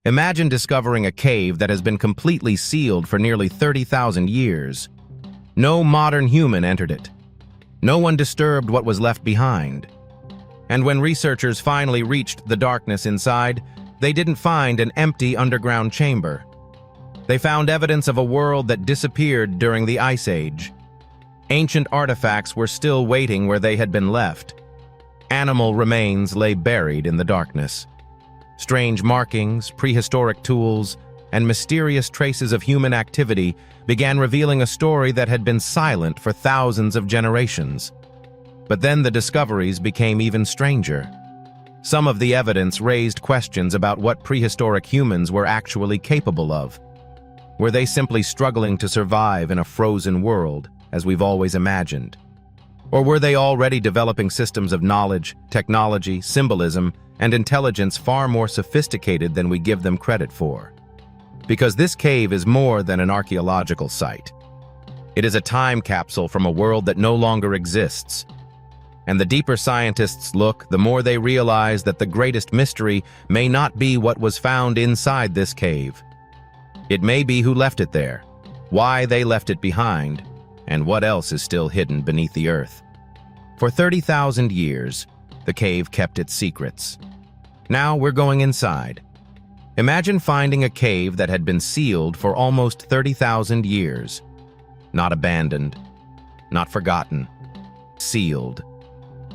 Imagine discovering a cave that has been completely sealed for nearly 30,000 years. No modern human entered it. No one disturbed what was left behind. And when researchers finally reached the darkness inside, they didn't find an empty underground chamber. They found evidence of a world that disappeared during the Ice Age. Ancient artifacts were still waiting where they had been left. Animal remains lay buried in the darkness. Strange markings, prehistoric tools, and mysterious traces of human activity began revealing a story that had been silent for thousands of generations. But then the discoveries became even stranger. Some of the evidence raised questions about what prehistoric humans were actually capable of. Were they simply struggling to survive in a frozen world, as we've always imagined? Or were they already developing systems of knowledge, technology, symbolism, and intelligence far more sophisticated than we give them credit for? Because this cave is more than an archaeological site. It is a time capsule from a world that no longer exists. And the deeper scientists look, the more they realize that the greatest mystery may not be what was found inside this cave. It may be who left it there, why they left it behind, and what else is still hidden beneath the earth. For 30,000 years, the cave kept its secrets. Now we're going inside. Imagine finding a cave that had been sealed for almost 30,000 years. Not abandoned, not forgotten, sealed.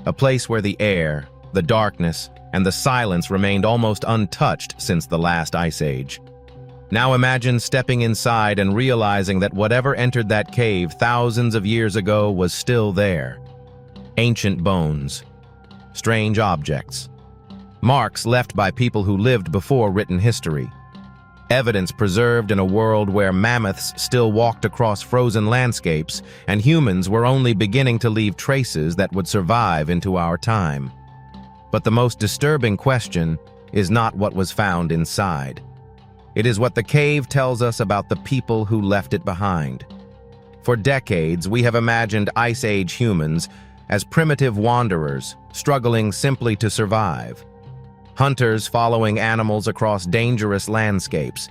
A place where the air, the darkness, and the silence remained almost untouched since the last Ice Age. Now imagine stepping inside and realizing that whatever entered that cave thousands of years ago was still there. Ancient bones, strange objects, marks left by people who lived before written history, evidence preserved in a world where mammoths still walked across frozen landscapes and humans were only beginning to leave traces that would survive into our time. But the most disturbing question is not what was found inside. It is what the cave tells us about the people who left it behind. For decades, we have imagined Ice Age humans as primitive wanderers, struggling simply to survive. Hunters following animals across dangerous landscapes.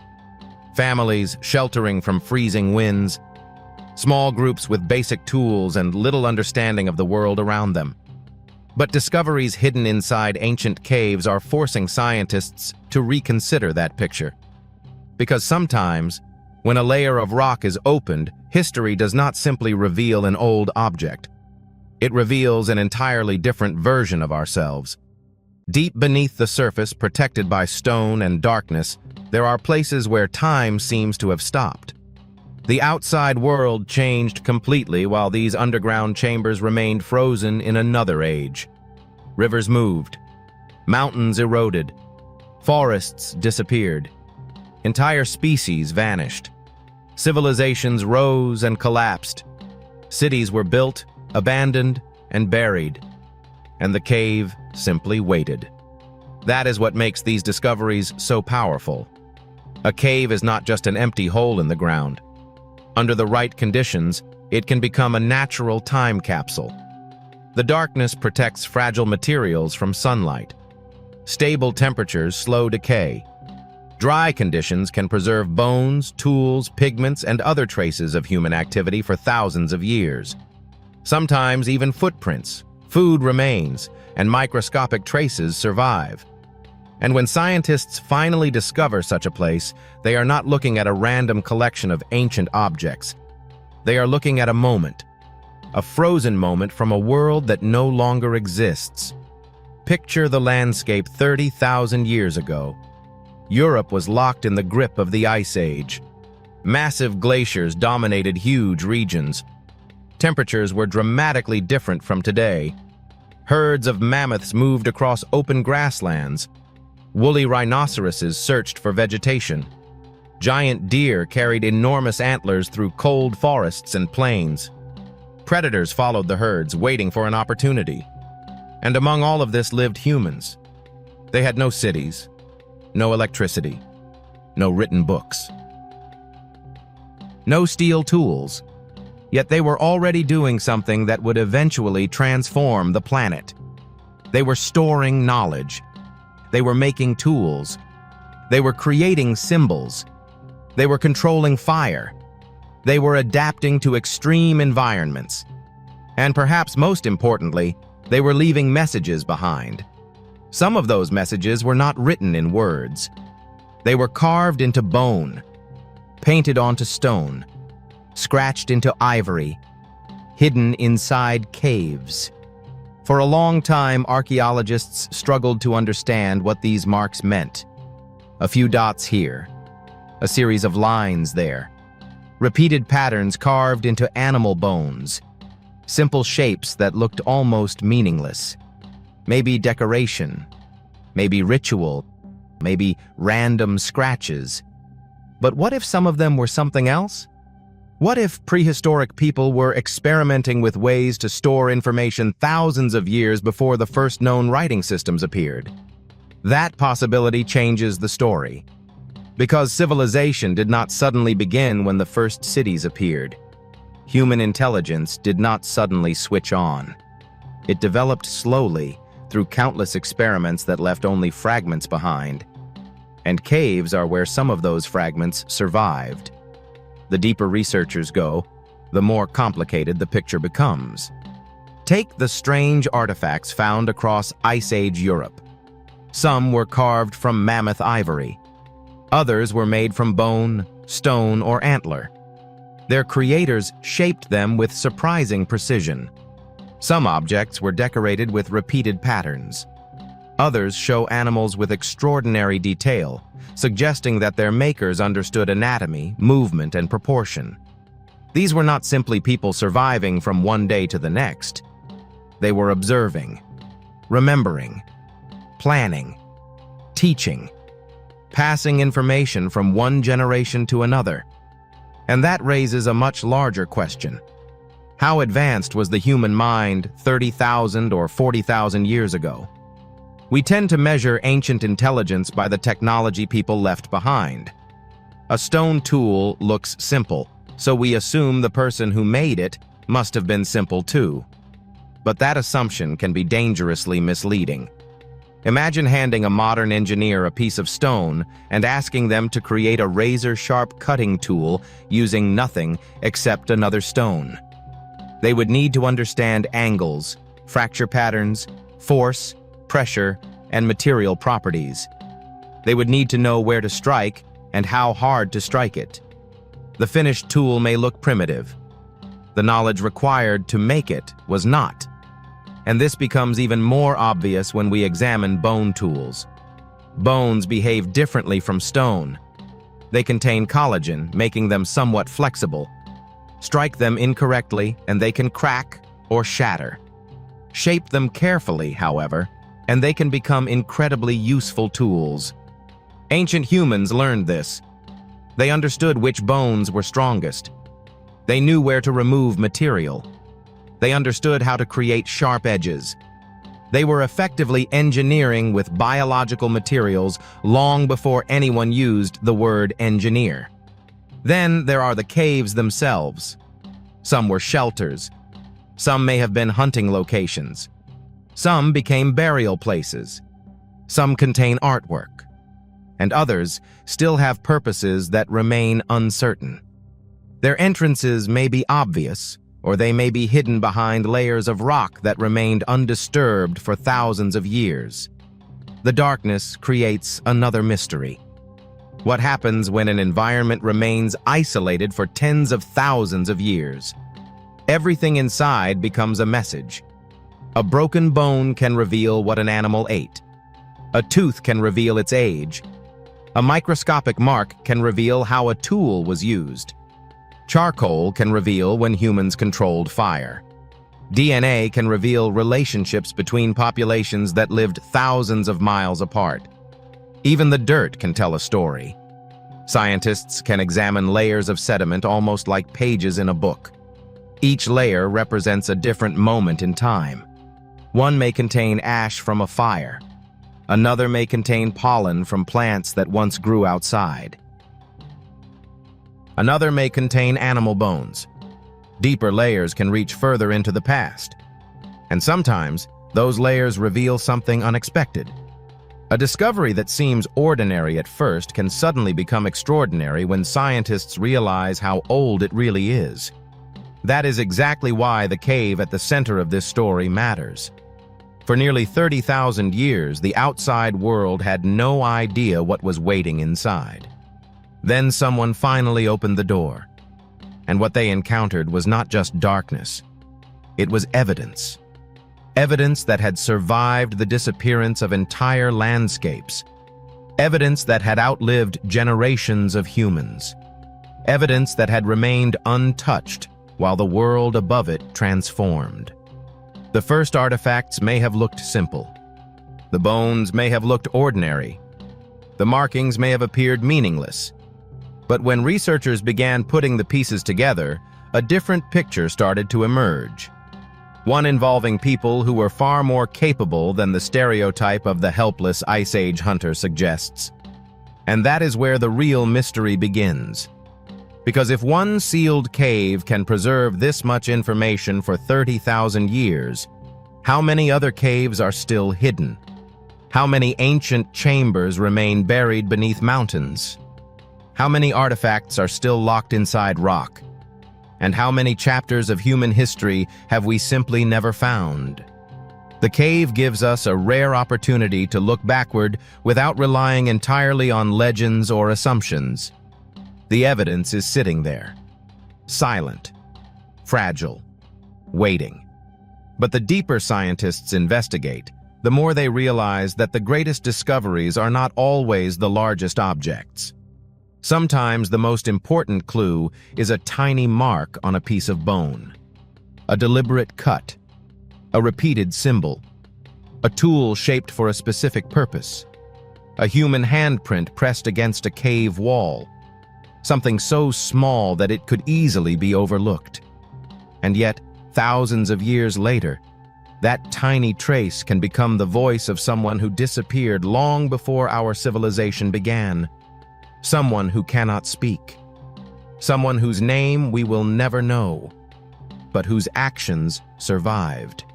Families sheltering from freezing winds. Small groups with basic tools and little understanding of the world around them. But discoveries hidden inside ancient caves are forcing scientists to reconsider that picture. Because sometimes, when a layer of rock is opened, history does not simply reveal an old object. It reveals an entirely different version of ourselves. Deep beneath the surface, protected by stone and darkness, there are places where time seems to have stopped. The outside world changed completely while these underground chambers remained frozen in another age. Rivers moved. Mountains eroded. Forests disappeared. Entire species vanished. Civilizations rose and collapsed. Cities were built, abandoned, and buried. And the cave simply waited. That is what makes these discoveries so powerful. A cave is not just an empty hole in the ground. Under the right conditions, it can become a natural time capsule. The darkness protects fragile materials from sunlight. Stable temperatures slow decay. Dry conditions can preserve bones, tools, pigments, and other traces of human activity for thousands of years. Sometimes even footprints, food remains, and microscopic traces survive. And when scientists finally discover such a place, they are not looking at a random collection of ancient objects. They are looking at a moment, a frozen moment from a world that no longer exists. Picture the landscape 30,000 years ago. Europe was locked in the grip of the Ice Age. Massive glaciers dominated huge regions. Temperatures were dramatically different from today. Herds of mammoths moved across open grasslands. Woolly rhinoceroses searched for vegetation. Giant deer carried enormous antlers through cold forests and plains. Predators followed the herds, waiting for an opportunity. And among all of this lived humans. They had no cities, no electricity, no written books, no steel tools. Yet they were already doing something that would eventually transform the planet. They were storing knowledge. They were making tools. They were creating symbols. They were controlling fire. They were adapting to extreme environments. And perhaps most importantly, they were leaving messages behind. Some of those messages were not written in words. They were carved into bone, painted onto stone, scratched into ivory, hidden inside caves. For a long time, archaeologists struggled to understand what these marks meant. A few dots here, a series of lines there, repeated patterns carved into animal bones, simple shapes that looked almost meaningless. Maybe decoration, maybe ritual, maybe random scratches. But what if some of them were something else? What if prehistoric people were experimenting with ways to store information thousands of years before the first known writing systems appeared? That possibility changes the story. Because civilization did not suddenly begin when the first cities appeared. Human intelligence did not suddenly switch on. It developed slowly through countless experiments that left only fragments behind. And caves are where some of those fragments survived. The deeper researchers go, the more complicated the picture becomes. Take the strange artifacts found across Ice Age Europe. Some were carved from mammoth ivory. Others were made from bone, stone, or antler. Their creators shaped them with surprising precision. Some objects were decorated with repeated patterns. Others show animals with extraordinary detail, suggesting that their makers understood anatomy, movement, and proportion. These were not simply people surviving from one day to the next. They were observing, remembering, planning, teaching, passing information from one generation to another. And that raises a much larger question. How advanced was the human mind 30,000 or 40,000 years ago? We tend to measure ancient intelligence by the technology people left behind. A stone tool looks simple, so we assume the person who made it must have been simple too. But that assumption can be dangerously misleading. Imagine handing a modern engineer a piece of stone and asking them to create a razor-sharp cutting tool using nothing except another stone. They would need to understand angles, fracture patterns, force, pressure, and material properties. They would need to know where to strike and how hard to strike it. The finished tool may look primitive. The knowledge required to make it was not. And this becomes even more obvious when we examine bone tools. Bones behave differently from stone. They contain collagen, making them somewhat flexible. Strike them incorrectly, and they can crack or shatter. Shape them carefully, however, and they can become incredibly useful tools. Ancient humans learned this. They understood which bones were strongest. They knew where to remove material. They understood how to create sharp edges. They were effectively engineering with biological materials long before anyone used the word engineer. Then there are the caves themselves. Some were shelters. Some may have been hunting locations. Some became burial places. Some contain artwork. And others still have purposes that remain uncertain. Their entrances may be obvious, or they may be hidden behind layers of rock that remained undisturbed for thousands of years. The darkness creates another mystery. What happens when an environment remains isolated for tens of thousands of years? Everything inside becomes a message. A broken bone can reveal what an animal ate. A tooth can reveal its age. A microscopic mark can reveal how a tool was used. Charcoal can reveal when humans controlled fire. DNA can reveal relationships between populations that lived thousands of miles apart. Even the dirt can tell a story. Scientists can examine layers of sediment almost like pages in a book. Each layer represents a different moment in time. One may contain ash from a fire. Another may contain pollen from plants that once grew outside. Another may contain animal bones. Deeper layers can reach further into the past. And sometimes, those layers reveal something unexpected. A discovery that seems ordinary at first can suddenly become extraordinary when scientists realize how old it really is. That is exactly why the cave at the center of this story matters. For nearly 30,000 years, the outside world had no idea what was waiting inside. Then someone finally opened the door, and what they encountered was not just darkness. It was evidence. Evidence that had survived the disappearance of entire landscapes. Evidence that had outlived generations of humans. Evidence that had remained untouched while the world above it transformed. The first artifacts may have looked simple. The bones may have looked ordinary. The markings may have appeared meaningless. But when researchers began putting the pieces together, a different picture started to emerge. One involving people who were far more capable than the stereotype of the helpless Ice Age hunter suggests. And that is where the real mystery begins. Because if one sealed cave can preserve this much information for 30,000 years, how many other caves are still hidden? How many ancient chambers remain buried beneath mountains? How many artifacts are still locked inside rock? And how many chapters of human history have we simply never found? The cave gives us a rare opportunity to look backward without relying entirely on legends or assumptions. The evidence is sitting there, silent, fragile, waiting. But the deeper scientists investigate, the more they realize that the greatest discoveries are not always the largest objects. Sometimes the most important clue is a tiny mark on a piece of bone, a deliberate cut, a repeated symbol, a tool shaped for a specific purpose, a human handprint pressed against a cave wall, something so small that it could easily be overlooked. And yet, thousands of years later, that tiny trace can become the voice of someone who disappeared long before our civilization began. Someone who cannot speak. Someone whose name we will never know, but whose actions survived.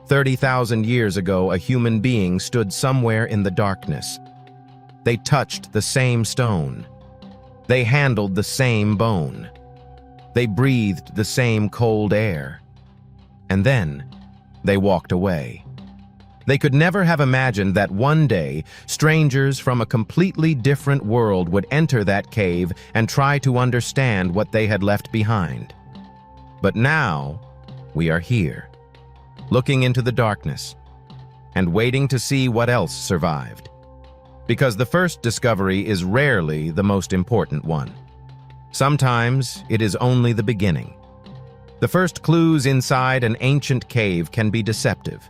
30,000 years ago, a human being stood somewhere in the darkness. They touched the same stone. They handled the same bone. They breathed the same cold air. And then, they walked away. They could never have imagined that one day, strangers from a completely different world would enter that cave and try to understand what they had left behind. But now, we are here, looking into the darkness, and waiting to see what else survived. Because the first discovery is rarely the most important one. Sometimes it is only the beginning. The first clues inside an ancient cave can be deceptive.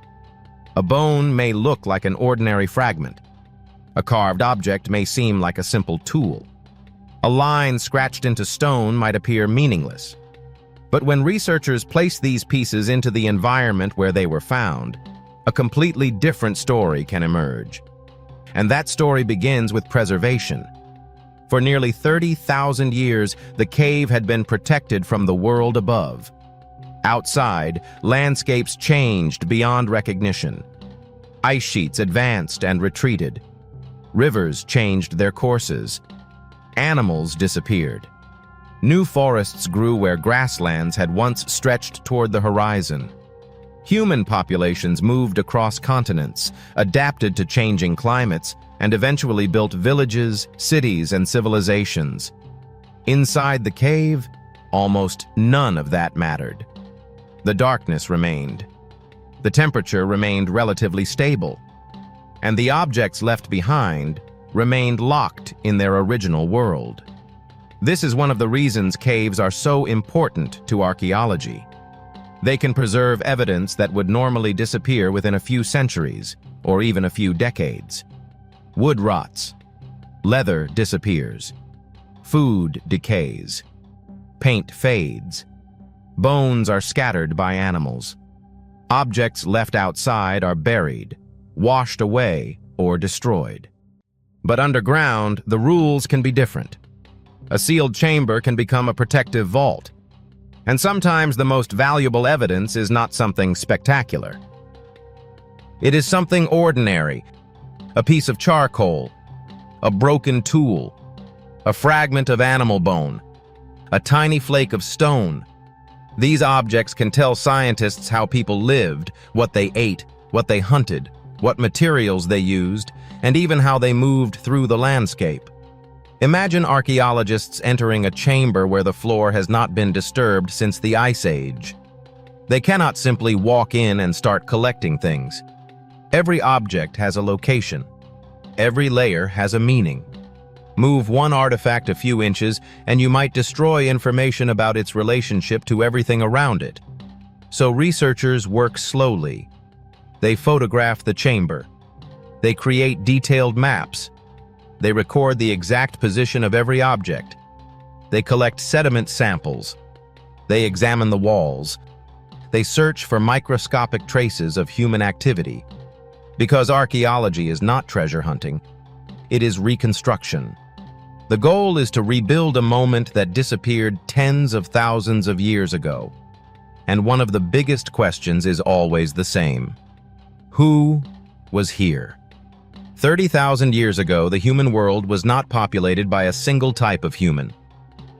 A bone may look like an ordinary fragment. A carved object may seem like a simple tool. A line scratched into stone might appear meaningless. But when researchers place these pieces into the environment where they were found, a completely different story can emerge. And that story begins with preservation. For nearly 30,000 years, the cave had been protected from the world above. Outside, landscapes changed beyond recognition. Ice sheets advanced and retreated. Rivers changed their courses. Animals disappeared. New forests grew where grasslands had once stretched toward the horizon. Human populations moved across continents, adapted to changing climates, and eventually built villages, cities, and civilizations. Inside the cave, almost none of that mattered. The darkness remained. The temperature remained relatively stable. And the objects left behind remained locked in their original world. This is one of the reasons caves are so important to archaeology. They can preserve evidence that would normally disappear within a few centuries, or even a few decades. Wood rots. Leather disappears. Food decays. Paint fades. Bones are scattered by animals. Objects left outside are buried, washed away, or destroyed. But underground, the rules can be different. A sealed chamber can become a protective vault. And sometimes the most valuable evidence is not something spectacular. It is something ordinary, a piece of charcoal, a broken tool, a fragment of animal bone, a tiny flake of stone. These objects can tell scientists how people lived, what they ate, what they hunted, what materials they used, and even how they moved through the landscape. Imagine archaeologists entering a chamber where the floor has not been disturbed since the Ice Age. They cannot simply walk in and start collecting things. Every object has a location. Every layer has a meaning. Move one artifact a few inches, and you might destroy information about its relationship to everything around it. So researchers work slowly. They photograph the chamber. They create detailed maps. They record the exact position of every object. They collect sediment samples. They examine the walls. They search for microscopic traces of human activity. Because archaeology is not treasure hunting, it is reconstruction. The goal is to rebuild a moment that disappeared tens of thousands of years ago. And one of the biggest questions is always the same. Who was here? 30,000 years ago, the human world was not populated by a single type of human.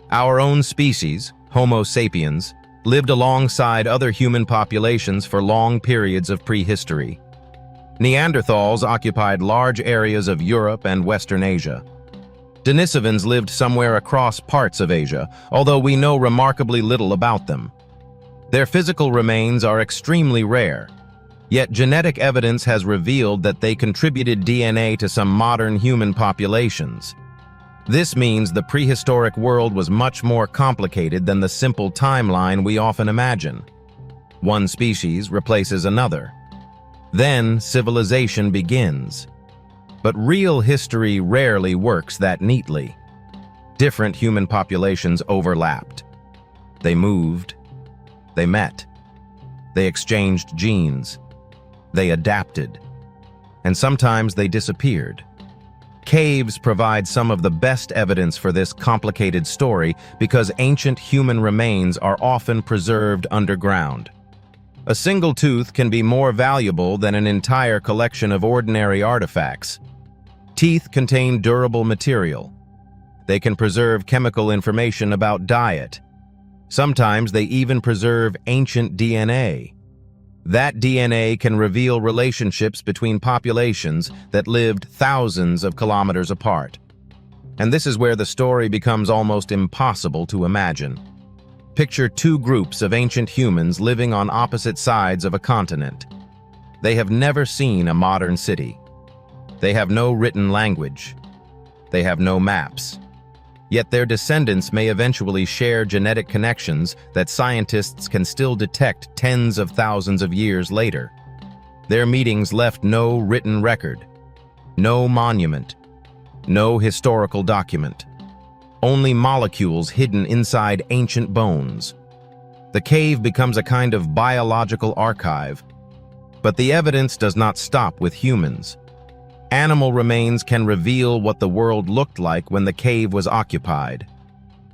Our own species, Homo sapiens, lived alongside other human populations for long periods of prehistory. Neanderthals occupied large areas of Europe and Western Asia. Denisovans lived somewhere across parts of Asia, although we know remarkably little about them. Their physical remains are extremely rare. Yet genetic evidence has revealed that they contributed DNA to some modern human populations. This means the prehistoric world was much more complicated than the simple timeline we often imagine. One species replaces another. Then civilization begins. But real history rarely works that neatly. Different human populations overlapped. They moved. They met. They exchanged genes. They adapted, and sometimes they disappeared. Caves provide some of the best evidence for this complicated story because ancient human remains are often preserved underground. A single tooth can be more valuable than an entire collection of ordinary artifacts. Teeth contain durable material. They can preserve chemical information about diet. Sometimes they even preserve ancient DNA. That DNA can reveal relationships between populations that lived thousands of kilometers apart. And this is where the story becomes almost impossible to imagine. Picture two groups of ancient humans living on opposite sides of a continent. They have never seen a modern city. They have no written language. They have no maps. Yet their descendants may eventually share genetic connections that scientists can still detect tens of thousands of years later. Their meetings left no written record, no monument, no historical document, only molecules hidden inside ancient bones. The cave becomes a kind of biological archive, but the evidence does not stop with humans. Animal remains can reveal what the world looked like when the cave was occupied.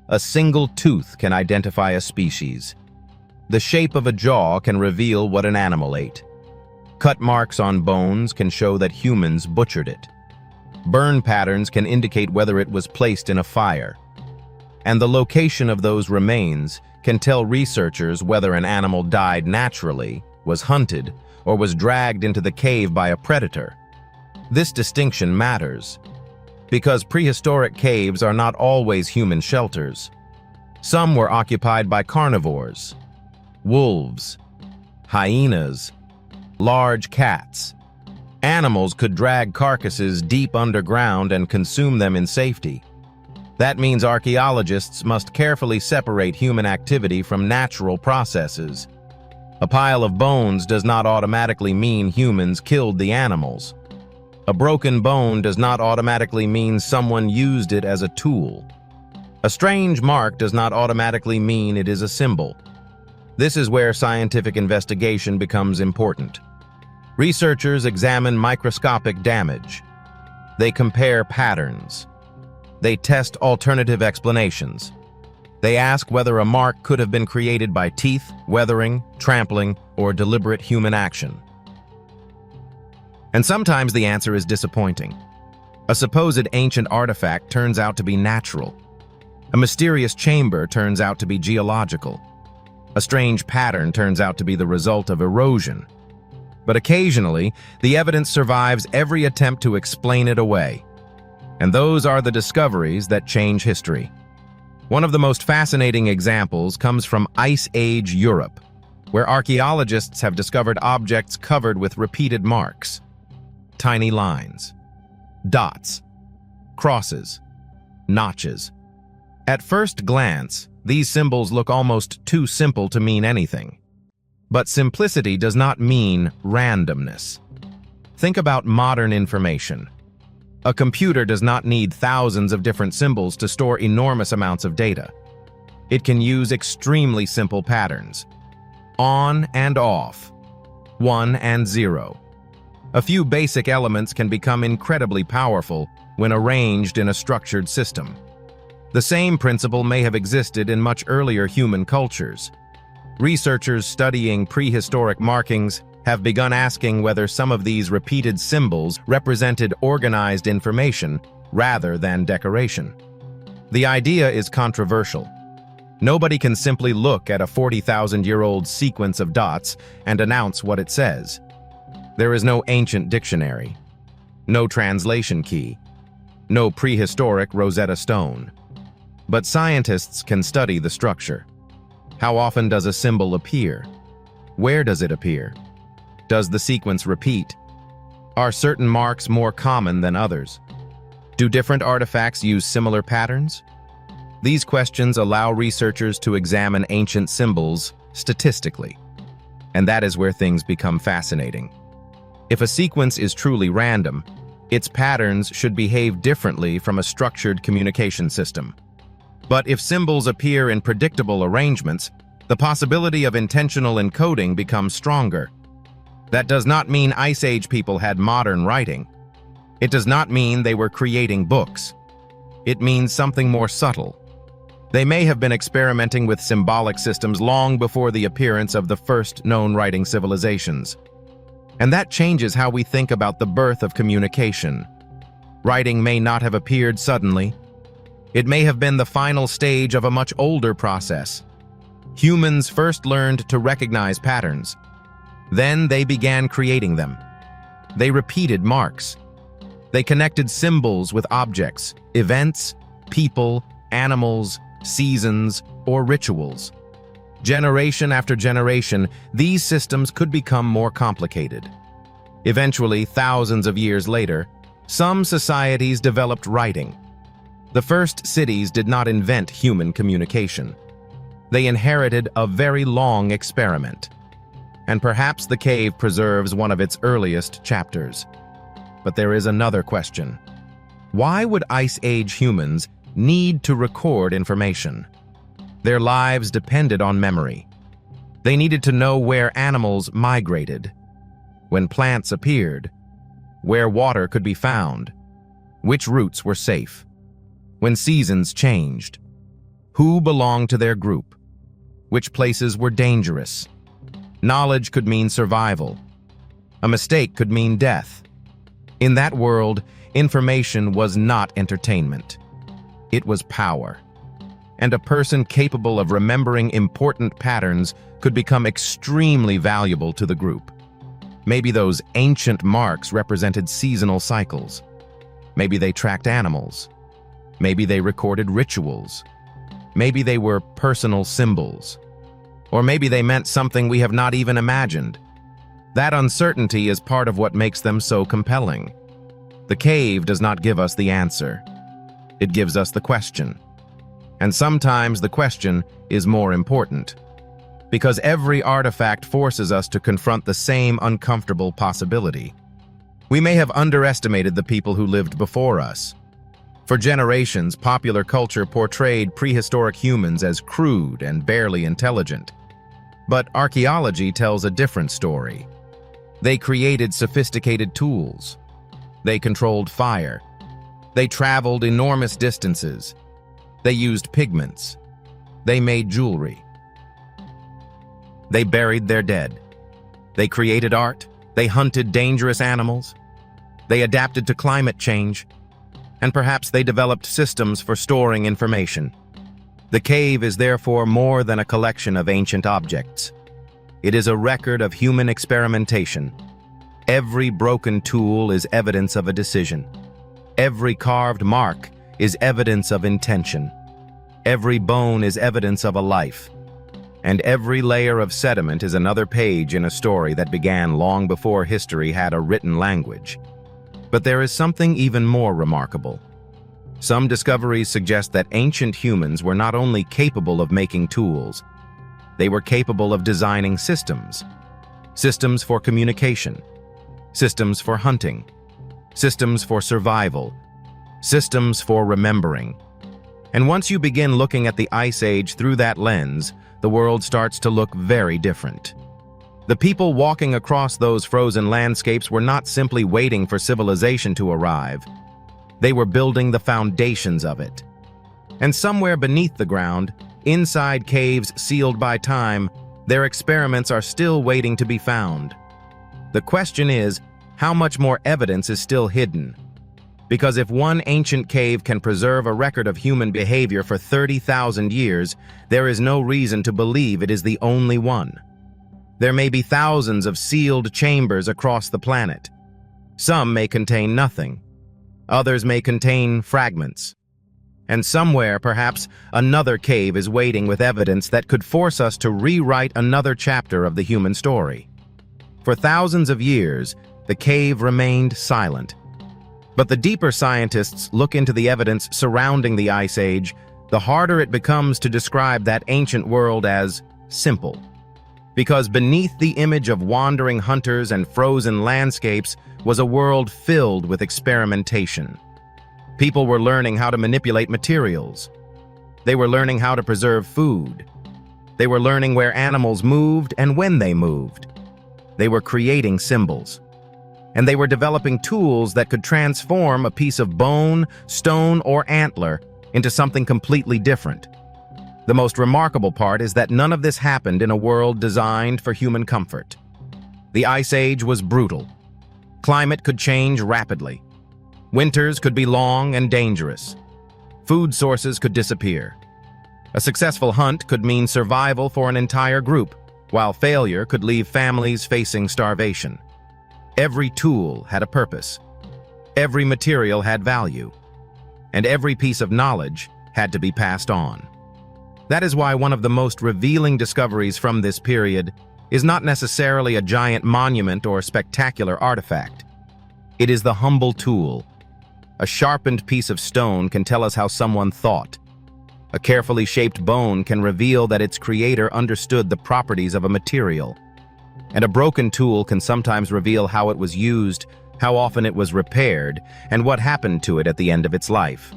A single tooth can identify a species. The shape of a jaw can reveal what an animal ate. Cut marks on bones can show that humans butchered it. Burn patterns can indicate whether it was placed in a fire. And the location of those remains can tell researchers whether an animal died naturally, was hunted, or was dragged into the cave by a predator. This distinction matters because prehistoric caves are not always human shelters. Some were occupied by carnivores, wolves, hyenas, large cats. Animals could drag carcasses deep underground and consume them in safety. That means archaeologists must carefully separate human activity from natural processes. A pile of bones does not automatically mean humans killed the animals. A broken bone does not automatically mean someone used it as a tool. A strange mark does not automatically mean it is a symbol. This is where scientific investigation becomes important. Researchers examine microscopic damage. They compare patterns. They test alternative explanations. They ask whether a mark could have been created by teeth, weathering, trampling, or deliberate human action. And sometimes the answer is disappointing. A supposed ancient artifact turns out to be natural. A mysterious chamber turns out to be geological. A strange pattern turns out to be the result of erosion. But occasionally, the evidence survives every attempt to explain it away. And those are the discoveries that change history. One of the most fascinating examples comes from Ice Age Europe, where archaeologists have discovered objects covered with repeated marks. Tiny lines, dots, crosses, notches. At first glance, these symbols look almost too simple to mean anything. But simplicity does not mean randomness. Think about modern information. A computer does not need thousands of different symbols to store enormous amounts of data. It can use extremely simple patterns. On and off, 1 and 0. A few basic elements can become incredibly powerful when arranged in a structured system. The same principle may have existed in much earlier human cultures. Researchers studying prehistoric markings have begun asking whether some of these repeated symbols represented organized information rather than decoration. The idea is controversial. Nobody can simply look at a 40,000-year-old sequence of dots and announce what it says. There is no ancient dictionary, no translation key, no prehistoric Rosetta Stone. But scientists can study the structure. How often does a symbol appear? Where does it appear? Does the sequence repeat? Are certain marks more common than others? Do different artifacts use similar patterns? These questions allow researchers to examine ancient symbols statistically. And that is where things become fascinating. If a sequence is truly random, its patterns should behave differently from a structured communication system. But if symbols appear in predictable arrangements, the possibility of intentional encoding becomes stronger. That does not mean Ice Age people had modern writing. It does not mean they were creating books. It means something more subtle. They may have been experimenting with symbolic systems long before the appearance of the first known writing civilizations. And that changes how we think about the birth of communication. Writing may not have appeared suddenly. It may have been the final stage of a much older process. Humans first learned to recognize patterns. Then they began creating them. They repeated marks. They connected symbols with objects, events, people, animals, seasons, or rituals. Generation after generation, these systems could become more complicated. Eventually, thousands of years later, some societies developed writing. The first cities did not invent human communication. They inherited a very long experiment. And perhaps the cave preserves one of its earliest chapters. But there is another question. Why would Ice Age humans need to record information? Their lives depended on memory. They needed to know where animals migrated, when plants appeared, where water could be found, which routes were safe, when seasons changed, who belonged to their group, which places were dangerous. Knowledge could mean survival. A mistake could mean death. In that world, information was not entertainment. It was power. And a person capable of remembering important patterns could become extremely valuable to the group. Maybe those ancient marks represented seasonal cycles. Maybe they tracked animals. Maybe they recorded rituals. Maybe they were personal symbols. Or maybe they meant something we have not even imagined. That uncertainty is part of what makes them so compelling. The cave does not give us the answer. It gives us the question. And sometimes the question is more important. Because every artifact forces us to confront the same uncomfortable possibility. We may have underestimated the people who lived before us. For generations, popular culture portrayed prehistoric humans as crude and barely intelligent. But archaeology tells a different story. They created sophisticated tools. They controlled fire. They traveled enormous distances. They used pigments. They made jewelry. They buried their dead. They created art. They hunted dangerous animals. They adapted to climate change. And perhaps they developed systems for storing information. The cave is therefore more than a collection of ancient objects. It is a record of human experimentation. Every broken tool is evidence of a decision. Every carved mark is evidence of intention. Every bone is evidence of a life. And every layer of sediment is another page in a story that began long before history had a written language. But there is something even more remarkable. Some discoveries suggest that ancient humans were not only capable of making tools, they were capable of designing systems. Systems for communication, systems for hunting, systems for survival, systems for remembering. And once you begin looking at the Ice Age through that lens, the world starts to look very different. The people walking across those frozen landscapes were not simply waiting for civilization to arrive. They were building the foundations of it. And somewhere beneath the ground, inside caves sealed by time, their experiments are still waiting to be found. The question is, how much more evidence is still hidden? Because if one ancient cave can preserve a record of human behavior for 30,000 years, there is no reason to believe it is the only one. There may be thousands of sealed chambers across the planet. Some may contain nothing. Others may contain fragments. And somewhere, perhaps, another cave is waiting with evidence that could force us to rewrite another chapter of the human story. For thousands of years, the cave remained silent. But the deeper scientists look into the evidence surrounding the Ice Age, the harder it becomes to describe that ancient world as simple. Because beneath the image of wandering hunters and frozen landscapes was a world filled with experimentation. People were learning how to manipulate materials. They were learning how to preserve food. They were learning where animals moved and when they moved. They were creating symbols. And they were developing tools that could transform a piece of bone, stone, or antler into something completely different. The most remarkable part is that none of this happened in a world designed for human comfort. The Ice Age was brutal. Climate could change rapidly. Winters could be long and dangerous. Food sources could disappear. A successful hunt could mean survival for an entire group, while failure could leave families facing starvation. Every tool had a purpose. Every material had value. And every piece of knowledge had to be passed on. That is why one of the most revealing discoveries from this period is not necessarily a giant monument or spectacular artifact. It is the humble tool. A sharpened piece of stone can tell us how someone thought. A carefully shaped bone can reveal that its creator understood the properties of a material. And a broken tool can sometimes reveal how it was used, how often it was repaired, and what happened to it at the end of its life.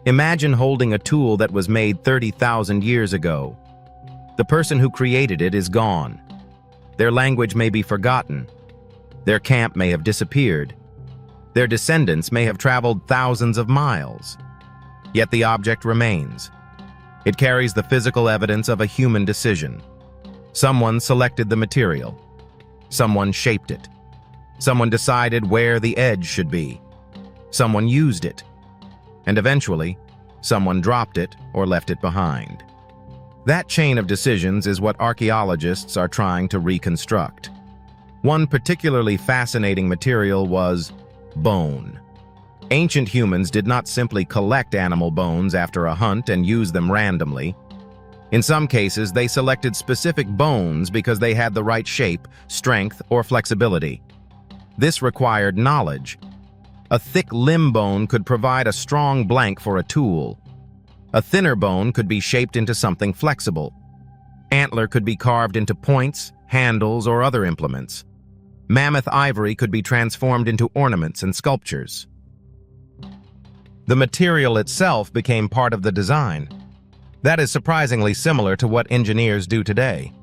Imagine holding a tool that was made 30,000 years ago. The person who created it is gone. Their language may be forgotten. Their camp may have disappeared. Their descendants may have traveled thousands of miles. Yet the object remains. It carries the physical evidence of a human decision. Someone selected the material. Someone shaped it. Someone decided where the edge should be. Someone used it. And eventually, someone dropped it or left it behind. That chain of decisions is what archaeologists are trying to reconstruct. One particularly fascinating material was bone. Ancient humans did not simply collect animal bones after a hunt and use them randomly. In some cases, they selected specific bones because they had the right shape, strength, or flexibility. This required knowledge. A thick limb bone could provide a strong blank for a tool. A thinner bone could be shaped into something flexible. Antler could be carved into points, handles, or other implements. Mammoth ivory could be transformed into ornaments and sculptures. The material itself became part of the design. That is surprisingly similar to what engineers do today.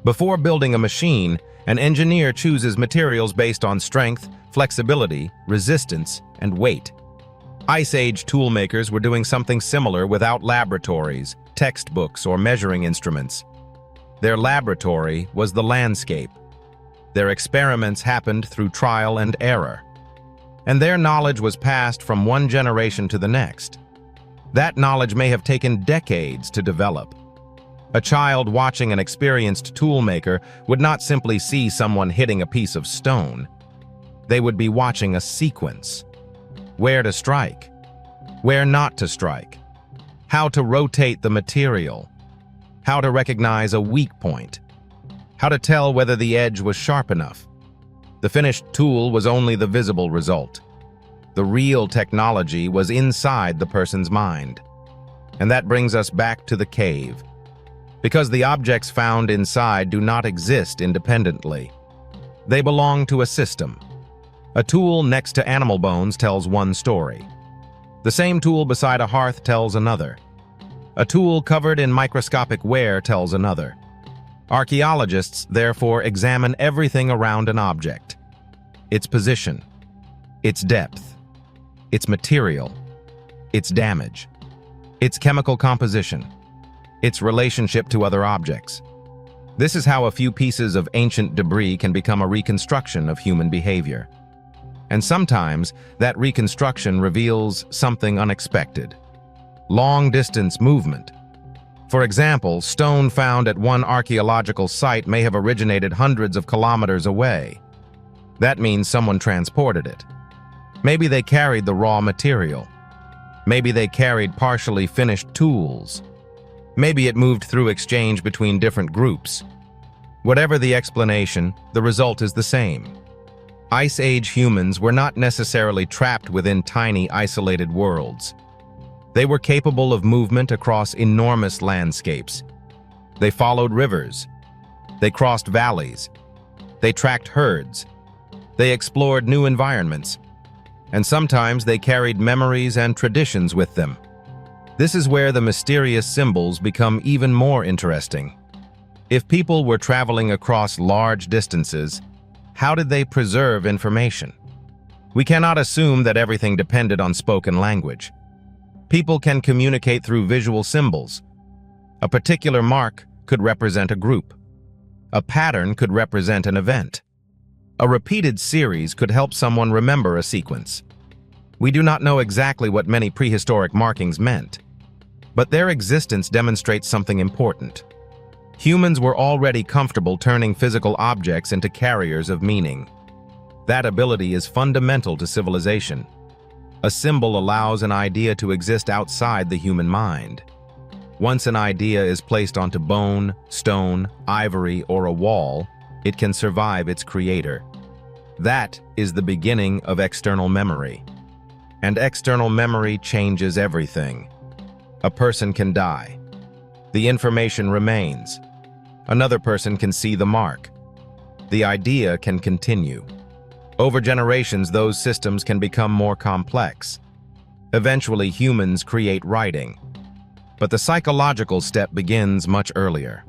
Before building a machine, an engineer chooses materials based on strength, flexibility, resistance, and weight. Ice Age toolmakers were doing something similar without laboratories, textbooks, or measuring instruments. Their laboratory was the landscape. Their experiments happened through trial and error, and their knowledge was passed from one generation to the next. That knowledge may have taken decades to develop. A child watching an experienced toolmaker would not simply see someone hitting a piece of stone. They would be watching a sequence. Where to strike, where not to strike, how to rotate the material, how to recognize a weak point, how to tell whether the edge was sharp enough. The finished tool was only the visible result. The real technology was inside the person's mind. And that brings us back to the cave. Because the objects found inside do not exist independently. They belong to a system. A tool next to animal bones tells one story. The same tool beside a hearth tells another. A tool covered in microscopic wear tells another. Archaeologists, therefore, examine everything around an object. Its position, its depth, its material, its damage, its chemical composition, its relationship to other objects. This is how a few pieces of ancient debris can become a reconstruction of human behavior. And sometimes, that reconstruction reveals something unexpected. Long-distance movement. For example, stone found at one archaeological site may have originated hundreds of kilometers away. That means someone transported it. Maybe they carried the raw material. Maybe they carried partially finished tools. Maybe it moved through exchange between different groups. Whatever the explanation, the result is the same. Ice Age humans were not necessarily trapped within tiny, isolated worlds. They were capable of movement across enormous landscapes. They followed rivers. They crossed valleys. They tracked herds. They explored new environments. And sometimes they carried memories and traditions with them. This is where the mysterious symbols become even more interesting. If people were traveling across large distances, how did they preserve information? We cannot assume that everything depended on spoken language. People can communicate through visual symbols. A particular mark could represent a group. A pattern could represent an event. A repeated series could help someone remember a sequence. We do not know exactly what many prehistoric markings meant, but their existence demonstrates something important. Humans were already comfortable turning physical objects into carriers of meaning. That ability is fundamental to civilization. A symbol allows an idea to exist outside the human mind. Once an idea is placed onto bone, stone, ivory, or a wall, it can survive its creator. That is the beginning of external memory. And external memory changes everything. A person can die. The information remains. Another person can see the mark. The idea can continue. Over generations, those systems can become more complex. Eventually, humans create writing. But the psychological step begins much earlier.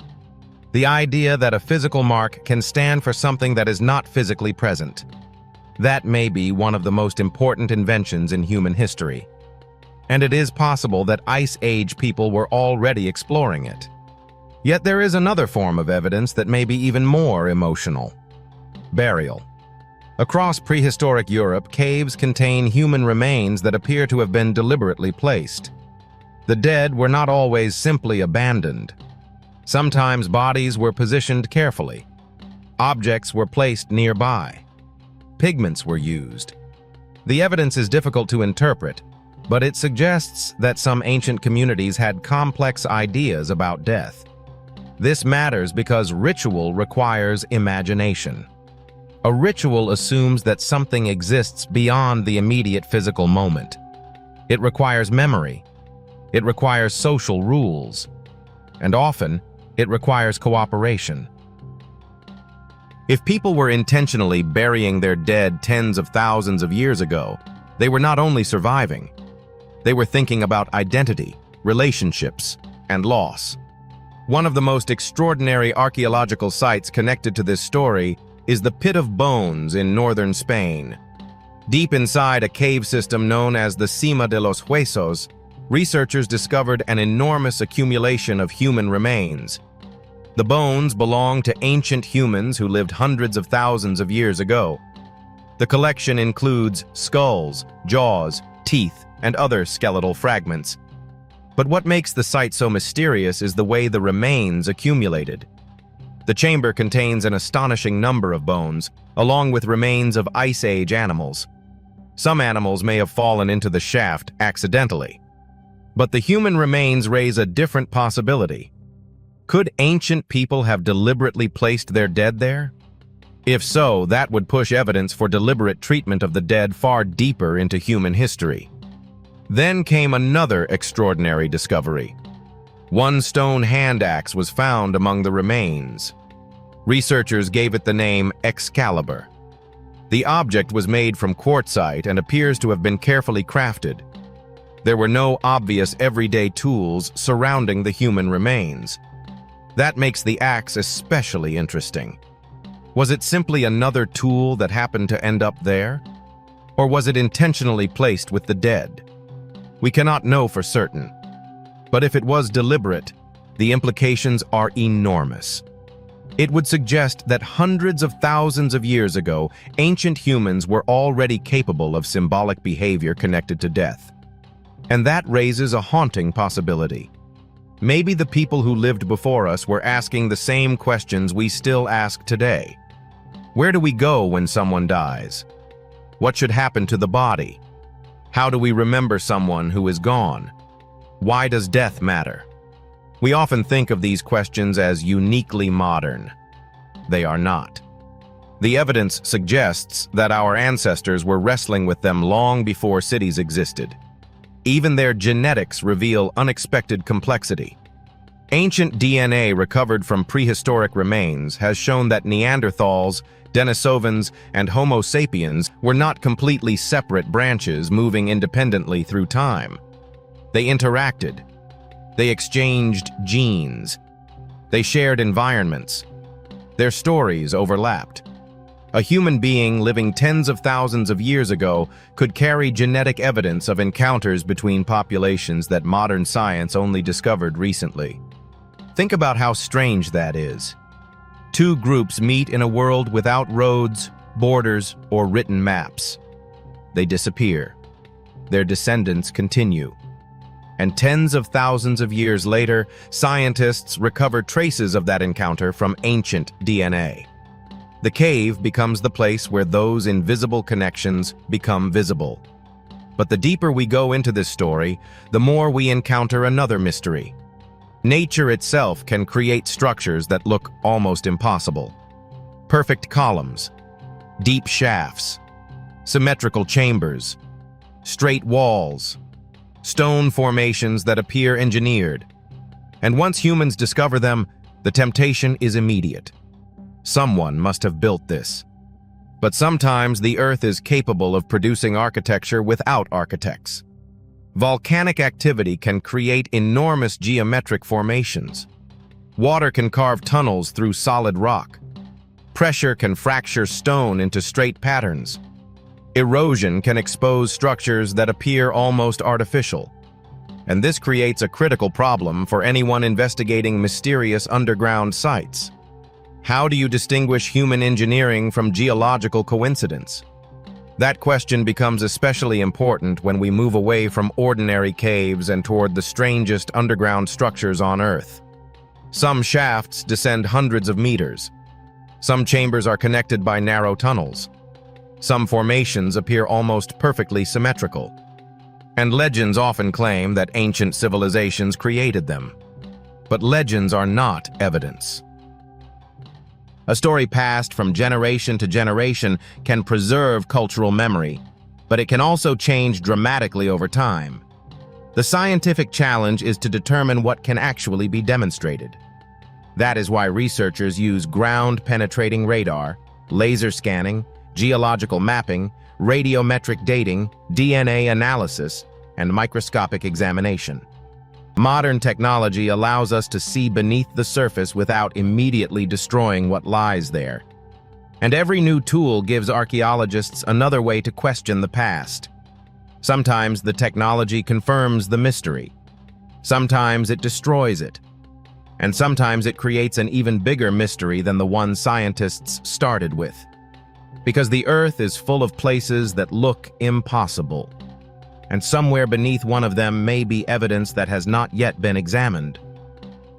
The idea that a physical mark can stand for something that is not physically present. That may be one of the most important inventions in human history. And it is possible that Ice Age people were already exploring it. Yet there is another form of evidence that may be even more emotional. Burial. Across prehistoric Europe, caves contain human remains that appear to have been deliberately placed. The dead were not always simply abandoned. Sometimes bodies were positioned carefully. Objects were placed nearby. Pigments were used. The evidence is difficult to interpret, but it suggests that some ancient communities had complex ideas about death. This matters because ritual requires imagination. A ritual assumes that something exists beyond the immediate physical moment. It requires memory. It requires social rules. And often, it requires cooperation. If people were intentionally burying their dead tens of thousands of years ago, they were not only surviving, they were thinking about identity, relationships, and loss. One of the most extraordinary archaeological sites connected to this story is the Pit of Bones in northern Spain. Deep inside a cave system known as the Cima de los Huesos, researchers discovered an enormous accumulation of human remains. The bones belong to ancient humans who lived hundreds of thousands of years ago. The collection includes skulls, jaws, teeth, and other skeletal fragments. But what makes the site so mysterious is the way the remains accumulated. The chamber contains an astonishing number of bones, along with remains of Ice Age animals. Some animals may have fallen into the shaft accidentally. But the human remains raise a different possibility. Could ancient people have deliberately placed their dead there? If so, that would push evidence for deliberate treatment of the dead far deeper into human history. Then came another extraordinary discovery. One stone hand axe was found among the remains. Researchers gave it the name Excalibur. The object was made from quartzite and appears to have been carefully crafted. There were no obvious everyday tools surrounding the human remains. That makes the axe especially interesting. Was it simply another tool that happened to end up there? Or was it intentionally placed with the dead? We cannot know for certain. But if it was deliberate, the implications are enormous. It would suggest that hundreds of thousands of years ago, ancient humans were already capable of symbolic behavior connected to death. And that raises a haunting possibility. Maybe the people who lived before us were asking the same questions we still ask today. Where do we go when someone dies? What should happen to the body? How do we remember someone who is gone? Why does death matter? We often think of these questions as uniquely modern. They are not. The evidence suggests that our ancestors were wrestling with them long before cities existed. Even their genetics reveal unexpected complexity. Ancient DNA recovered from prehistoric remains has shown that Neanderthals, Denisovans, and Homo sapiens were not completely separate branches moving independently through time. They interacted. They exchanged genes. They shared environments. Their stories overlapped. A human being living tens of thousands of years ago could carry genetic evidence of encounters between populations that modern science only discovered recently. Think about how strange that is. Two groups meet in a world without roads, borders, or written maps. They disappear. Their descendants continue. And tens of thousands of years later, scientists recover traces of that encounter from ancient DNA. The cave becomes the place where those invisible connections become visible. But the deeper we go into this story, the more we encounter another mystery. Nature itself can create structures that look almost impossible. Perfect columns, deep shafts, symmetrical chambers, straight walls, stone formations that appear engineered. And once humans discover them, the temptation is immediate. Someone must have built this. But sometimes the Earth is capable of producing architecture without architects. Volcanic activity can create enormous geometric formations. Water can carve tunnels through solid rock. Pressure can fracture stone into straight patterns. Erosion can expose structures that appear almost artificial. And this creates a critical problem for anyone investigating mysterious underground sites. How do you distinguish human engineering from geological coincidence? That question becomes especially important when we move away from ordinary caves and toward the strangest underground structures on Earth. Some shafts descend hundreds of meters. Some chambers are connected by narrow tunnels. Some formations appear almost perfectly symmetrical. And legends often claim that ancient civilizations created them. But legends are not evidence. A story passed from generation to generation can preserve cultural memory, but it can also change dramatically over time. The scientific challenge is to determine what can actually be demonstrated. That is why researchers use ground-penetrating radar, laser scanning, geological mapping, radiometric dating, DNA analysis, and microscopic examination. Modern technology allows us to see beneath the surface without immediately destroying what lies there. And every new tool gives archaeologists another way to question the past. Sometimes the technology confirms the mystery. Sometimes it destroys it. And sometimes it creates an even bigger mystery than the one scientists started with. Because the Earth is full of places that look impossible. And somewhere beneath one of them may be evidence that has not yet been examined.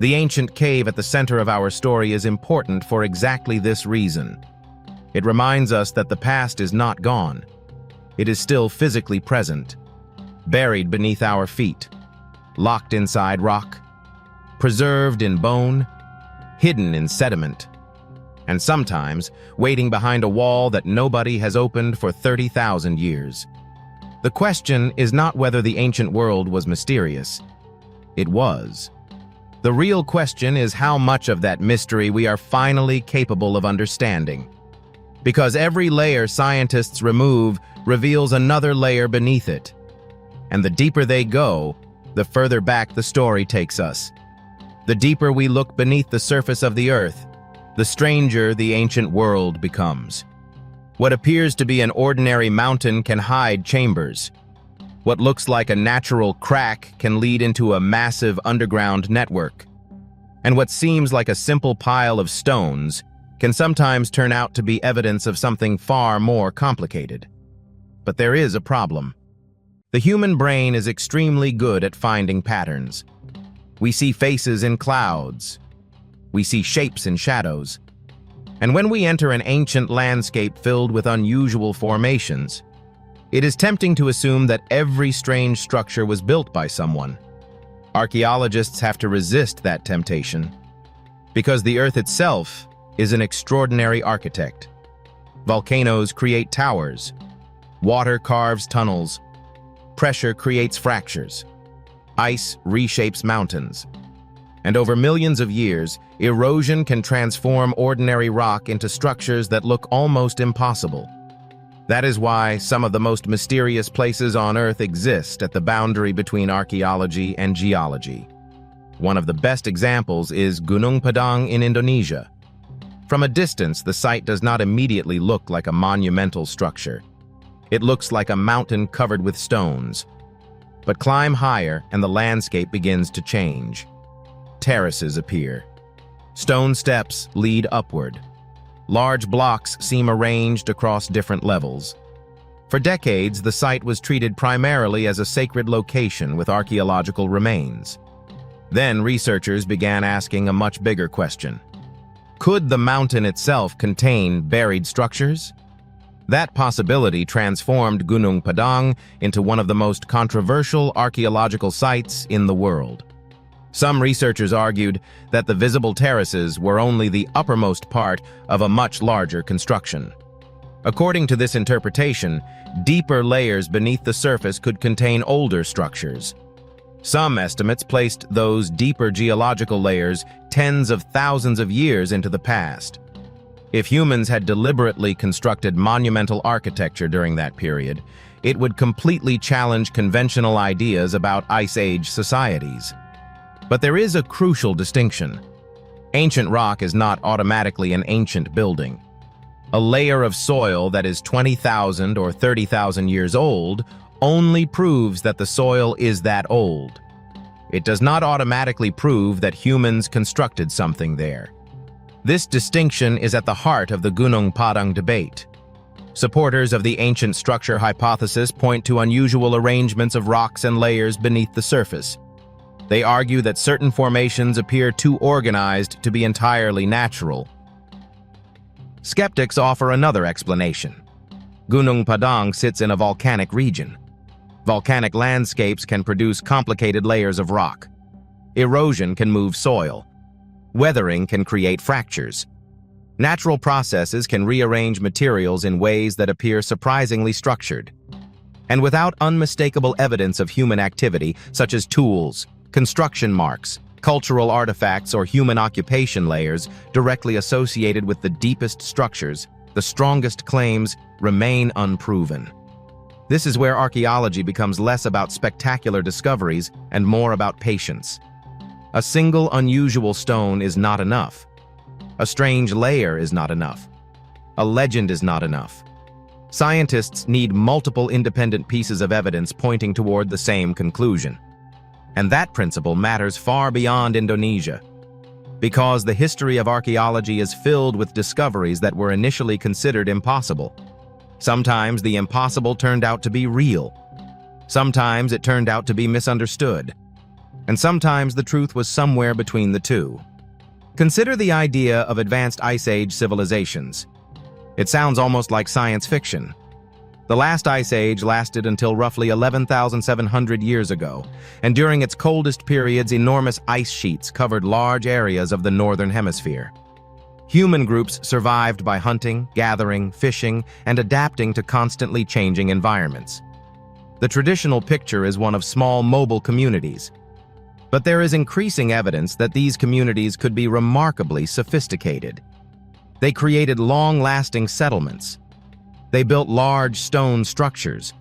The ancient cave at the center of our story is important for exactly this reason. It reminds us that the past is not gone. It is still physically present, buried beneath our feet, locked inside rock, preserved in bone, hidden in sediment, and sometimes waiting behind a wall that nobody has opened for 30,000 years. The question is not whether the ancient world was mysterious. It was. The real question is how much of that mystery we are finally capable of understanding. Because every layer scientists remove reveals another layer beneath it. And the deeper they go, the further back the story takes us. The deeper we look beneath the surface of the Earth, the stranger the ancient world becomes. What appears to be an ordinary mountain can hide chambers. What looks like a natural crack can lead into a massive underground network. And what seems like a simple pile of stones can sometimes turn out to be evidence of something far more complicated. But there is a problem. The human brain is extremely good at finding patterns. We see faces in clouds. We see shapes in shadows. And when we enter an ancient landscape filled with unusual formations, it is tempting to assume that every strange structure was built by someone. Archaeologists have to resist that temptation, because the Earth itself is an extraordinary architect. Volcanoes create towers. Water carves tunnels. Pressure creates fractures. Ice reshapes mountains. And over millions of years, erosion can transform ordinary rock into structures that look almost impossible. That is why some of the most mysterious places on Earth exist at the boundary between archaeology and geology. One of the best examples is Gunung Padang in Indonesia. From a distance, the site does not immediately look like a monumental structure. It looks like a mountain covered with stones. But climb higher and the landscape begins to change. Terraces appear. Stone steps lead upward. Large blocks seem arranged across different levels. For decades, the site was treated primarily as a sacred location with archaeological remains. Then researchers began asking a much bigger question. Could the mountain itself contain buried structures? That possibility transformed Gunung Padang into one of the most controversial archaeological sites in the world. Some researchers argued that the visible terraces were only the uppermost part of a much larger construction. According to this interpretation, deeper layers beneath the surface could contain older structures. Some estimates placed those deeper geological layers tens of thousands of years into the past. If humans had deliberately constructed monumental architecture during that period, it would completely challenge conventional ideas about Ice Age societies. But there is a crucial distinction. Ancient rock is not automatically an ancient building. A layer of soil that is 20,000 or 30,000 years old only proves that the soil is that old. It does not automatically prove that humans constructed something there. This distinction is at the heart of the Gunung Padang debate. Supporters of the ancient structure hypothesis point to unusual arrangements of rocks and layers beneath the surface. They argue that certain formations appear too organized to be entirely natural. Skeptics offer another explanation. Gunung Padang sits in a volcanic region. Volcanic landscapes can produce complicated layers of rock. Erosion can move soil. Weathering can create fractures. Natural processes can rearrange materials in ways that appear surprisingly structured. And without unmistakable evidence of human activity, such as tools, construction marks, cultural artifacts, or human occupation layers directly associated with the deepest structures, the strongest claims remain unproven. This is where archaeology becomes less about spectacular discoveries and more about patience. A single unusual stone is not enough. A strange layer is not enough. A legend is not enough. Scientists need multiple independent pieces of evidence pointing toward the same conclusion. And that principle matters far beyond Indonesia. because the history of archaeology is filled with discoveries that were initially considered impossible. Sometimes the impossible turned out to be real. Sometimes it turned out to be misunderstood. And sometimes the truth was somewhere between the two. Consider the idea of advanced Ice Age civilizations. It sounds almost like science fiction. The last Ice Age lasted until roughly 11,700 years ago, and during its coldest periods, enormous ice sheets covered large areas of the northern hemisphere. Human groups survived by hunting, gathering, fishing, and adapting to constantly changing environments. The traditional picture is one of small mobile communities. But there is increasing evidence that these communities could be remarkably sophisticated. They created long-lasting settlements. They built large stone structures.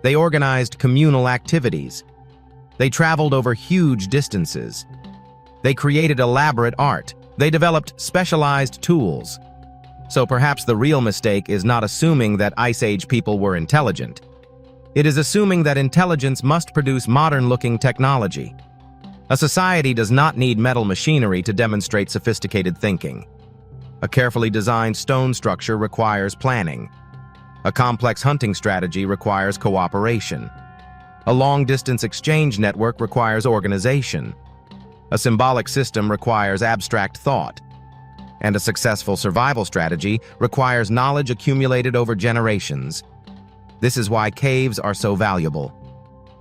They organized communal activities. They traveled over huge distances. They created elaborate art. They developed specialized tools. So perhaps the real mistake is not assuming that Ice Age people were intelligent. It is assuming that intelligence must produce modern-looking technology. A society does not need metal machinery to demonstrate sophisticated thinking. A carefully designed stone structure requires planning. A complex hunting strategy requires cooperation. A long-distance exchange network requires organization. A symbolic system requires abstract thought. And a successful survival strategy requires knowledge accumulated over generations. This is why caves are so valuable.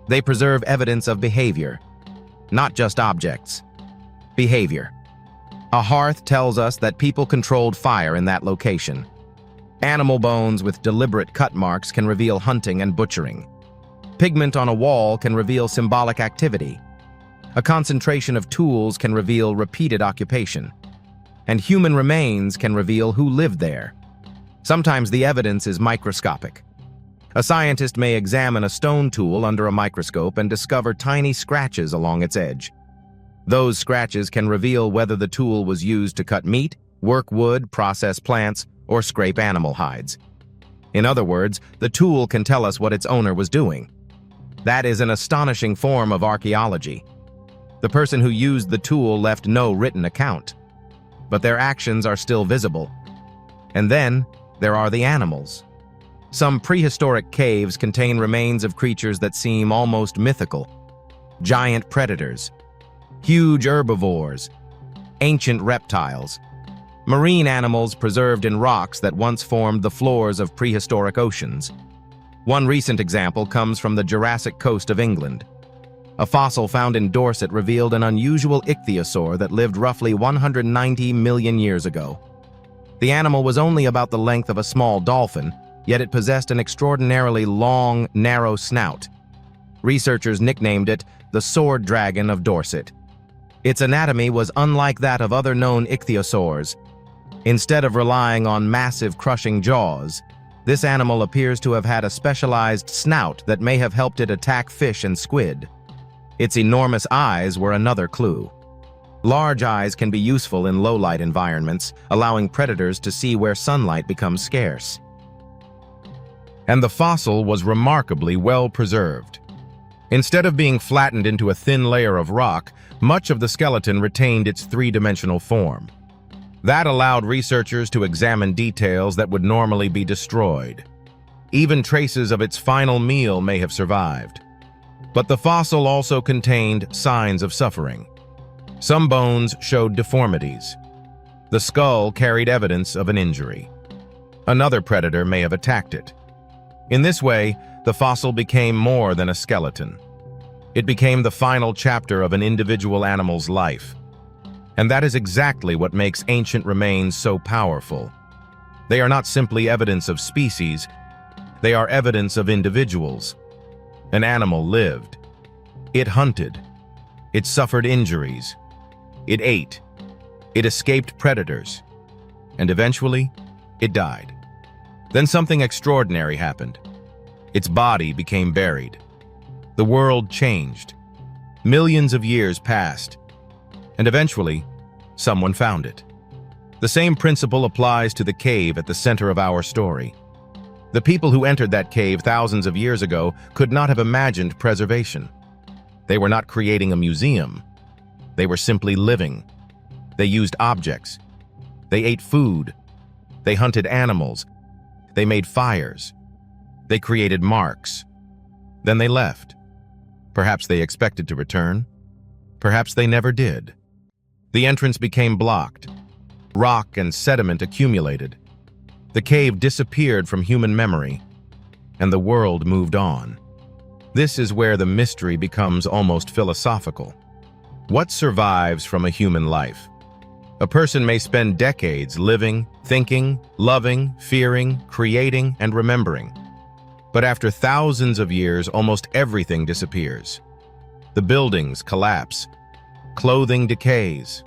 They preserve evidence of behavior, not just objects. Behavior. A hearth tells us that people controlled fire in that location. Animal bones with deliberate cut marks can reveal hunting and butchering. Pigment on a wall can reveal symbolic activity. A concentration of tools can reveal repeated occupation. And human remains can reveal who lived there. Sometimes the evidence is microscopic. A scientist may examine a stone tool under a microscope and discover tiny scratches along its edge. Those scratches can reveal whether the tool was used to cut meat, work wood, process plants, or scrape animal hides. In other words, the tool can tell us what its owner was doing. That is an astonishing form of archaeology. The person who used the tool left no written account, but their actions are still visible. And then there are the animals. Some prehistoric caves contain remains of creatures that seem almost mythical. Giant predators, huge herbivores, ancient reptiles, marine animals preserved in rocks that once formed the floors of prehistoric oceans. One recent example comes from the Jurassic coast of England. A fossil found in Dorset revealed an unusual ichthyosaur that lived roughly 190 million years ago. The animal was only about the length of a small dolphin, yet it possessed an extraordinarily long, narrow snout. Researchers nicknamed it the sword dragon of Dorset. Its anatomy was unlike that of other known ichthyosaurs. Instead of relying on massive crushing jaws, this animal appears to have had a specialized snout that may have helped it attack fish and squid. Its enormous eyes were another clue. Large eyes can be useful in low-light environments, allowing predators to see where sunlight becomes scarce. And the fossil was remarkably well preserved. Instead of being flattened into a thin layer of rock, much of the skeleton retained its three-dimensional form. That allowed researchers to examine details that would normally be destroyed. Even traces of its final meal may have survived. But the fossil also contained signs of suffering. Some bones showed deformities. The skull carried evidence of an injury. Another predator may have attacked it. In this way, the fossil became more than a skeleton. It became the final chapter of an individual animal's life. And that is exactly what makes ancient remains so powerful. They are not simply evidence of species, they are evidence of individuals. An animal lived. It hunted. It suffered injuries. It ate. It escaped predators. And eventually, it died. Then something extraordinary happened. Its body became buried. The world changed. Millions of years passed. And eventually, someone found it. The same principle applies to the cave at the center of our story. The people who entered that cave thousands of years ago could not have imagined preservation. They were not creating a museum. They were simply living. They used objects. They ate food. They hunted animals. They made fires. They created marks. Then they left. Perhaps they expected to return. Perhaps they never did. The entrance became blocked. Rock and sediment accumulated. The cave disappeared from human memory, and the world moved on. This is where the mystery becomes almost philosophical. What survives from a human life? A person may spend decades living, thinking, loving, fearing, creating, and remembering. But after thousands of years, almost everything disappears. The buildings collapse. Clothing decays.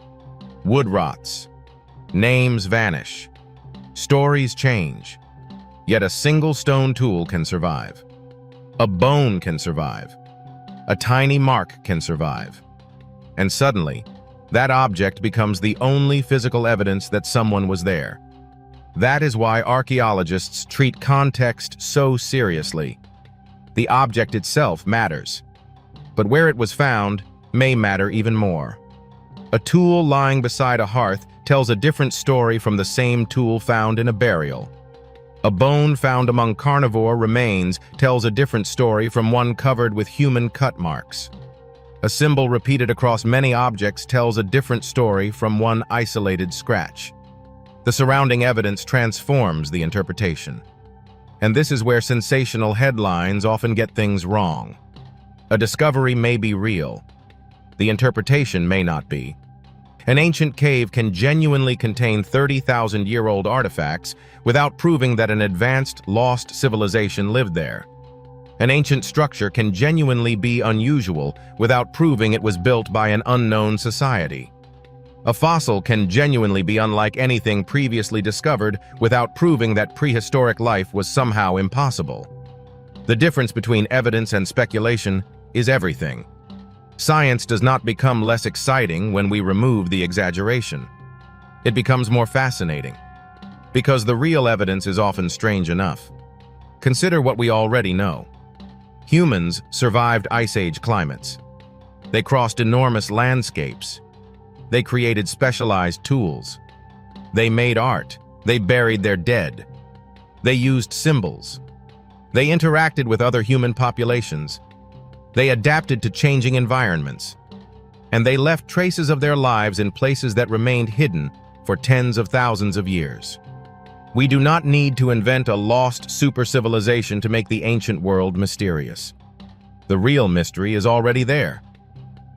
Wood rots. Names vanish. Stories change. Yet a single stone tool can survive. A bone can survive. A tiny mark can survive. And suddenly, that object becomes the only physical evidence that someone was there. That is why archaeologists treat context so seriously. The object itself matters, but where it was found may matter even more. A tool lying beside a hearth tells a different story from the same tool found in a burial. A bone found among carnivore remains tells a different story from one covered with human cut marks. A symbol repeated across many objects tells a different story from one isolated scratch. The surrounding evidence transforms the interpretation. And this is where sensational headlines often get things wrong. A discovery may be real. The interpretation may not be. An ancient cave can genuinely contain 30,000-year-old artifacts without proving that an advanced, lost civilization lived there. An ancient structure can genuinely be unusual without proving it was built by an unknown society. A fossil can genuinely be unlike anything previously discovered without proving that prehistoric life was somehow impossible. The difference between evidence and speculation is everything. Science does not become less exciting when we remove the exaggeration. It becomes more fascinating, because the real evidence is often strange enough. Consider what we already know. Humans survived Ice Age climates. They crossed enormous landscapes. They created specialized tools. They made art. They buried their dead. They used symbols. They interacted with other human populations. They adapted to changing environments. And they left traces of their lives in places that remained hidden for tens of thousands of years. We do not need to invent a lost super-civilization to make the ancient world mysterious. The real mystery is already there.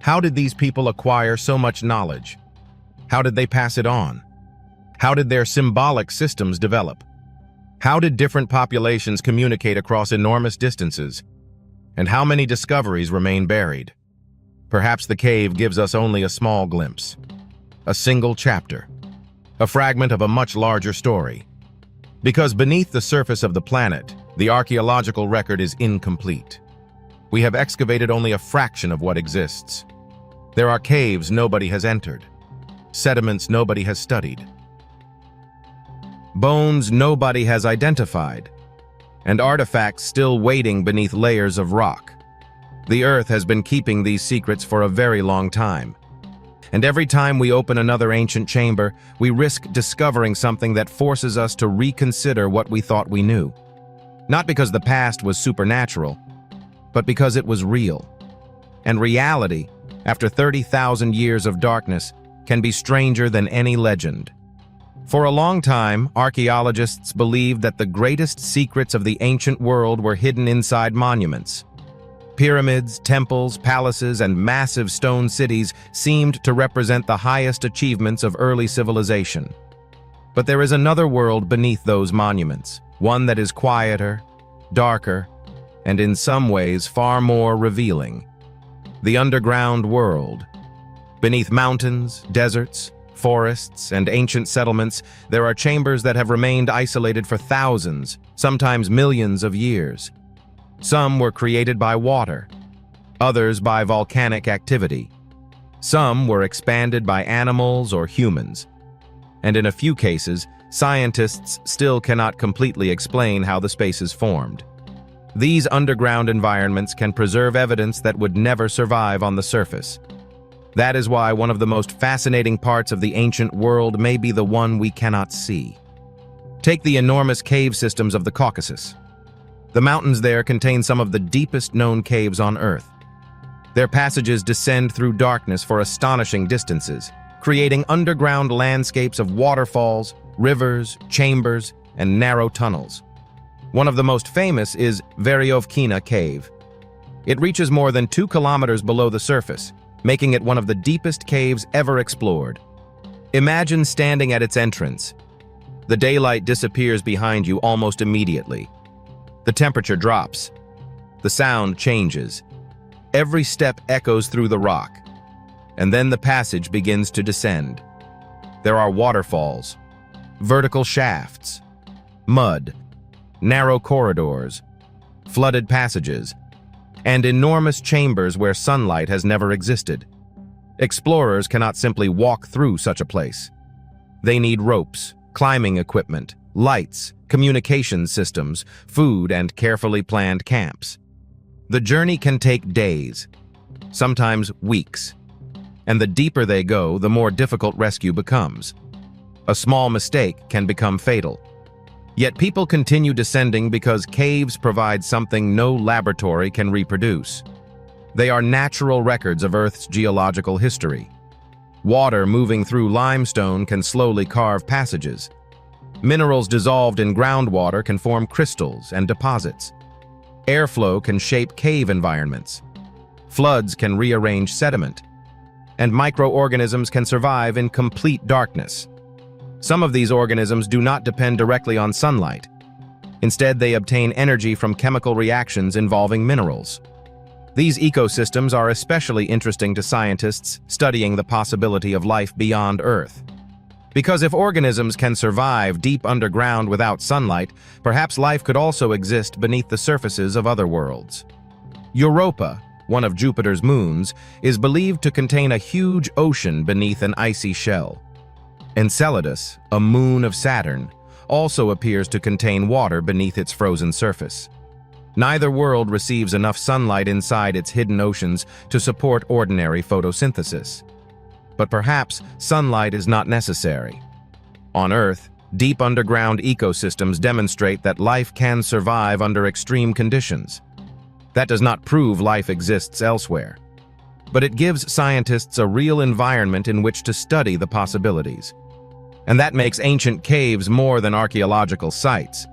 How did these people acquire so much knowledge? How did they pass it on? How did their symbolic systems develop? How did different populations communicate across enormous distances? And how many discoveries remain buried? Perhaps the cave gives us only a small glimpse, a single chapter, a fragment of a much larger story. Because beneath the surface of the planet, the archaeological record is incomplete. We have excavated only a fraction of what exists. There are caves nobody has entered, sediments nobody has studied, bones nobody has identified, and artifacts still waiting beneath layers of rock. The Earth has been keeping these secrets for a very long time. And every time we open another ancient chamber, we risk discovering something that forces us to reconsider what we thought we knew. Not because the past was supernatural, but because it was real. And reality, after 30,000 years of darkness, can be stranger than any legend. For a long time, archaeologists believed that the greatest secrets of the ancient world were hidden inside monuments. Pyramids, temples, palaces, and massive stone cities seemed to represent the highest achievements of early civilization. But there is another world beneath those monuments, one that is quieter, darker, and in some ways far more revealing. The underground world. Beneath mountains, deserts, forests, and ancient settlements, there are chambers that have remained isolated for thousands, sometimes millions of years. Some were created by water, others by volcanic activity. Some were expanded by animals or humans. And in a few cases, scientists still cannot completely explain how the spaces formed. These underground environments can preserve evidence that would never survive on the surface. That is why one of the most fascinating parts of the ancient world may be the one we cannot see. Take the enormous cave systems of the Caucasus. The mountains there contain some of the deepest known caves on Earth. Their passages descend through darkness for astonishing distances, creating underground landscapes of waterfalls, rivers, chambers, and narrow tunnels. One of the most famous is Veryovkina Cave. It reaches more than 2 kilometers below the surface, making it one of the deepest caves ever explored. Imagine standing at its entrance. The daylight disappears behind you almost immediately. The temperature drops. The sound changes. Every step echoes through the rock. And then the passage begins to descend. There are waterfalls, vertical shafts, mud, narrow corridors, flooded passages, and enormous chambers where sunlight has never existed. Explorers cannot simply walk through such a place. They need ropes, climbing equipment, lights, communication systems, food, and carefully planned camps. The journey can take days, sometimes weeks, and the deeper they go, the more difficult rescue becomes. A small mistake can become fatal. Yet people continue descending because caves provide something no laboratory can reproduce. They are natural records of Earth's geological history. Water moving through limestone can slowly carve passages. Minerals dissolved in groundwater can form crystals and deposits. Airflow can shape cave environments. Floods can rearrange sediment. And microorganisms can survive in complete darkness. Some of these organisms do not depend directly on sunlight. Instead, they obtain energy from chemical reactions involving minerals. These ecosystems are especially interesting to scientists studying the possibility of life beyond Earth. Because if organisms can survive deep underground without sunlight, perhaps life could also exist beneath the surfaces of other worlds. Europa, one of Jupiter's moons, is believed to contain a huge ocean beneath an icy shell. Enceladus, a moon of Saturn, also appears to contain water beneath its frozen surface. Neither world receives enough sunlight inside its hidden oceans to support ordinary photosynthesis. But perhaps sunlight is not necessary. On Earth, deep underground ecosystems demonstrate that life can survive under extreme conditions. That does not prove life exists elsewhere, but it gives scientists a real environment in which to study the possibilities. And that makes ancient caves more than archaeological sites.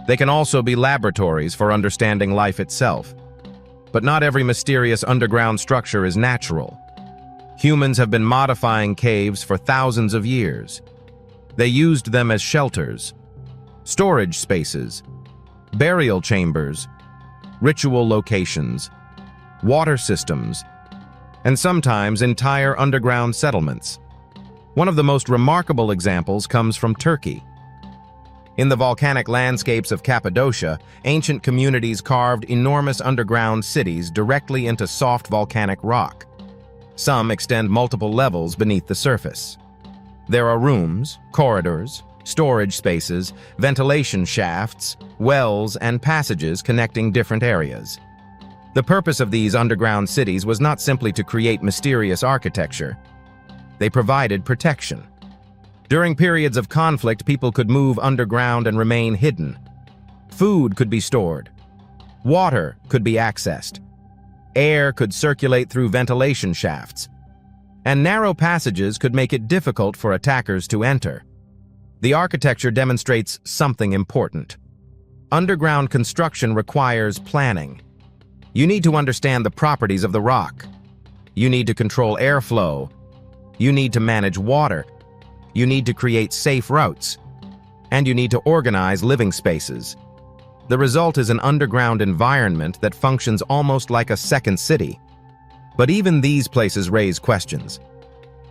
They can also be laboratories for understanding life itself. But not every mysterious underground structure is natural. Humans have been modifying caves for thousands of years. They used them as shelters, storage spaces, burial chambers, ritual locations, water systems, and sometimes entire underground settlements. One of the most remarkable examples comes from Turkey. In the volcanic landscapes of Cappadocia, ancient communities carved enormous underground cities directly into soft volcanic rock. Some extend multiple levels beneath the surface. There are rooms, corridors, storage spaces, ventilation shafts, wells, and passages connecting different areas. The purpose of these underground cities was not simply to create mysterious architecture. They provided protection. During periods of conflict, people could move underground and remain hidden. Food could be stored. Water could be accessed. Air could circulate through ventilation shafts. And narrow passages could make it difficult for attackers to enter. The architecture demonstrates something important. Underground construction requires planning. You need to understand the properties of the rock. You need to control airflow. You need to manage water. You need to create safe routes. And you need to organize living spaces. The result is an underground environment that functions almost like a second city. But even these places raise questions.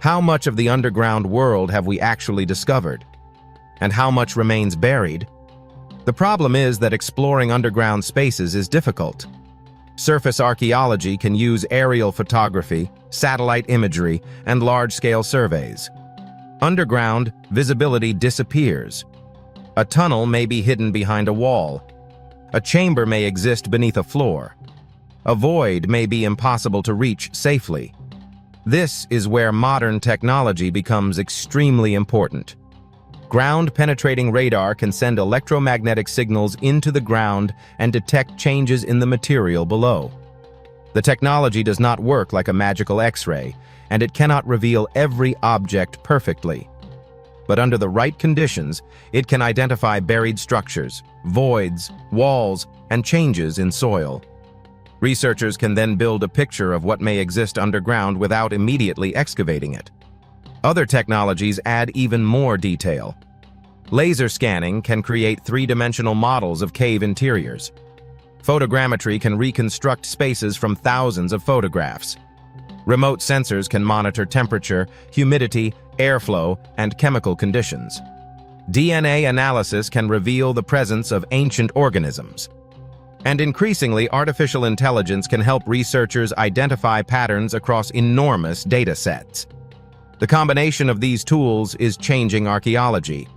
How much of the underground world have we actually discovered? And how much remains buried? The problem is that exploring underground spaces is difficult. Surface archaeology can use aerial photography, satellite imagery, and large-scale surveys. Underground, visibility disappears. A tunnel may be hidden behind a wall. A chamber may exist beneath a floor. A void may be impossible to reach safely. This is where modern technology becomes extremely important. Ground-penetrating radar can send electromagnetic signals into the ground and detect changes in the material below. The technology does not work like a magical X-ray, and it cannot reveal every object perfectly. But under the right conditions, it can identify buried structures, voids, walls, and changes in soil. Researchers can then build a picture of what may exist underground without immediately excavating it. Other technologies add even more detail. Laser scanning can create three-dimensional models of cave interiors. Photogrammetry can reconstruct spaces from thousands of photographs. Remote sensors can monitor temperature, humidity, airflow, and chemical conditions. DNA analysis can reveal the presence of ancient organisms. And increasingly, artificial intelligence can help researchers identify patterns across enormous data sets. The combination of these tools is changing archaeology.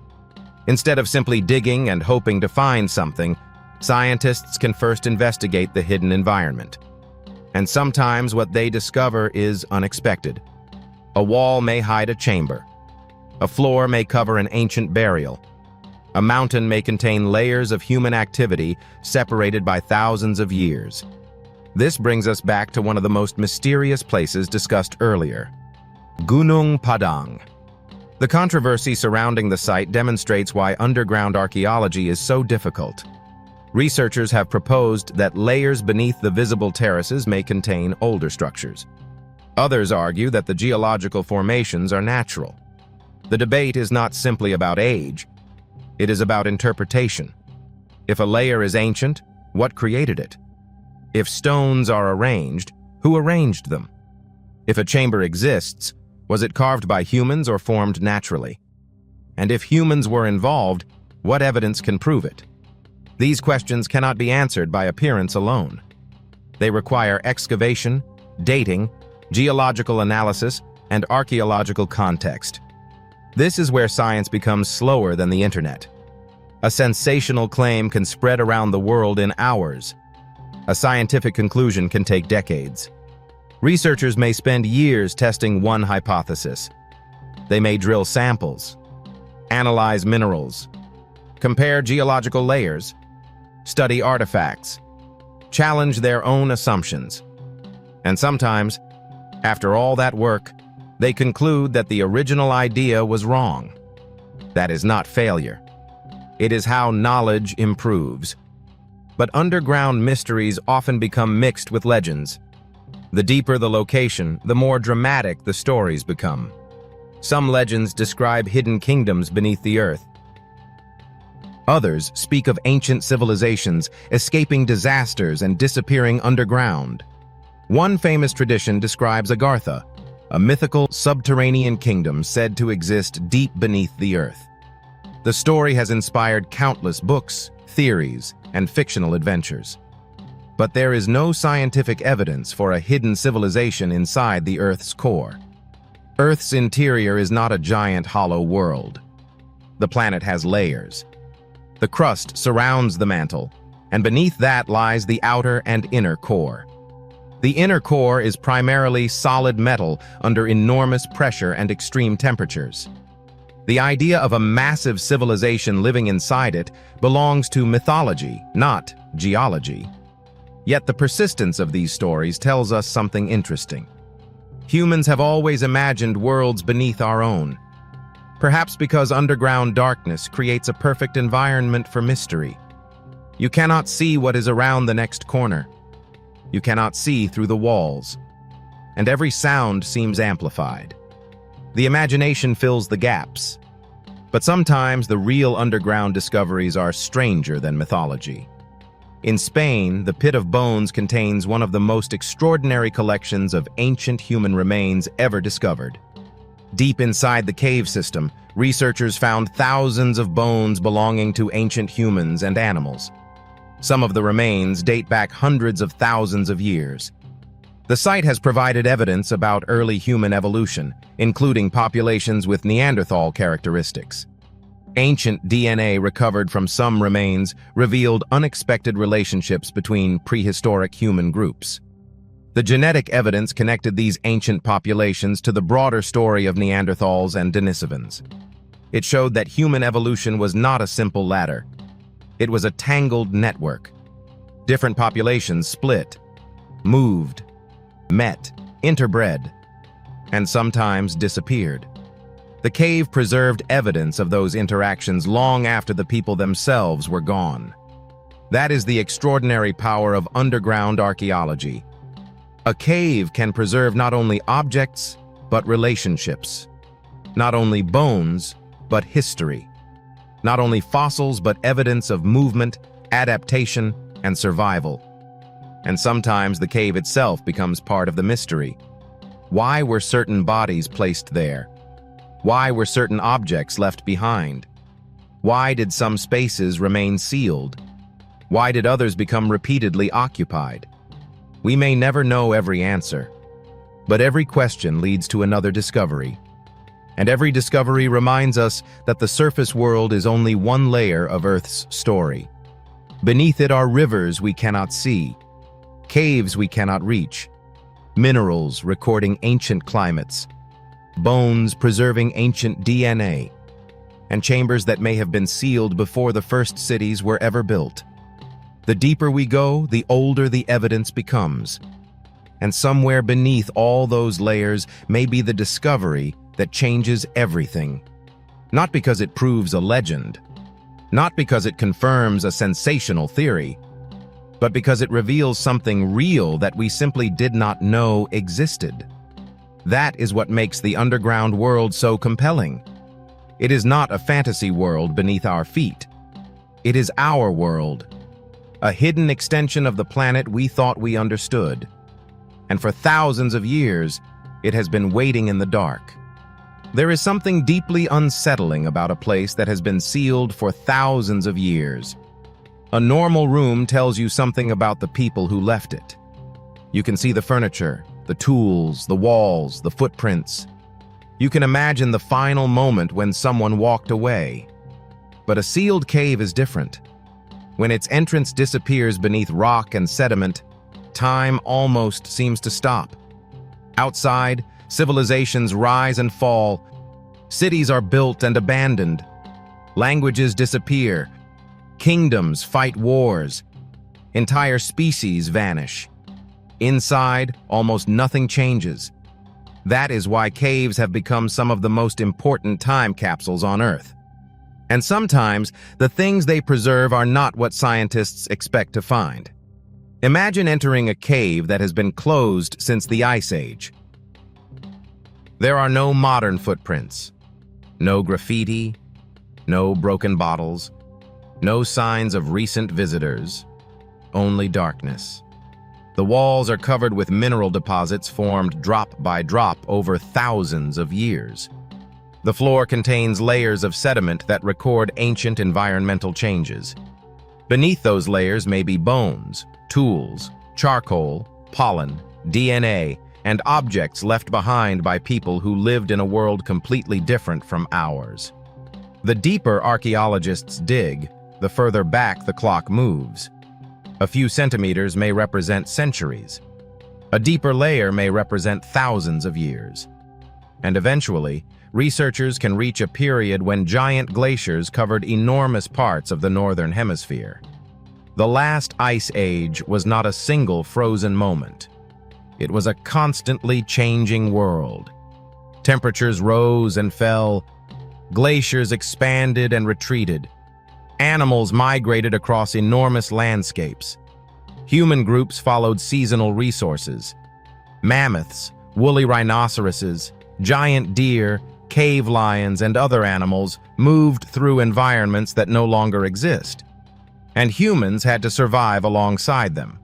Instead of simply digging and hoping to find something, scientists can first investigate the hidden environment. And sometimes what they discover is unexpected. A wall may hide a chamber. A floor may cover an ancient burial. A mountain may contain layers of human activity separated by thousands of years. This brings us back to one of the most mysterious places discussed earlier, Gunung Padang. The controversy surrounding the site demonstrates why underground archaeology is so difficult. Researchers have proposed that layers beneath the visible terraces may contain older structures. Others argue that the geological formations are natural. The debate is not simply about age. It is about interpretation. If a layer is ancient, what created it? If stones are arranged, who arranged them? If a chamber exists, was it carved by humans or formed naturally? And if humans were involved, what evidence can prove it? These questions cannot be answered by appearance alone. They require excavation, dating, geological analysis, and archaeological context. This is where science becomes slower than the internet. A sensational claim can spread around the world in hours. A scientific conclusion can take decades. Researchers may spend years testing one hypothesis. They may drill samples, analyze minerals, compare geological layers, study artifacts, challenge their own assumptions. And sometimes, after all that work, they conclude that the original idea was wrong. That is not failure. It is how knowledge improves. But underground mysteries often become mixed with legends. The deeper the location, the more dramatic the stories become. Some legends describe hidden kingdoms beneath the earth. Others speak of ancient civilizations escaping disasters and disappearing underground. One famous tradition describes Agartha, a mythical subterranean kingdom said to exist deep beneath the earth. The story has inspired countless books, theories, and fictional adventures. But there is no scientific evidence for a hidden civilization inside the Earth's core. Earth's interior is not a giant hollow world. The planet has layers. The crust surrounds the mantle, and beneath that lies the outer and inner core. The inner core is primarily solid metal under enormous pressure and extreme temperatures. The idea of a massive civilization living inside it belongs to mythology, not geology. Yet the persistence of these stories tells us something interesting. Humans have always imagined worlds beneath our own. Perhaps because underground darkness creates a perfect environment for mystery. You cannot see what is around the next corner. You cannot see through the walls. And every sound seems amplified. The imagination fills the gaps. But sometimes the real underground discoveries are stranger than mythology. In Spain, the Pit of Bones contains one of the most extraordinary collections of ancient human remains ever discovered. Deep inside the cave system, researchers found thousands of bones belonging to ancient humans and animals. Some of the remains date back hundreds of thousands of years. The site has provided evidence about early human evolution, including populations with Neanderthal characteristics. Ancient DNA recovered from some remains revealed unexpected relationships between prehistoric human groups. The genetic evidence connected these ancient populations to the broader story of Neanderthals and Denisovans. It showed that human evolution was not a simple ladder. It was a tangled network. Different populations split, moved, met, interbred, and sometimes disappeared. The cave preserved evidence of those interactions long after the people themselves were gone. That is the extraordinary power of underground archaeology. A cave can preserve not only objects, but relationships. Not only bones, but history. Not only fossils, but evidence of movement, adaptation, and survival. And sometimes the cave itself becomes part of the mystery. Why were certain bodies placed there? Why were certain objects left behind? Why did some spaces remain sealed? Why did others become repeatedly occupied? We may never know every answer, but every question leads to another discovery. And every discovery reminds us that the surface world is only one layer of Earth's story. Beneath it are rivers we cannot see, caves we cannot reach, minerals recording ancient climates, bones preserving ancient DNA, and chambers that may have been sealed before the first cities were ever built. The deeper we go, the older the evidence becomes. And somewhere beneath all those layers may be the discovery that changes everything. Not because it proves a legend, not because it confirms a sensational theory, but because it reveals something real that we simply did not know existed. That is what makes the underground world so compelling. It is not a fantasy world beneath our feet. It is our world. A hidden extension of the planet we thought we understood. And for thousands of years, it has been waiting in the dark. There is something deeply unsettling about a place that has been sealed for thousands of years. A normal room tells you something about the people who left it. You can see the furniture, the tools, the walls, the footprints. You can imagine the final moment when someone walked away. But a sealed cave is different. When its entrance disappears beneath rock and sediment, time almost seems to stop. Outside, civilizations rise and fall. Cities are built and abandoned. Languages disappear. Kingdoms fight wars. Entire species vanish. Inside, almost nothing changes. That is why caves have become some of the most important time capsules on Earth. And sometimes, the things they preserve are not what scientists expect to find. Imagine entering a cave that has been closed since the Ice Age. There are no modern footprints, no graffiti, no broken bottles, no signs of recent visitors, only darkness. The walls are covered with mineral deposits formed drop by drop over thousands of years. The floor contains layers of sediment that record ancient environmental changes. Beneath those layers may be bones, tools, charcoal, pollen, DNA, and objects left behind by people who lived in a world completely different from ours. The deeper archaeologists dig, the further back the clock moves. A few centimeters may represent centuries. A deeper layer may represent thousands of years. And eventually, researchers can reach a period when giant glaciers covered enormous parts of the northern hemisphere. The last ice age was not a single frozen moment. It was a constantly changing world. Temperatures rose and fell. Glaciers expanded and retreated. Animals migrated across enormous landscapes. Human groups followed seasonal resources. Mammoths, woolly rhinoceroses, giant deer, cave lions, and other animals moved through environments that no longer exist. And humans had to survive alongside them.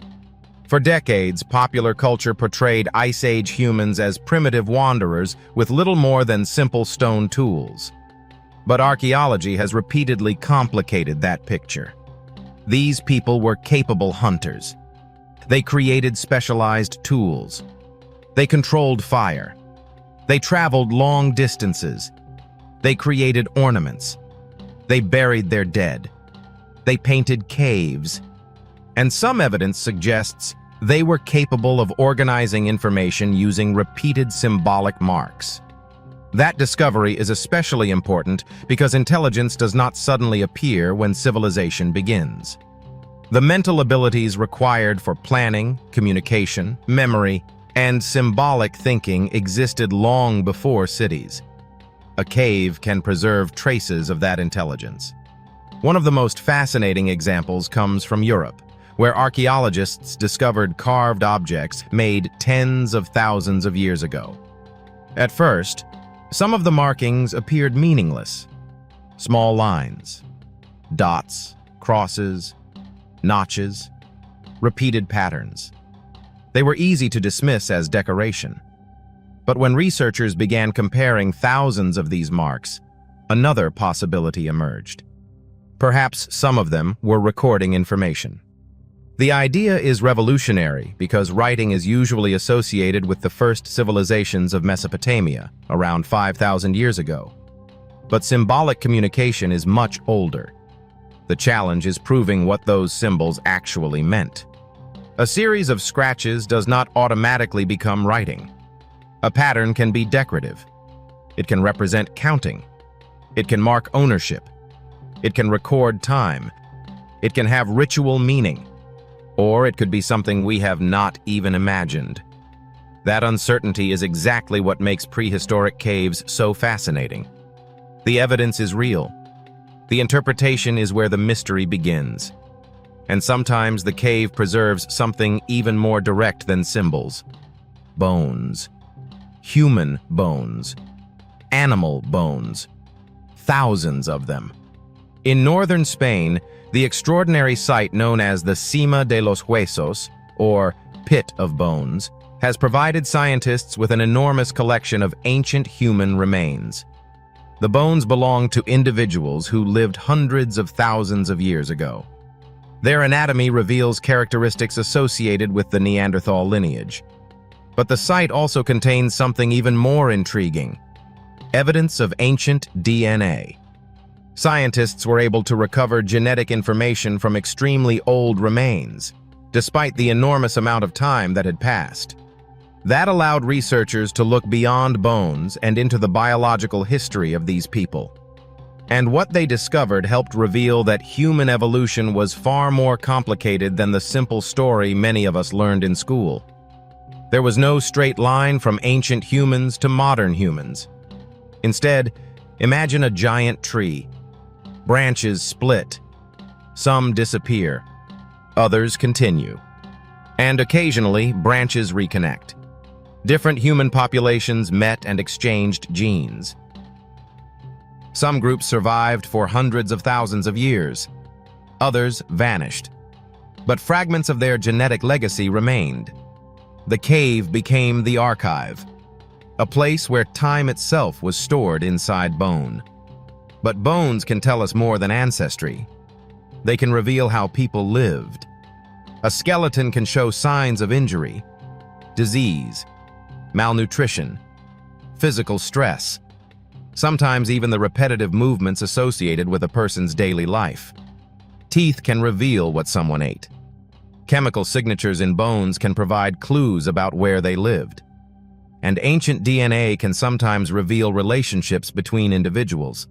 For decades, popular culture portrayed Ice Age humans as primitive wanderers with little more than simple stone tools. But archaeology has repeatedly complicated that picture. These people were capable hunters. They created specialized tools. They controlled fire. They traveled long distances. They created ornaments. They buried their dead. They painted caves. And some evidence suggests They were capable of organizing information using repeated symbolic marks. That discovery is especially important because intelligence does not suddenly appear when civilization begins. The mental abilities required for planning, communication, memory, and symbolic thinking existed long before cities. A cave can preserve traces of that intelligence. One of the most fascinating examples comes from Europe, where archaeologists discovered carved objects made tens of thousands of years ago. At first, some of the markings appeared meaningless. Small lines, dots, crosses, notches, repeated patterns. They were easy to dismiss as decoration. But when researchers began comparing thousands of these marks, another possibility emerged. Perhaps some of them were recording information. The idea is revolutionary because writing is usually associated with the first civilizations of Mesopotamia, around 5,000 years ago. But symbolic communication is much older. The challenge is proving what those symbols actually meant. A series of scratches does not automatically become writing. A pattern can be decorative. It can represent counting. It can mark ownership. It can record time. It can have ritual meaning. Or it could be something we have not even imagined. That uncertainty is exactly what makes prehistoric caves so fascinating. The evidence is real. The interpretation is where the mystery begins. And sometimes the cave preserves something even more direct than symbols. Bones. Human bones. Animal bones. Thousands of them. In northern Spain, the extraordinary site known as the Cima de los Huesos, or Pit of Bones, has provided scientists with an enormous collection of ancient human remains. The bones belong to individuals who lived hundreds of thousands of years ago. Their anatomy reveals characteristics associated with the Neanderthal lineage. But the site also contains something even more intriguing: evidence of ancient DNA. Scientists were able to recover genetic information from extremely old remains, despite the enormous amount of time that had passed. That allowed researchers to look beyond bones and into the biological history of these people. And what they discovered helped reveal that human evolution was far more complicated than the simple story many of us learned in school. There was no straight line from ancient humans to modern humans. Instead, imagine a giant tree. Branches split. Some disappear. Others continue. And occasionally, branches reconnect. Different human populations met and exchanged genes. Some groups survived for hundreds of thousands of years. Others vanished. But fragments of their genetic legacy remained. The cave became the archive, a place where time itself was stored inside bone. But bones can tell us more than ancestry. They can reveal how people lived. A skeleton can show signs of injury, disease, malnutrition, physical stress, sometimes even the repetitive movements associated with a person's daily life. Teeth can reveal what someone ate. Chemical signatures in bones can provide clues about where they lived. And ancient DNA can sometimes reveal relationships between individuals.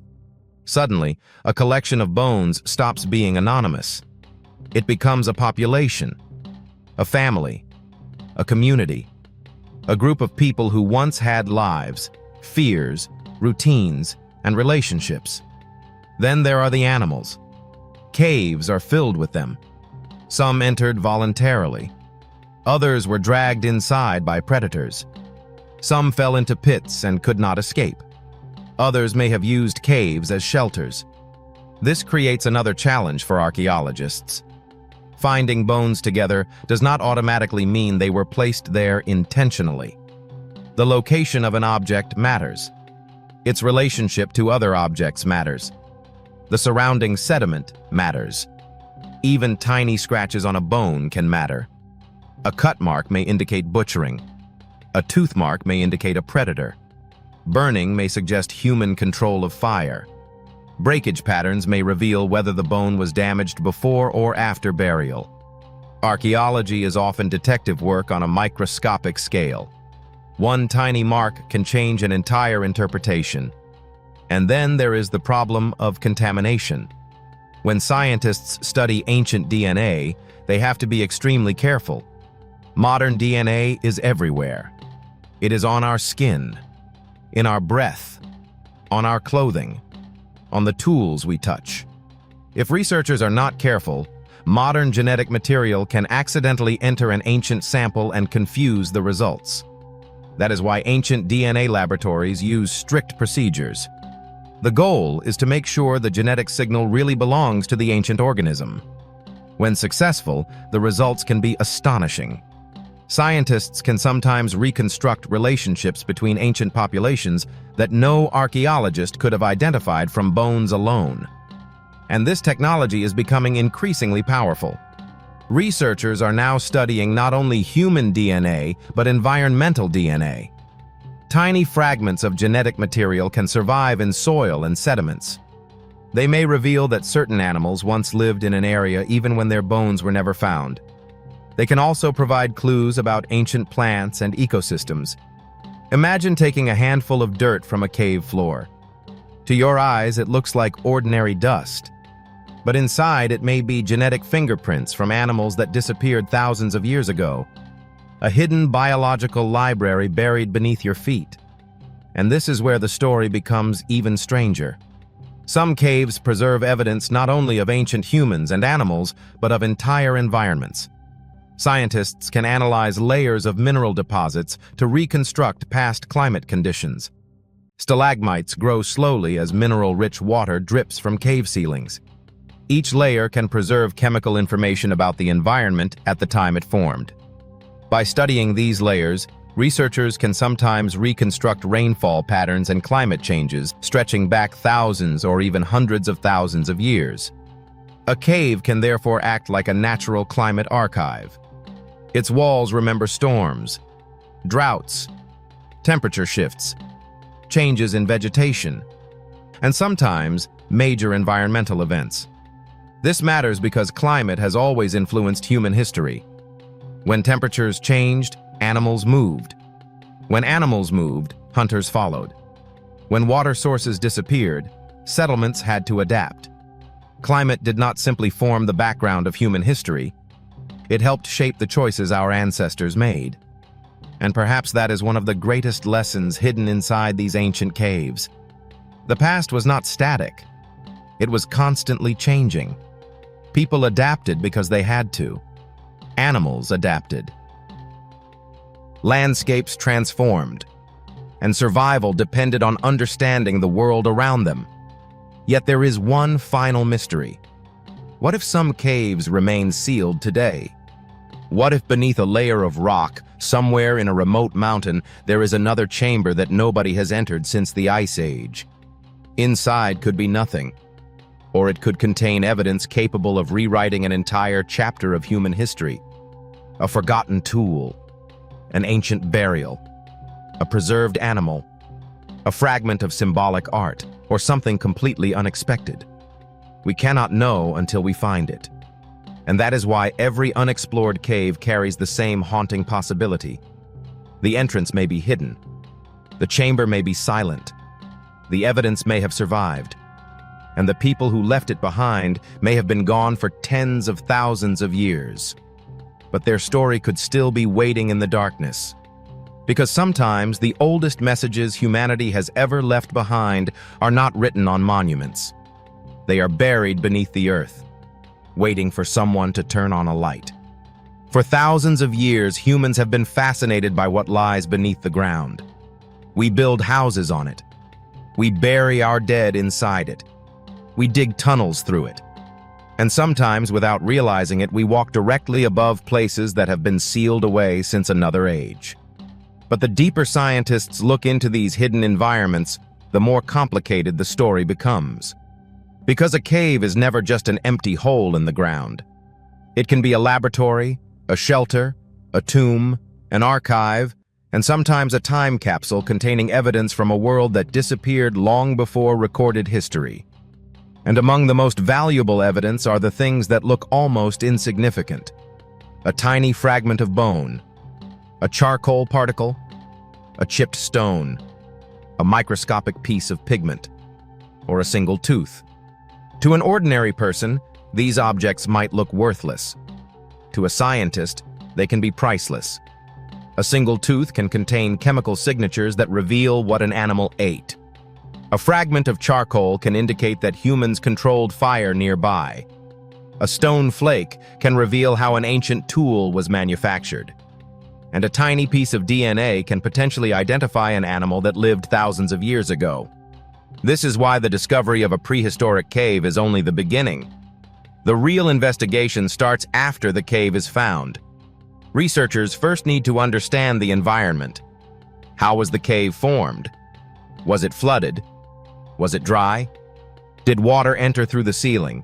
Suddenly, a collection of bones stops being anonymous. It becomes a population, a family, a community, a group of people who once had lives, fears, routines, and relationships. Then there are the animals. Caves are filled with them. Some entered voluntarily. Others were dragged inside by predators. Some fell into pits and could not escape. Others may have used caves as shelters. This creates another challenge for archaeologists. Finding bones together does not automatically mean they were placed there intentionally. The location of an object matters. Its relationship to other objects matters. The surrounding sediment matters. Even tiny scratches on a bone can matter. A cut mark may indicate butchering. A tooth mark may indicate a predator. Burning may suggest human control of fire. Breakage patterns may reveal whether the bone was damaged before or after burial. Archaeology is often detective work on a microscopic scale. One tiny mark can change an entire interpretation. And then there is the problem of contamination. When scientists study ancient DNA, they have to be extremely careful. Modern DNA is everywhere. It is on our skin, in our breath, on our clothing, on the tools we touch. If researchers are not careful, modern genetic material can accidentally enter an ancient sample and confuse the results. That is why ancient DNA laboratories use strict procedures. The goal is to make sure the genetic signal really belongs to the ancient organism. When successful, the results can be astonishing. Scientists can sometimes reconstruct relationships between ancient populations that no archaeologist could have identified from bones alone. And this technology is becoming increasingly powerful. Researchers are now studying not only human DNA, but environmental DNA. Tiny fragments of genetic material can survive in soil and sediments. They may reveal that certain animals once lived in an area even when their bones were never found. They can also provide clues about ancient plants and ecosystems. Imagine taking a handful of dirt from a cave floor. To your eyes, it looks like ordinary dust. But inside, it may be genetic fingerprints from animals that disappeared thousands of years ago. A hidden biological library buried beneath your feet. And this is where the story becomes even stranger. Some caves preserve evidence not only of ancient humans and animals, but of entire environments. Scientists can analyze layers of mineral deposits to reconstruct past climate conditions. Stalagmites grow slowly as mineral-rich water drips from cave ceilings. Each layer can preserve chemical information about the environment at the time it formed. By studying these layers, researchers can sometimes reconstruct rainfall patterns and climate changes, stretching back thousands or even hundreds of thousands of years. A cave can therefore act like a natural climate archive. Its walls remember storms, droughts, temperature shifts, changes in vegetation, and sometimes major environmental events. This matters because climate has always influenced human history. When temperatures changed, animals moved. When animals moved, hunters followed. When water sources disappeared, settlements had to adapt. Climate did not simply form the background of human history. It helped shape the choices our ancestors made. And perhaps that is one of the greatest lessons hidden inside these ancient caves. The past was not static. It was constantly changing. People adapted because they had to. Animals adapted. Landscapes transformed. And survival depended on understanding the world around them. Yet there is one final mystery. What if some caves remain sealed today? What if beneath a layer of rock, somewhere in a remote mountain, there is another chamber that nobody has entered since the Ice Age? Inside could be nothing. Or it could contain evidence capable of rewriting an entire chapter of human history. A forgotten tool, an ancient burial, a preserved animal, a fragment of symbolic art, or something completely unexpected. We cannot know until we find it. And that is why every unexplored cave carries the same haunting possibility. The entrance may be hidden. The chamber may be silent. The evidence may have survived. And the people who left it behind may have been gone for tens of thousands of years. But their story could still be waiting in the darkness. Because sometimes the oldest messages humanity has ever left behind are not written on monuments. They are buried beneath the earth, waiting for someone to turn on a light. For thousands of years, humans have been fascinated by what lies beneath the ground. We build houses on it. We bury our dead inside it. We dig tunnels through it. And sometimes, without realizing it, we walk directly above places that have been sealed away since another age. But the deeper scientists look into these hidden environments, the more complicated the story becomes. Because a cave is never just an empty hole in the ground. It can be a laboratory, a shelter, a tomb, an archive, and sometimes a time capsule containing evidence from a world that disappeared long before recorded history. And among the most valuable evidence are the things that look almost insignificant. a tiny fragment of bone, a charcoal particle, a chipped stone, a microscopic piece of pigment, or a single tooth. To an ordinary person, these objects might look worthless. To a scientist, they can be priceless. A single tooth can contain chemical signatures that reveal what an animal ate. A fragment of charcoal can indicate that humans controlled fire nearby. A stone flake can reveal how an ancient tool was manufactured. And a tiny piece of DNA can potentially identify an animal that lived thousands of years ago. This is why the discovery of a prehistoric cave is only the beginning. The real investigation starts after the cave is found. Researchers first need to understand the environment. How was the cave formed? Was it flooded? Was it dry? Did water enter through the ceiling?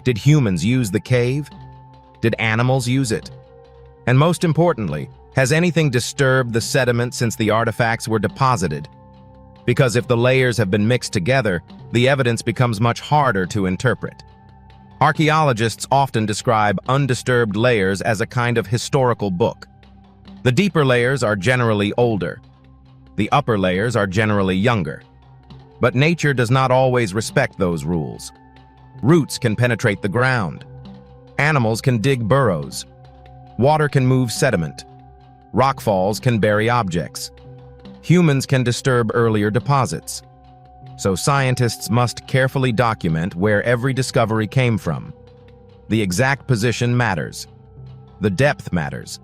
Did humans use the cave? Did animals use it? And most importantly, has anything disturbed the sediment since the artifacts were deposited? Because if the layers have been mixed together, the evidence becomes much harder to interpret. Archaeologists often describe undisturbed layers as a kind of historical book. The deeper layers are generally older. The upper layers are generally younger. But nature does not always respect those rules. Roots can penetrate the ground. Animals can dig burrows. Water can move sediment. Rockfalls can bury objects. Humans can disturb earlier deposits. So scientists must carefully document where every discovery came from. The exact position matters. The depth matters.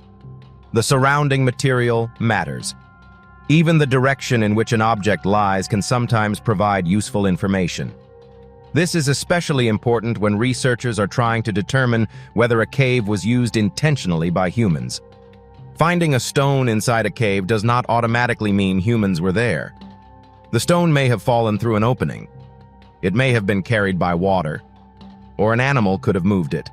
The surrounding material matters. Even the direction in which an object lies can sometimes provide useful information. This is especially important when researchers are trying to determine whether a cave was used intentionally by humans. Finding a stone inside a cave does not automatically mean humans were there. The stone may have fallen through an opening. It may have been carried by water, or an animal could have moved it.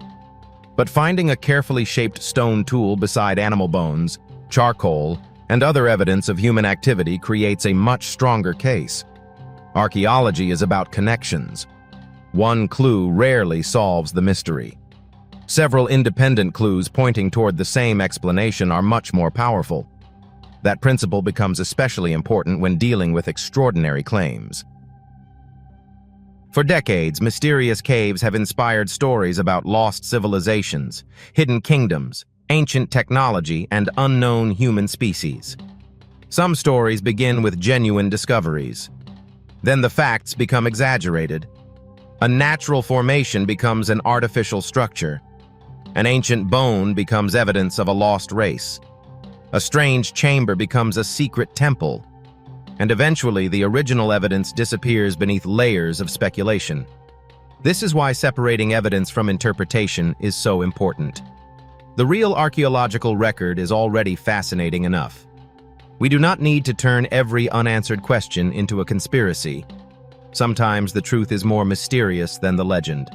But finding a carefully shaped stone tool beside animal bones, charcoal, and other evidence of human activity creates a much stronger case. Archaeology is about connections. One clue rarely solves the mystery. Several independent clues pointing toward the same explanation are much more powerful. That principle becomes especially important when dealing with extraordinary claims. For decades, mysterious caves have inspired stories about lost civilizations, hidden kingdoms, ancient technology, and unknown human species. Some stories begin with genuine discoveries. Then the facts become exaggerated. A natural formation becomes an artificial structure. An ancient bone becomes evidence of a lost race. A strange chamber becomes a secret temple. And eventually, the original evidence disappears beneath layers of speculation. This is why separating evidence from interpretation is so important. The real archaeological record is already fascinating enough. We do not need to turn every unanswered question into a conspiracy. Sometimes the truth is more mysterious than the legend.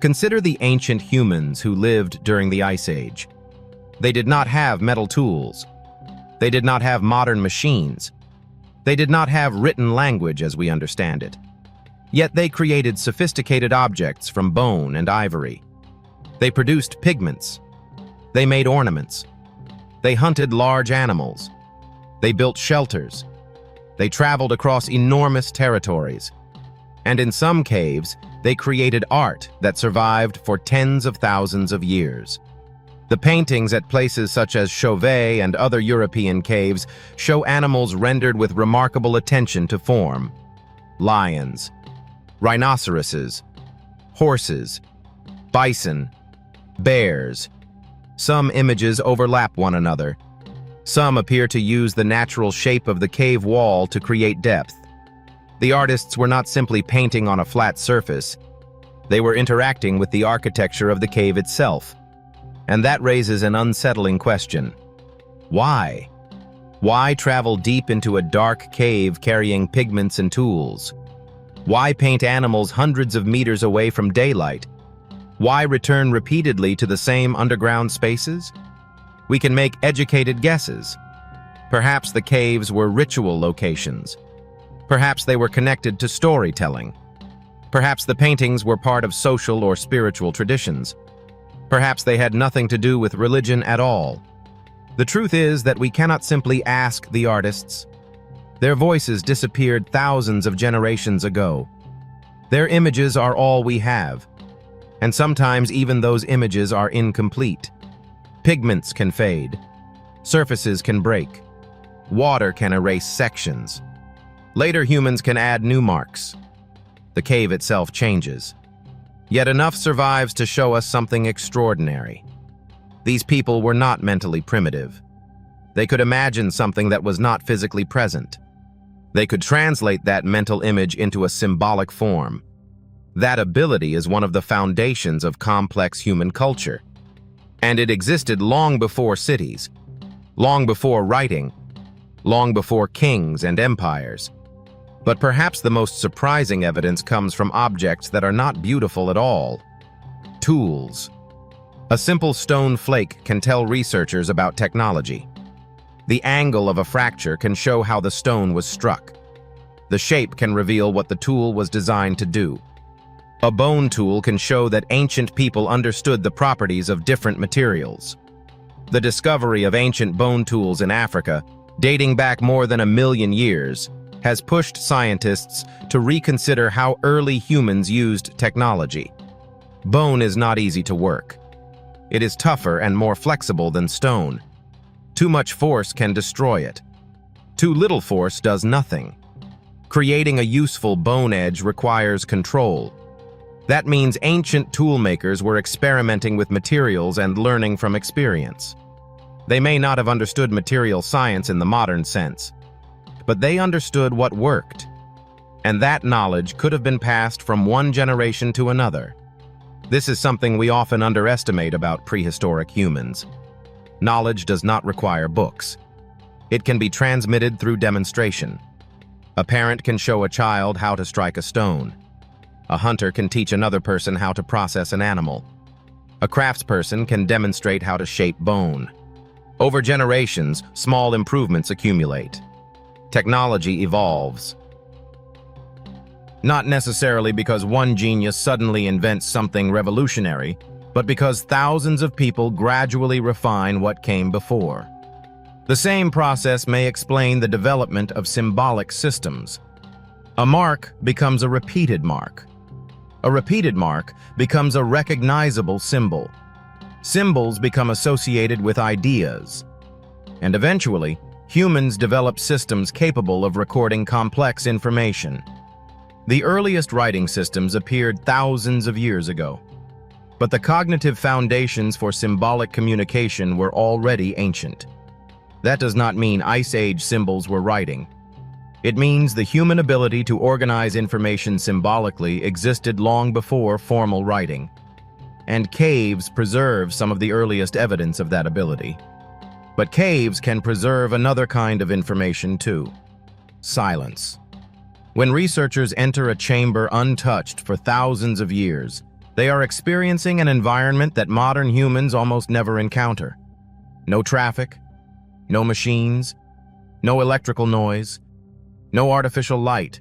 Consider the ancient humans who lived during the Ice Age. They did not have metal tools. They did not have modern machines. They did not have written language as we understand it. Yet they created sophisticated objects from bone and ivory. They produced pigments. They made ornaments. They hunted large animals. They built shelters. They traveled across enormous territories. And in some caves, they created art that survived for tens of thousands of years. The paintings at places such as Chauvet and other European caves show animals rendered with remarkable attention to form. Lions, rhinoceroses, horses, bison, bears. Some images overlap one another. Some appear to use the natural shape of the cave wall to create depth. The artists were not simply painting on a flat surface. They were interacting with the architecture of the cave itself. And that raises an unsettling question. Why? Why travel deep into a dark cave carrying pigments and tools? Why paint animals hundreds of meters away from daylight? Why return repeatedly to the same underground spaces? We can make educated guesses. Perhaps the caves were ritual locations. Perhaps they were connected to storytelling. Perhaps the paintings were part of social or spiritual traditions. Perhaps they had nothing to do with religion at all. The truth is that we cannot simply ask the artists. Their voices disappeared thousands of generations ago. Their images are all we have, and sometimes even those images are incomplete. Pigments can fade. Surfaces can break. Water can erase sections. Later humans can add new marks. The cave itself changes. Yet enough survives to show us something extraordinary. These people were not mentally primitive. They could imagine something that was not physically present. They could translate that mental image into a symbolic form. That ability is one of the foundations of complex human culture. And it existed long before cities, long before writing, long before kings and empires. But perhaps the most surprising evidence comes from objects that are not beautiful at all. Tools. A simple stone flake can tell researchers about technology. The angle of a fracture can show how the stone was struck. The shape can reveal what the tool was designed to do. A bone tool can show that ancient people understood the properties of different materials. The discovery of ancient bone tools in Africa, dating back more than 1 million years, has pushed scientists to reconsider how early humans used technology. Bone is not easy to work. It is tougher and more flexible than stone. Too much force can destroy it. Too little force does nothing. Creating a useful bone edge requires control. That means ancient toolmakers were experimenting with materials and learning from experience. They may not have understood material science in the modern sense, but they understood what worked, and that knowledge could have been passed from one generation to another. This is something we often underestimate about prehistoric humans. Knowledge does not require books. It can be transmitted through demonstration. A parent can show a child how to strike a stone. A hunter can teach another person how to process an animal. A craftsperson can demonstrate how to shape bone. Over generations, small improvements accumulate. Technology evolves. Not necessarily because one genius suddenly invents something revolutionary, but because thousands of people gradually refine what came before. The same process may explain the development of symbolic systems. A mark becomes a repeated mark. A repeated mark becomes a recognizable symbol. Symbols become associated with ideas. And eventually, humans develop systems capable of recording complex information. The earliest writing systems appeared thousands of years ago, but the cognitive foundations for symbolic communication were already ancient. That does not mean Ice Age symbols were writing. It means the human ability to organize information symbolically existed long before formal writing, and caves preserve some of the earliest evidence of that ability. But caves can preserve another kind of information too: silence. When researchers enter a chamber untouched for thousands of years, they are experiencing an environment that modern humans almost never encounter. No traffic, no machines, no electrical noise, no artificial light,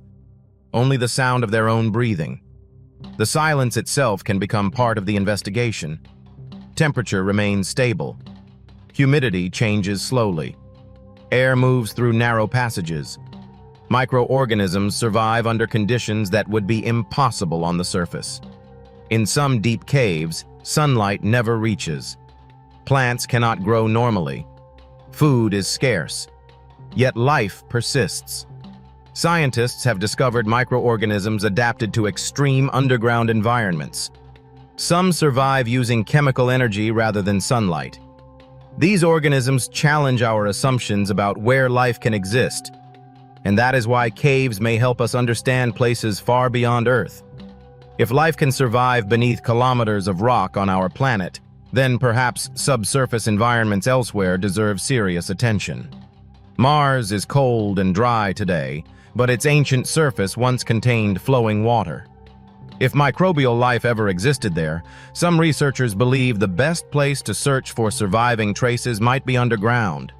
only the sound of their own breathing. The silence itself can become part of the investigation. Temperature remains stable. Humidity changes slowly. Air moves through narrow passages. Microorganisms survive under conditions that would be impossible on the surface. In some deep caves, sunlight never reaches. Plants cannot grow normally. Food is scarce. Yet life persists. Scientists have discovered microorganisms adapted to extreme underground environments. Some survive using chemical energy rather than sunlight. These organisms challenge our assumptions about where life can exist, and that is why caves may help us understand places far beyond Earth. If life can survive beneath kilometers of rock on our planet, then perhaps subsurface environments elsewhere deserve serious attention. Mars is cold and dry today, but its ancient surface once contained flowing water. If microbial life ever existed there, some researchers believe the best place to search for surviving traces might be underground.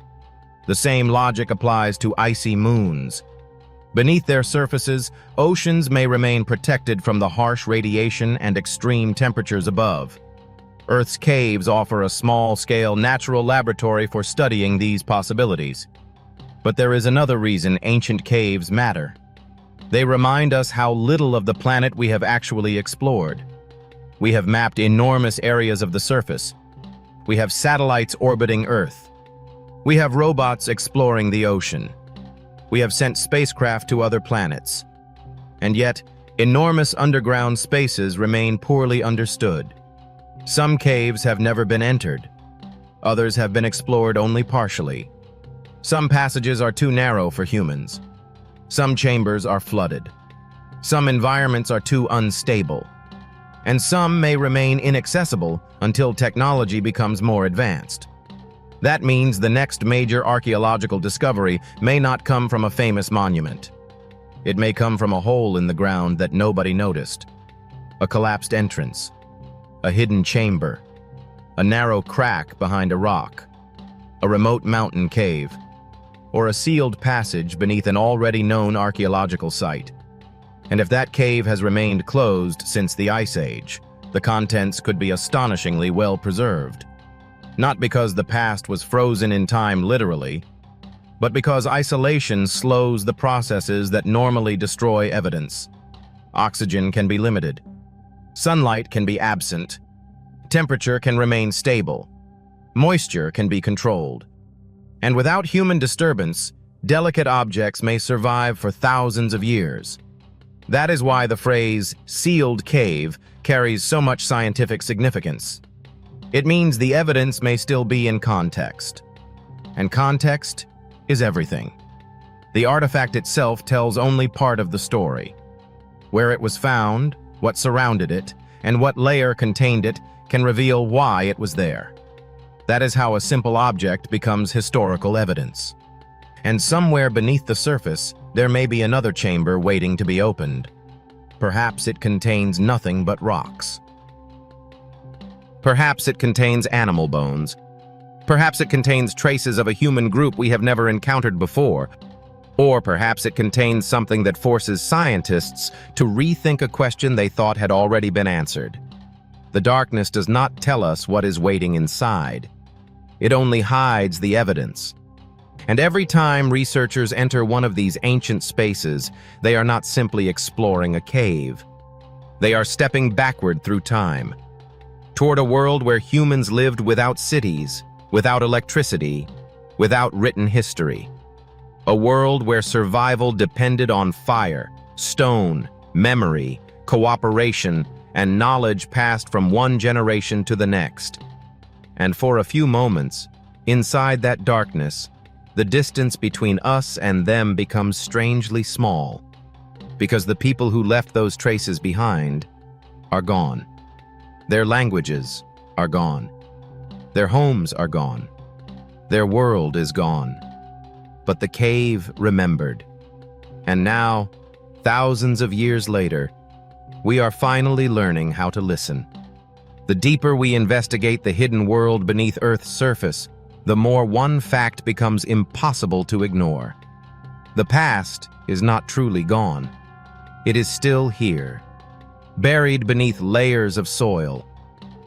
The same logic applies to icy moons. Beneath their surfaces, oceans may remain protected from the harsh radiation and extreme temperatures above. Earth's caves offer a small-scale natural laboratory for studying these possibilities. But there is another reason ancient caves matter. They remind us how little of the planet we have actually explored. We have mapped enormous areas of the surface. We have satellites orbiting Earth. We have robots exploring the ocean. We have sent spacecraft to other planets. And yet, enormous underground spaces remain poorly understood. Some caves have never been entered. Others have been explored only partially. Some passages are too narrow for humans. Some chambers are flooded. Some environments are too unstable. And some may remain inaccessible until technology becomes more advanced. That means the next major archaeological discovery may not come from a famous monument. It may come from a hole in the ground that nobody noticed, a collapsed entrance, a hidden chamber, a narrow crack behind a rock, a remote mountain cave, or a sealed passage beneath an already known archaeological site. And if that cave has remained closed since the Ice Age, the contents could be astonishingly well preserved. Not because the past was frozen in time literally, but because isolation slows the processes that normally destroy evidence. Oxygen can be limited. Sunlight can be absent. Temperature can remain stable. Moisture can be controlled. And without human disturbance, delicate objects may survive for thousands of years. That is why the phrase "sealed cave" carries so much scientific significance. It means the evidence may still be in context. And context is everything. The artifact itself tells only part of the story. Where it was found, what surrounded it, and what layer contained it can reveal why it was there. That is how a simple object becomes historical evidence. And somewhere beneath the surface, there may be another chamber waiting to be opened. Perhaps it contains nothing but rocks. Perhaps it contains animal bones. Perhaps it contains traces of a human group we have never encountered before. Or perhaps it contains something that forces scientists to rethink a question they thought had already been answered. The darkness does not tell us what is waiting inside. It only hides the evidence. And every time researchers enter one of these ancient spaces, they are not simply exploring a cave. They are stepping backward through time, toward a world where humans lived without cities, without electricity, without written history. A world where survival depended on fire, stone, memory, cooperation, and knowledge passed from one generation to the next. And for a few moments, inside that darkness, the distance between us and them becomes strangely small, because the people who left those traces behind are gone. Their languages are gone. Their homes are gone. Their world is gone. But the cave remembered. And now, thousands of years later, we are finally learning how to listen. The deeper we investigate the hidden world beneath Earth's surface, the more one fact becomes impossible to ignore. The past is not truly gone. It is still here, buried beneath layers of soil,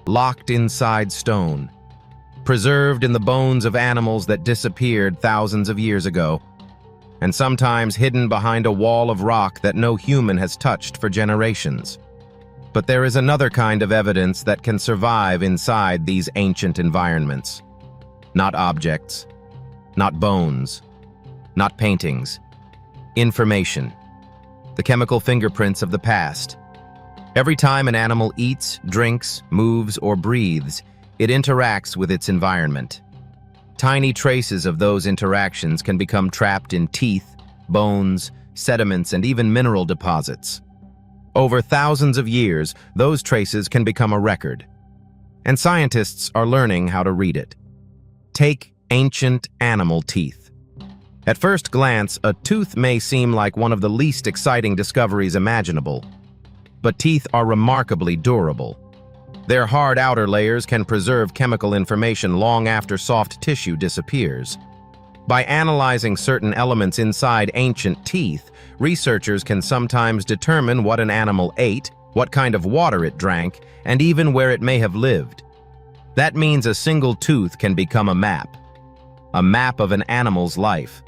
locked inside stone, preserved in the bones of animals that disappeared thousands of years ago, and sometimes hidden behind a wall of rock that no human has touched for generations. But there is another kind of evidence that can survive inside these ancient environments. Not objects, not bones, not paintings. Information. The chemical fingerprints of the past. Every time an animal eats, drinks, moves, or breathes, it interacts with its environment. Tiny traces of those interactions can become trapped in teeth, bones, sediments, and even mineral deposits. Over thousands of years, those traces can become a record. And scientists are learning how to read it. Take ancient animal teeth. At first glance, a tooth may seem like one of the least exciting discoveries imaginable. But teeth are remarkably durable. Their hard outer layers can preserve chemical information long after soft tissue disappears. By analyzing certain elements inside ancient teeth, researchers can sometimes determine what an animal ate, what kind of water it drank, and even where it may have lived. That means a single tooth can become a map of an animal's life.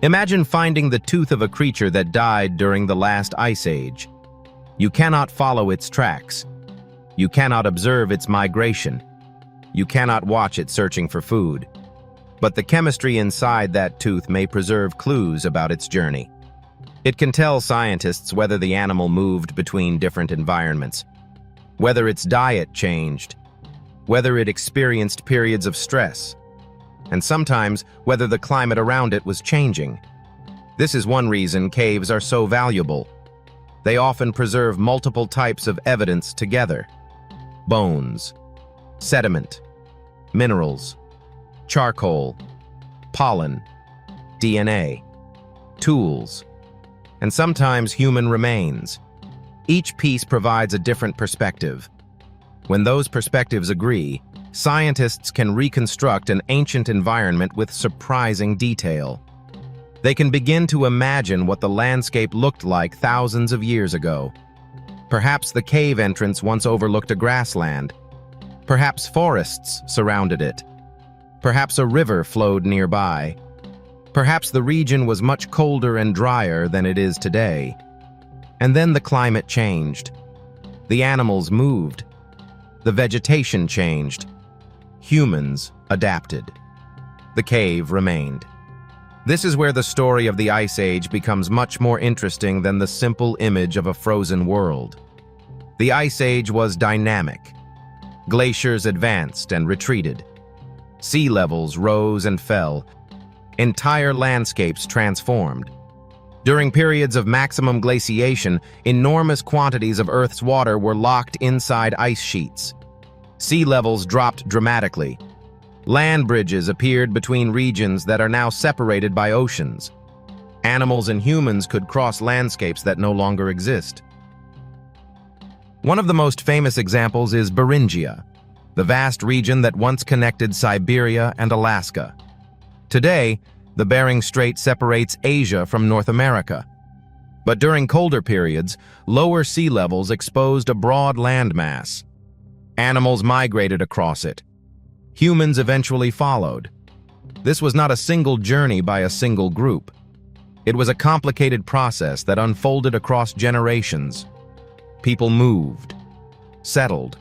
Imagine finding the tooth of a creature that died during the last ice age. You cannot follow its tracks. You cannot observe its migration. You cannot watch it searching for food. But the chemistry inside that tooth may preserve clues about its journey. It can tell scientists whether the animal moved between different environments, whether its diet changed, whether it experienced periods of stress, and sometimes whether the climate around it was changing. This is one reason caves are so valuable. They often preserve multiple types of evidence together: bones, sediment, minerals, charcoal, pollen, DNA, tools, and sometimes human remains. Each piece provides a different perspective. When those perspectives agree, scientists can reconstruct an ancient environment with surprising detail. They can begin to imagine what the landscape looked like thousands of years ago. Perhaps the cave entrance once overlooked a grassland. Perhaps forests surrounded it. Perhaps a river flowed nearby. Perhaps the region was much colder and drier than it is today. And then the climate changed. The animals moved. The vegetation changed. Humans adapted. The cave remained. This is where the story of the Ice Age becomes much more interesting than the simple image of a frozen world. The Ice Age was dynamic. Glaciers advanced and retreated. Sea levels rose and fell. Entire landscapes transformed. During periods of maximum glaciation, enormous quantities of Earth's water were locked inside ice sheets. Sea levels dropped dramatically. Land bridges appeared between regions that are now separated by oceans. Animals and humans could cross landscapes that no longer exist. One of the most famous examples is Beringia, the vast region that once connected Siberia and Alaska. Today, the Bering Strait separates Asia from North America. But during colder periods, lower sea levels exposed a broad landmass. Animals migrated across it. Humans eventually followed. This was not a single journey by a single group. It was a complicated process that unfolded across generations. People moved, settled,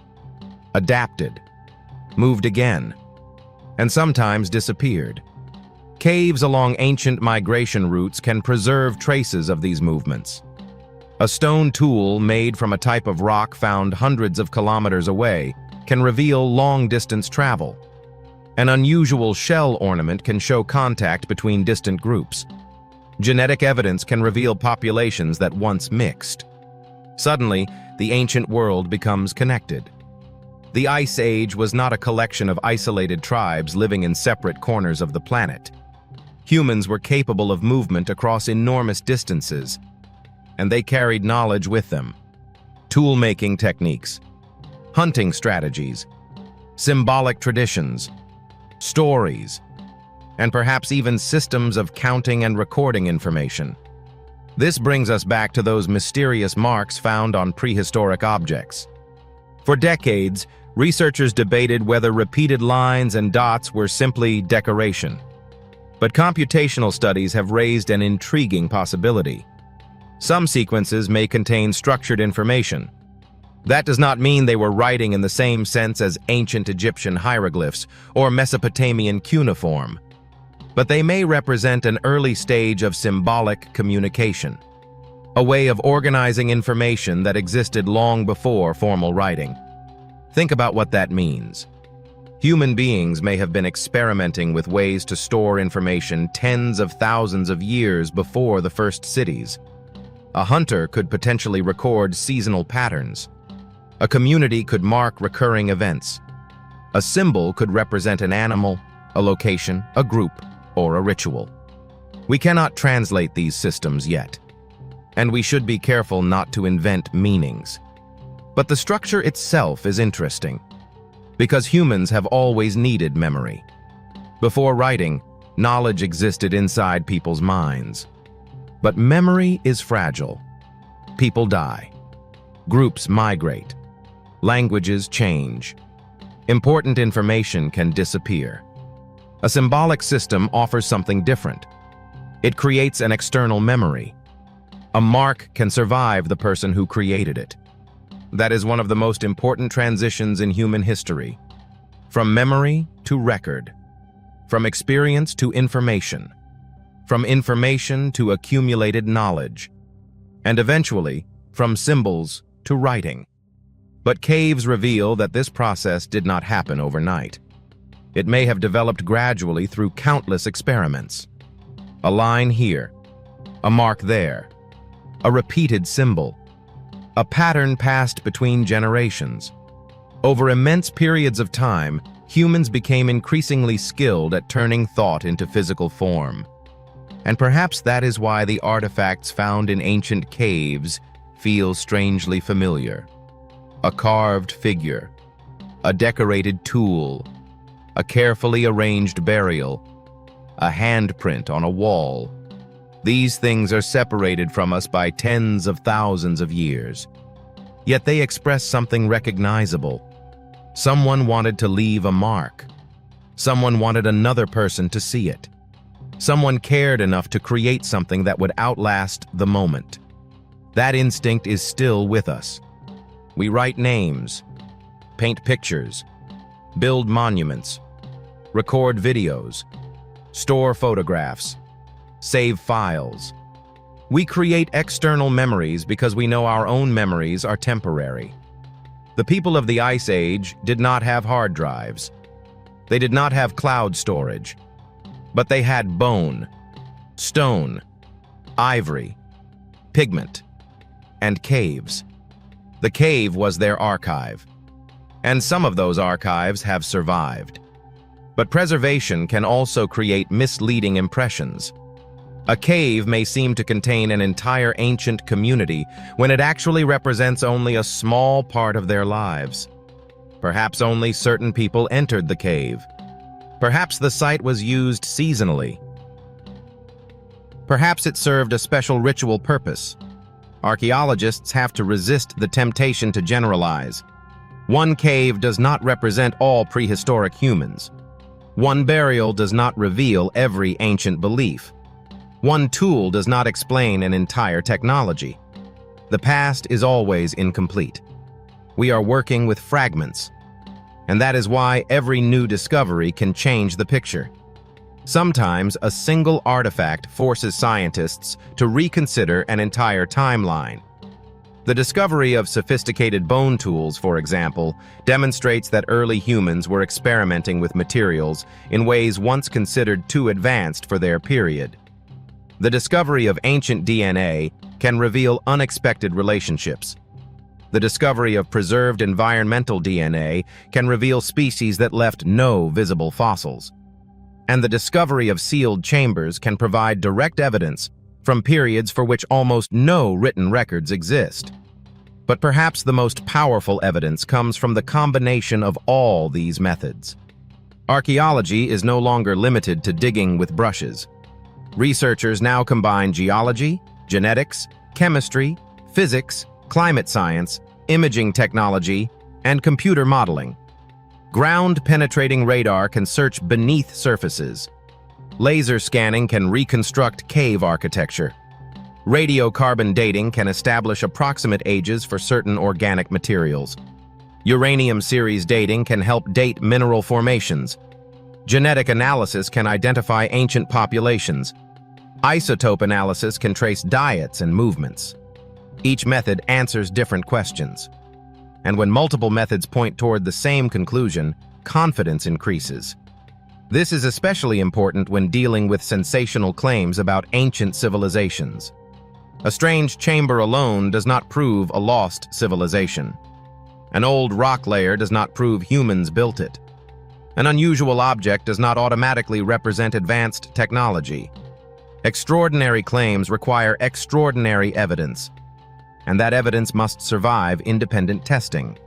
adapted, moved again, and sometimes disappeared. Caves along ancient migration routes can preserve traces of these movements. A stone tool made from a type of rock found hundreds of kilometers away can reveal long-distance travel. An unusual shell ornament can show contact between distant groups. Genetic evidence can reveal populations that once mixed. Suddenly, the ancient world becomes connected. The Ice Age was not a collection of isolated tribes living in separate corners of the planet. Humans were capable of movement across enormous distances, and they carried knowledge with them. Tool-making techniques, hunting strategies, symbolic traditions, stories, and perhaps even systems of counting and recording information. This brings us back to those mysterious marks found on prehistoric objects. For decades, researchers debated whether repeated lines and dots were simply decoration. But computational studies have raised an intriguing possibility. Some sequences may contain structured information. That does not mean they were writing in the same sense as ancient Egyptian hieroglyphs or Mesopotamian cuneiform, but they may represent an early stage of symbolic communication, a way of organizing information that existed long before formal writing. Think about what that means. Human beings may have been experimenting with ways to store information tens of thousands of years before the first cities. A hunter could potentially record seasonal patterns. A community could mark recurring events. A symbol could represent an animal, a location, a group, or a ritual. We cannot translate these systems yet, and we should be careful not to invent meanings. But the structure itself is interesting, because humans have always needed memory. Before writing, knowledge existed inside people's minds. But memory is fragile. People die. Groups migrate. Languages change. Important information can disappear. A symbolic system offers something different. It creates an external memory. A mark can survive the person who created it. That is one of the most important transitions in human history. From memory to record. From experience to information. From information to accumulated knowledge. And eventually, from symbols to writing. But caves reveal that this process did not happen overnight. It may have developed gradually through countless experiments. A line here, a mark there, a repeated symbol, a pattern passed between generations. Over immense periods of time, humans became increasingly skilled at turning thought into physical form. And perhaps that is why the artifacts found in ancient caves feel strangely familiar. A carved figure, a decorated tool, a carefully arranged burial, a handprint on a wall. These things are separated from us by tens of thousands of years. Yet they express something recognizable. Someone wanted to leave a mark. Someone wanted another person to see it. Someone cared enough to create something that would outlast the moment. That instinct is still with us. We write names, paint pictures, build monuments, record videos, store photographs, save files. We create external memories because we know our own memories are temporary. The people of the Ice Age did not have hard drives. They did not have cloud storage. But they had bone, stone, ivory, pigment, and caves. The cave was their archive. And some of those archives have survived. But preservation can also create misleading impressions. A cave may seem to contain an entire ancient community when it actually represents only a small part of their lives. Perhaps only certain people entered the cave. Perhaps the site was used seasonally. Perhaps it served a special ritual purpose. Archaeologists have to resist the temptation to generalize. One cave does not represent all prehistoric humans. One burial does not reveal every ancient belief. One tool does not explain an entire technology. The past is always incomplete. We are working with fragments. And that is why every new discovery can change the picture. Sometimes a single artifact forces scientists to reconsider an entire timeline. The discovery of sophisticated bone tools, for example, demonstrates that early humans were experimenting with materials in ways once considered too advanced for their period. The discovery of ancient DNA can reveal unexpected relationships. The discovery of preserved environmental DNA can reveal species that left no visible fossils. And the discovery of sealed chambers can provide direct evidence from periods for which almost no written records exist. But perhaps the most powerful evidence comes from the combination of all these methods. Archaeology is no longer limited to digging with brushes. Researchers now combine geology, genetics, chemistry, physics, climate science, imaging technology, and computer modeling. Ground-penetrating radar can search beneath surfaces. Laser scanning can reconstruct cave architecture. Radiocarbon dating can establish approximate ages for certain organic materials. Uranium series dating can help date mineral formations. Genetic analysis can identify ancient populations. Isotope analysis can trace diets and movements. Each method answers different questions. And when multiple methods point toward the same conclusion, confidence increases. This is especially important when dealing with sensational claims about ancient civilizations. A strange chamber alone does not prove a lost civilization. An old rock layer does not prove humans built it. An unusual object does not automatically represent advanced technology. Extraordinary claims require extraordinary evidence, and that evidence must survive independent testing.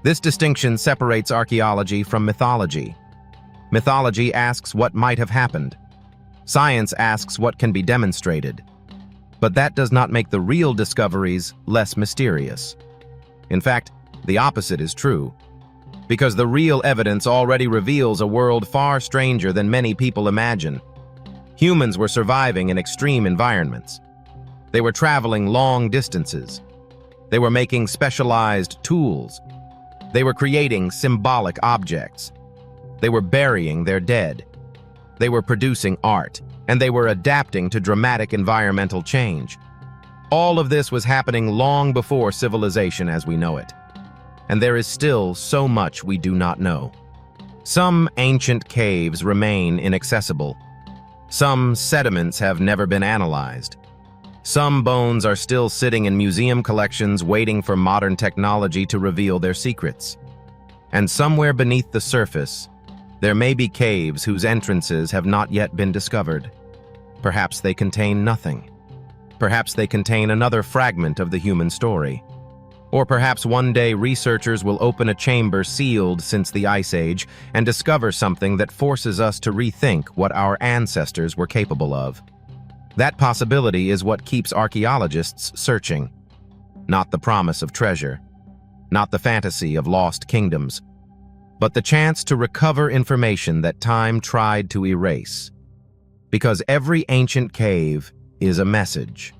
This distinction separates archaeology from mythology. Mythology asks what might have happened. Science asks what can be demonstrated. But that does not make the real discoveries less mysterious. In fact, the opposite is true. because the real evidence already reveals a world far stranger than many people imagine. Humans were surviving in extreme environments. They were traveling long distances. They were making specialized tools. They were creating symbolic objects. They were burying their dead. They were producing art, and they were adapting to dramatic environmental change. All of this was happening long before civilization as we know it. And there is still so much we do not know. Some ancient caves remain inaccessible. Some sediments have never been analyzed. Some bones are still sitting in museum collections waiting for modern technology to reveal their secrets. And somewhere beneath the surface, there may be caves whose entrances have not yet been discovered. Perhaps they contain nothing. Perhaps they contain another fragment of the human story. Or perhaps one day researchers will open a chamber sealed since the Ice Age and discover something that forces us to rethink what our ancestors were capable of. That possibility is what keeps archaeologists searching. Not the promise of treasure, not the fantasy of lost kingdoms, but the chance to recover information that time tried to erase. Because every ancient cave is a message.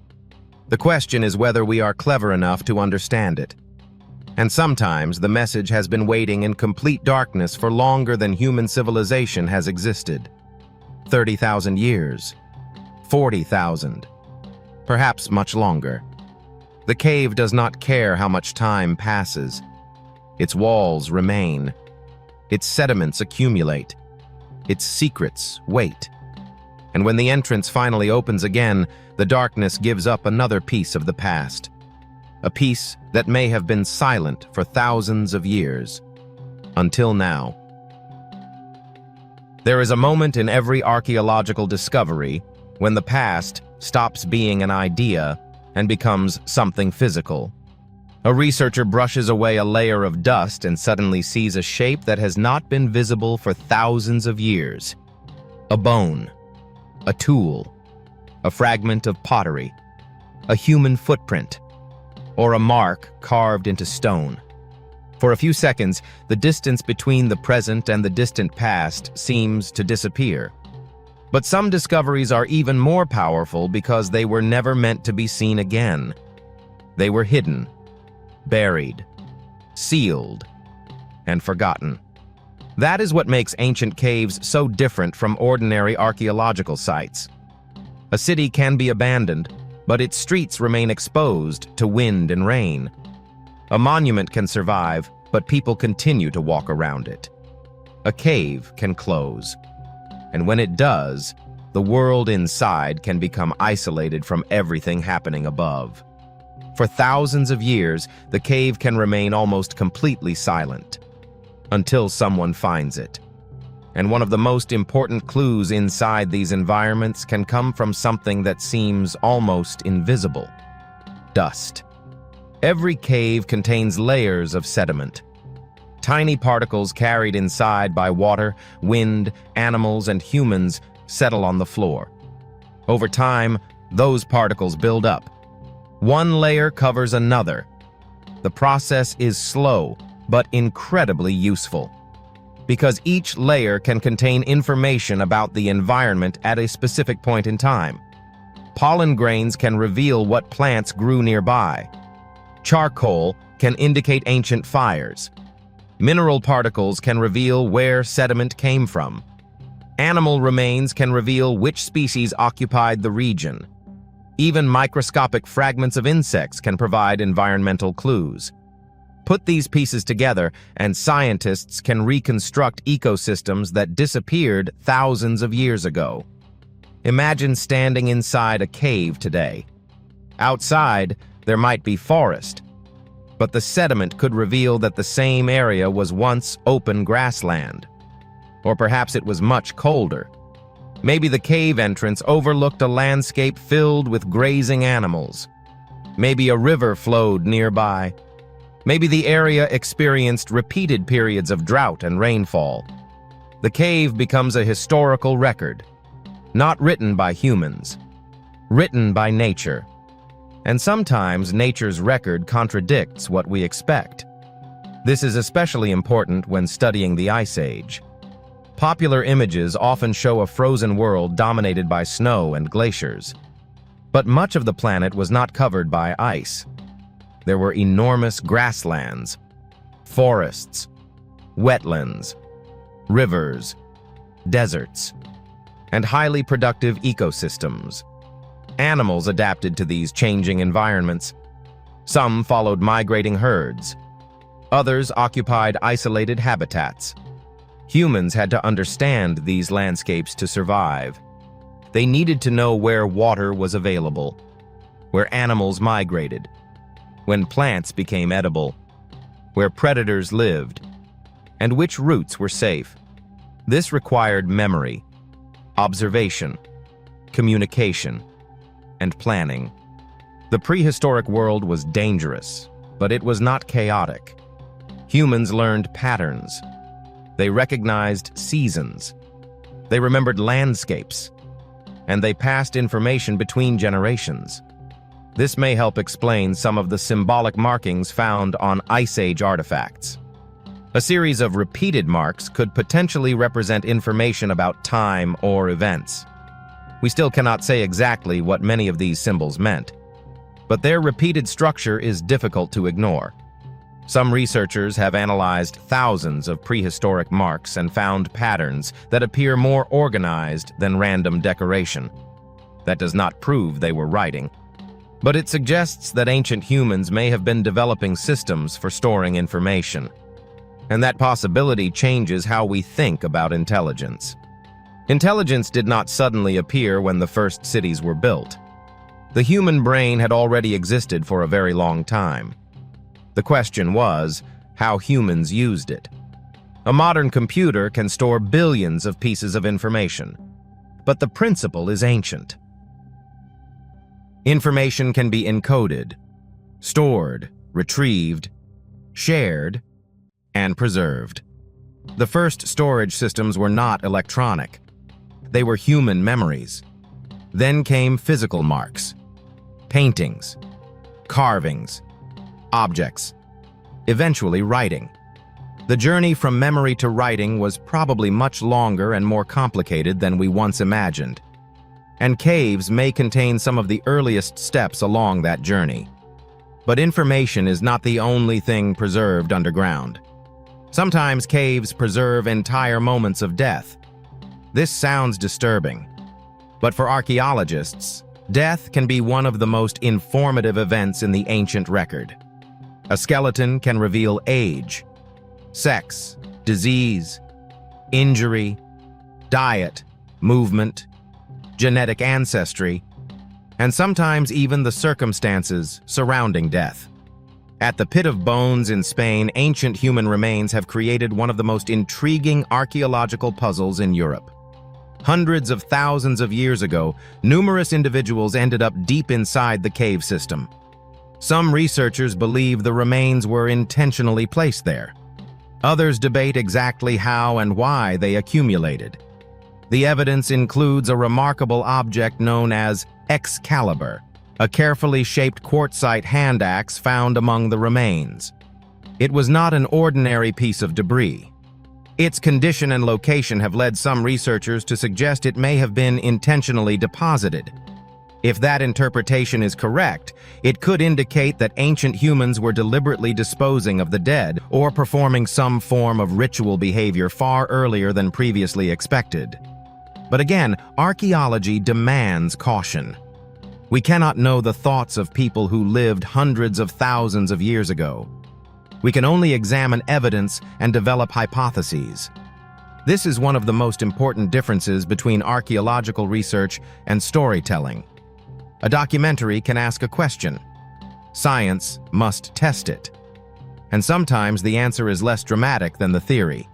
The question is whether we are clever enough to understand it. And sometimes the message has been waiting in complete darkness for longer than human civilization has existed. 30,000 years. 40,000. Perhaps much longer. The cave does not care how much time passes. Its walls remain. Its sediments accumulate. Its secrets wait. And when the entrance finally opens again, the darkness gives up another piece of the past. A piece that may have been silent for thousands of years. Until now. There is a moment in every archaeological discovery when the past stops being an idea and becomes something physical. A researcher brushes away a layer of dust and suddenly sees a shape that has not been visible for thousands of years. A bone. A tool. A fragment of pottery. A human footprint. Or a mark carved into stone. For a few seconds, the distance between the present and the distant past seems to disappear. But some discoveries are even more powerful because they were never meant to be seen again. They were hidden, buried, sealed, and forgotten. That is what makes ancient caves so different from ordinary archaeological sites. A city can be abandoned, but its streets remain exposed to wind and rain. A monument can survive, but people continue to walk around it. A cave can close. And when it does, the world inside can become isolated from everything happening above. For thousands of years, the cave can remain almost completely silent, until someone finds it. And one of the most important clues inside these environments can come from something that seems almost invisible: dust. Every cave contains layers of sediment. Tiny particles carried inside by water, wind, animals, and humans settle on the floor. Over time, those particles build up. One layer covers another. The process is slow, but incredibly useful, because each layer can contain information about the environment at a specific point in time. Pollen grains can reveal what plants grew nearby. Charcoal can indicate ancient fires. Mineral particles can reveal where sediment came from. Animal remains can reveal which species occupied the region. Even microscopic fragments of insects can provide environmental clues. Put these pieces together, and scientists can reconstruct ecosystems that disappeared thousands of years ago. Imagine standing inside a cave today. Outside, there might be forest, but the sediment could reveal that the same area was once open grassland. Or perhaps it was much colder. Maybe the cave entrance overlooked a landscape filled with grazing animals. Maybe a river flowed nearby. Maybe the area experienced repeated periods of drought and rainfall. The cave becomes a historical record, not written by humans, written by nature. And sometimes nature's record contradicts what we expect. This is especially important when studying the Ice Age. Popular images often show a frozen world dominated by snow and glaciers. But much of the planet was not covered by ice. There were enormous grasslands, forests, wetlands, rivers, deserts, and highly productive ecosystems. Animals adapted to these changing environments. Some followed migrating herds. Others occupied isolated habitats. Humans had to understand these landscapes to survive. They needed to know where water was available, where animals migrated, when plants became edible, where predators lived, and which routes were safe. This required memory, observation, communication, and planning. The prehistoric world was dangerous, but it was not chaotic. Humans learned patterns. They recognized seasons. They remembered landscapes. And they passed information between generations. This may help explain some of the symbolic markings found on Ice Age artifacts. A series of repeated marks could potentially represent information about time or events. We still cannot say exactly what many of these symbols meant, but their repeated structure is difficult to ignore. Some researchers have analyzed thousands of prehistoric marks and found patterns that appear more organized than random decoration. That does not prove they were writing, but it suggests that ancient humans may have been developing systems for storing information. And that possibility changes how we think about intelligence. Intelligence did not suddenly appear when the first cities were built. The human brain had already existed for a very long time. The question was how humans used it. A modern computer can store billions of pieces of information, but the principle is ancient. Information can be encoded, stored, retrieved, shared, and preserved. The first storage systems were not electronic. They were human memories. Then came physical marks, paintings, carvings, objects, eventually writing. The journey from memory to writing was probably much longer and more complicated than we once imagined. And caves may contain some of the earliest steps along that journey. But information is not the only thing preserved underground. Sometimes caves preserve entire moments of death. This sounds disturbing, but for archaeologists, death can be one of the most informative events in the ancient record. A skeleton can reveal age, sex, disease, injury, diet, movement, genetic ancestry, and sometimes even the circumstances surrounding death. At the Pit of Bones in Spain, ancient human remains have created one of the most intriguing archaeological puzzles in Europe. Hundreds of thousands of years ago, numerous individuals ended up deep inside the cave system. Some researchers believe the remains were intentionally placed there. Others debate exactly how and why they accumulated. The evidence includes a remarkable object known as Excalibur, a carefully shaped quartzite hand axe found among the remains. It was not an ordinary piece of debris. Its condition and location have led some researchers to suggest it may have been intentionally deposited. If that interpretation is correct, it could indicate that ancient humans were deliberately disposing of the dead or performing some form of ritual behavior far earlier than previously expected. But again, archaeology demands caution. We cannot know the thoughts of people who lived hundreds of thousands of years ago. We can only examine evidence and develop hypotheses. This is one of the most important differences between archaeological research and storytelling. A documentary can ask a question. Science must test it. And sometimes the answer is less dramatic than the theory.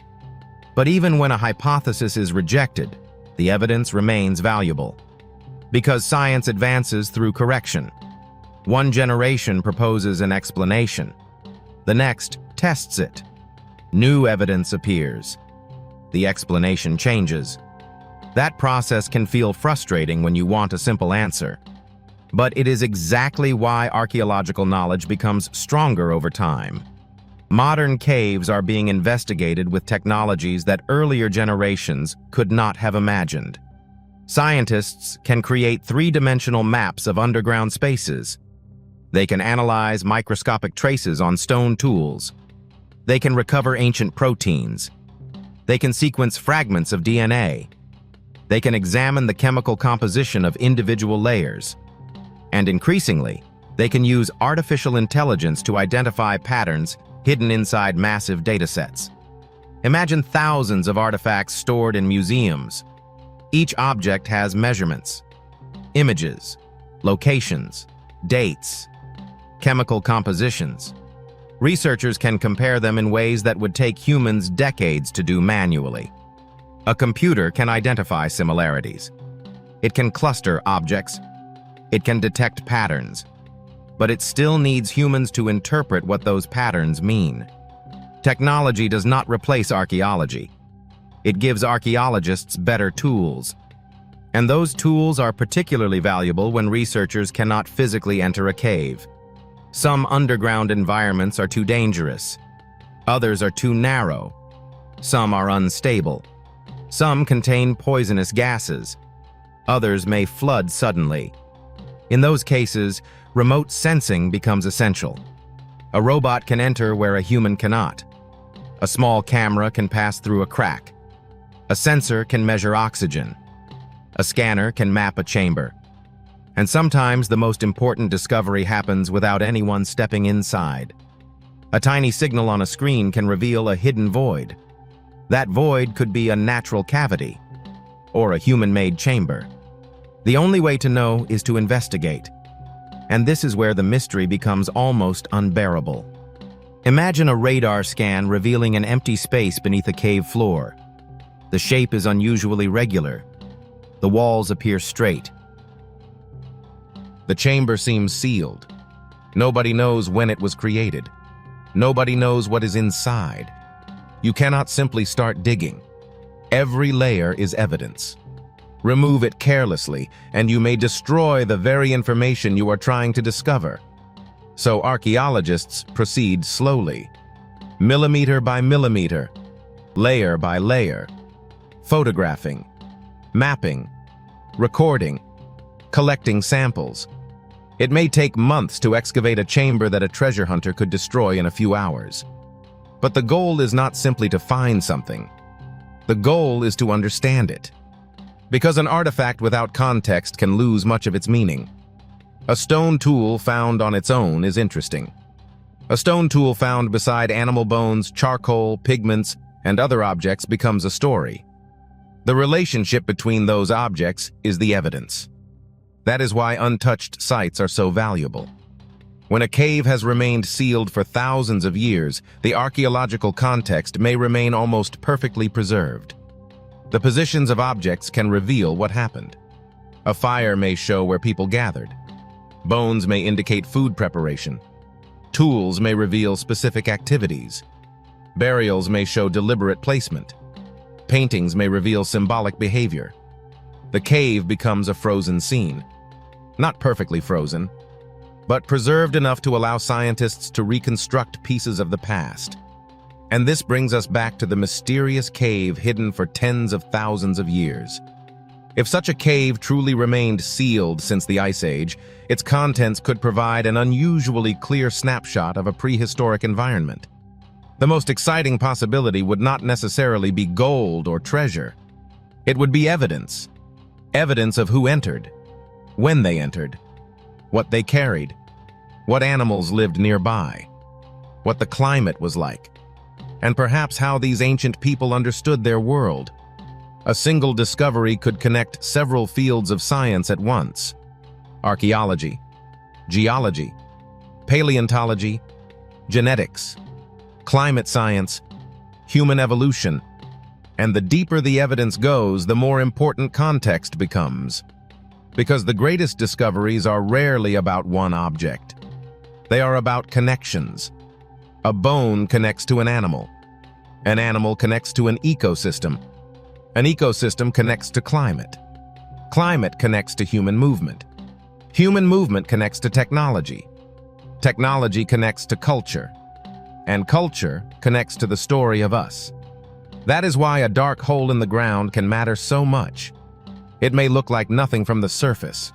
But even when a hypothesis is rejected, the evidence remains valuable. Because science advances through correction. One generation proposes an explanation. The next tests it. New evidence appears. The explanation changes. That process can feel frustrating when you want a simple answer. But it is exactly why archaeological knowledge becomes stronger over time. Modern caves are being investigated with technologies that earlier generations could not have imagined. Scientists can create three-dimensional maps of underground spaces. They can analyze microscopic traces on stone tools. They can recover ancient proteins. They can sequence fragments of DNA. They can examine the chemical composition of individual layers. And increasingly, they can use artificial intelligence to identify patterns hidden inside massive datasets. Imagine thousands of artifacts stored in museums. Each object has measurements, images, locations, dates, chemical compositions. Researchers can compare them in ways that would take humans decades to do manually. A computer can identify similarities. It can cluster objects. It can detect patterns. But it still needs humans to interpret what those patterns mean. Technology does not replace archaeology. It gives archaeologists better tools. And those tools are particularly valuable when researchers cannot physically enter a cave. Some underground environments are too dangerous. Others are too narrow. Some are unstable. Some contain poisonous gases. Others may flood suddenly. In those cases, remote sensing becomes essential. A robot can enter where a human cannot. A small camera can pass through a crack. A sensor can measure oxygen. A scanner can map a chamber. And sometimes the most important discovery happens without anyone stepping inside. A tiny signal on a screen can reveal a hidden void. That void could be a natural cavity or a human-made chamber. The only way to know is to investigate. And this is where the mystery becomes almost unbearable. Imagine a radar scan revealing an empty space beneath a cave floor. The shape is unusually regular. The walls appear straight. The chamber seems sealed. Nobody knows when it was created. Nobody knows what is inside. You cannot simply start digging. Every layer is evidence. Remove it carelessly, and you may destroy the very information you are trying to discover. So archaeologists proceed slowly, millimeter by millimeter, layer by layer, photographing, mapping, recording, collecting samples. It may take months to excavate a chamber that a treasure hunter could destroy in a few hours. But the goal is not simply to find something. The goal is to understand it. Because an artifact without context can lose much of its meaning. A stone tool found on its own is interesting. A stone tool found beside animal bones, charcoal, pigments, and other objects becomes a story. The relationship between those objects is the evidence. That is why untouched sites are so valuable. When a cave has remained sealed for thousands of years, the archaeological context may remain almost perfectly preserved. The positions of objects can reveal what happened. A fire may show where people gathered. Bones may indicate food preparation. Tools may reveal specific activities. Burials may show deliberate placement. Paintings may reveal symbolic behavior. The cave becomes a frozen scene. Not perfectly frozen, but preserved enough to allow scientists to reconstruct pieces of the past. And this brings us back to the mysterious cave hidden for tens of thousands of years. If such a cave truly remained sealed since the Ice Age, its contents could provide an unusually clear snapshot of a prehistoric environment. The most exciting possibility would not necessarily be gold or treasure. It would be evidence. Evidence of who entered, when they entered, what they carried, what animals lived nearby, what the climate was like, and perhaps how these ancient people understood their world. A single discovery could connect several fields of science at once: archaeology, geology, paleontology, genetics, climate science, human evolution. And the deeper the evidence goes, the more important context becomes. Because the greatest discoveries are rarely about one object. They are about connections. A bone connects to an animal. An animal connects to an ecosystem. An ecosystem connects to climate. Climate connects to human movement. Human movement connects to technology. Technology connects to culture. and culture connects to the story of us. That is why a dark hole in the ground can matter so much. It may look like nothing from the surface,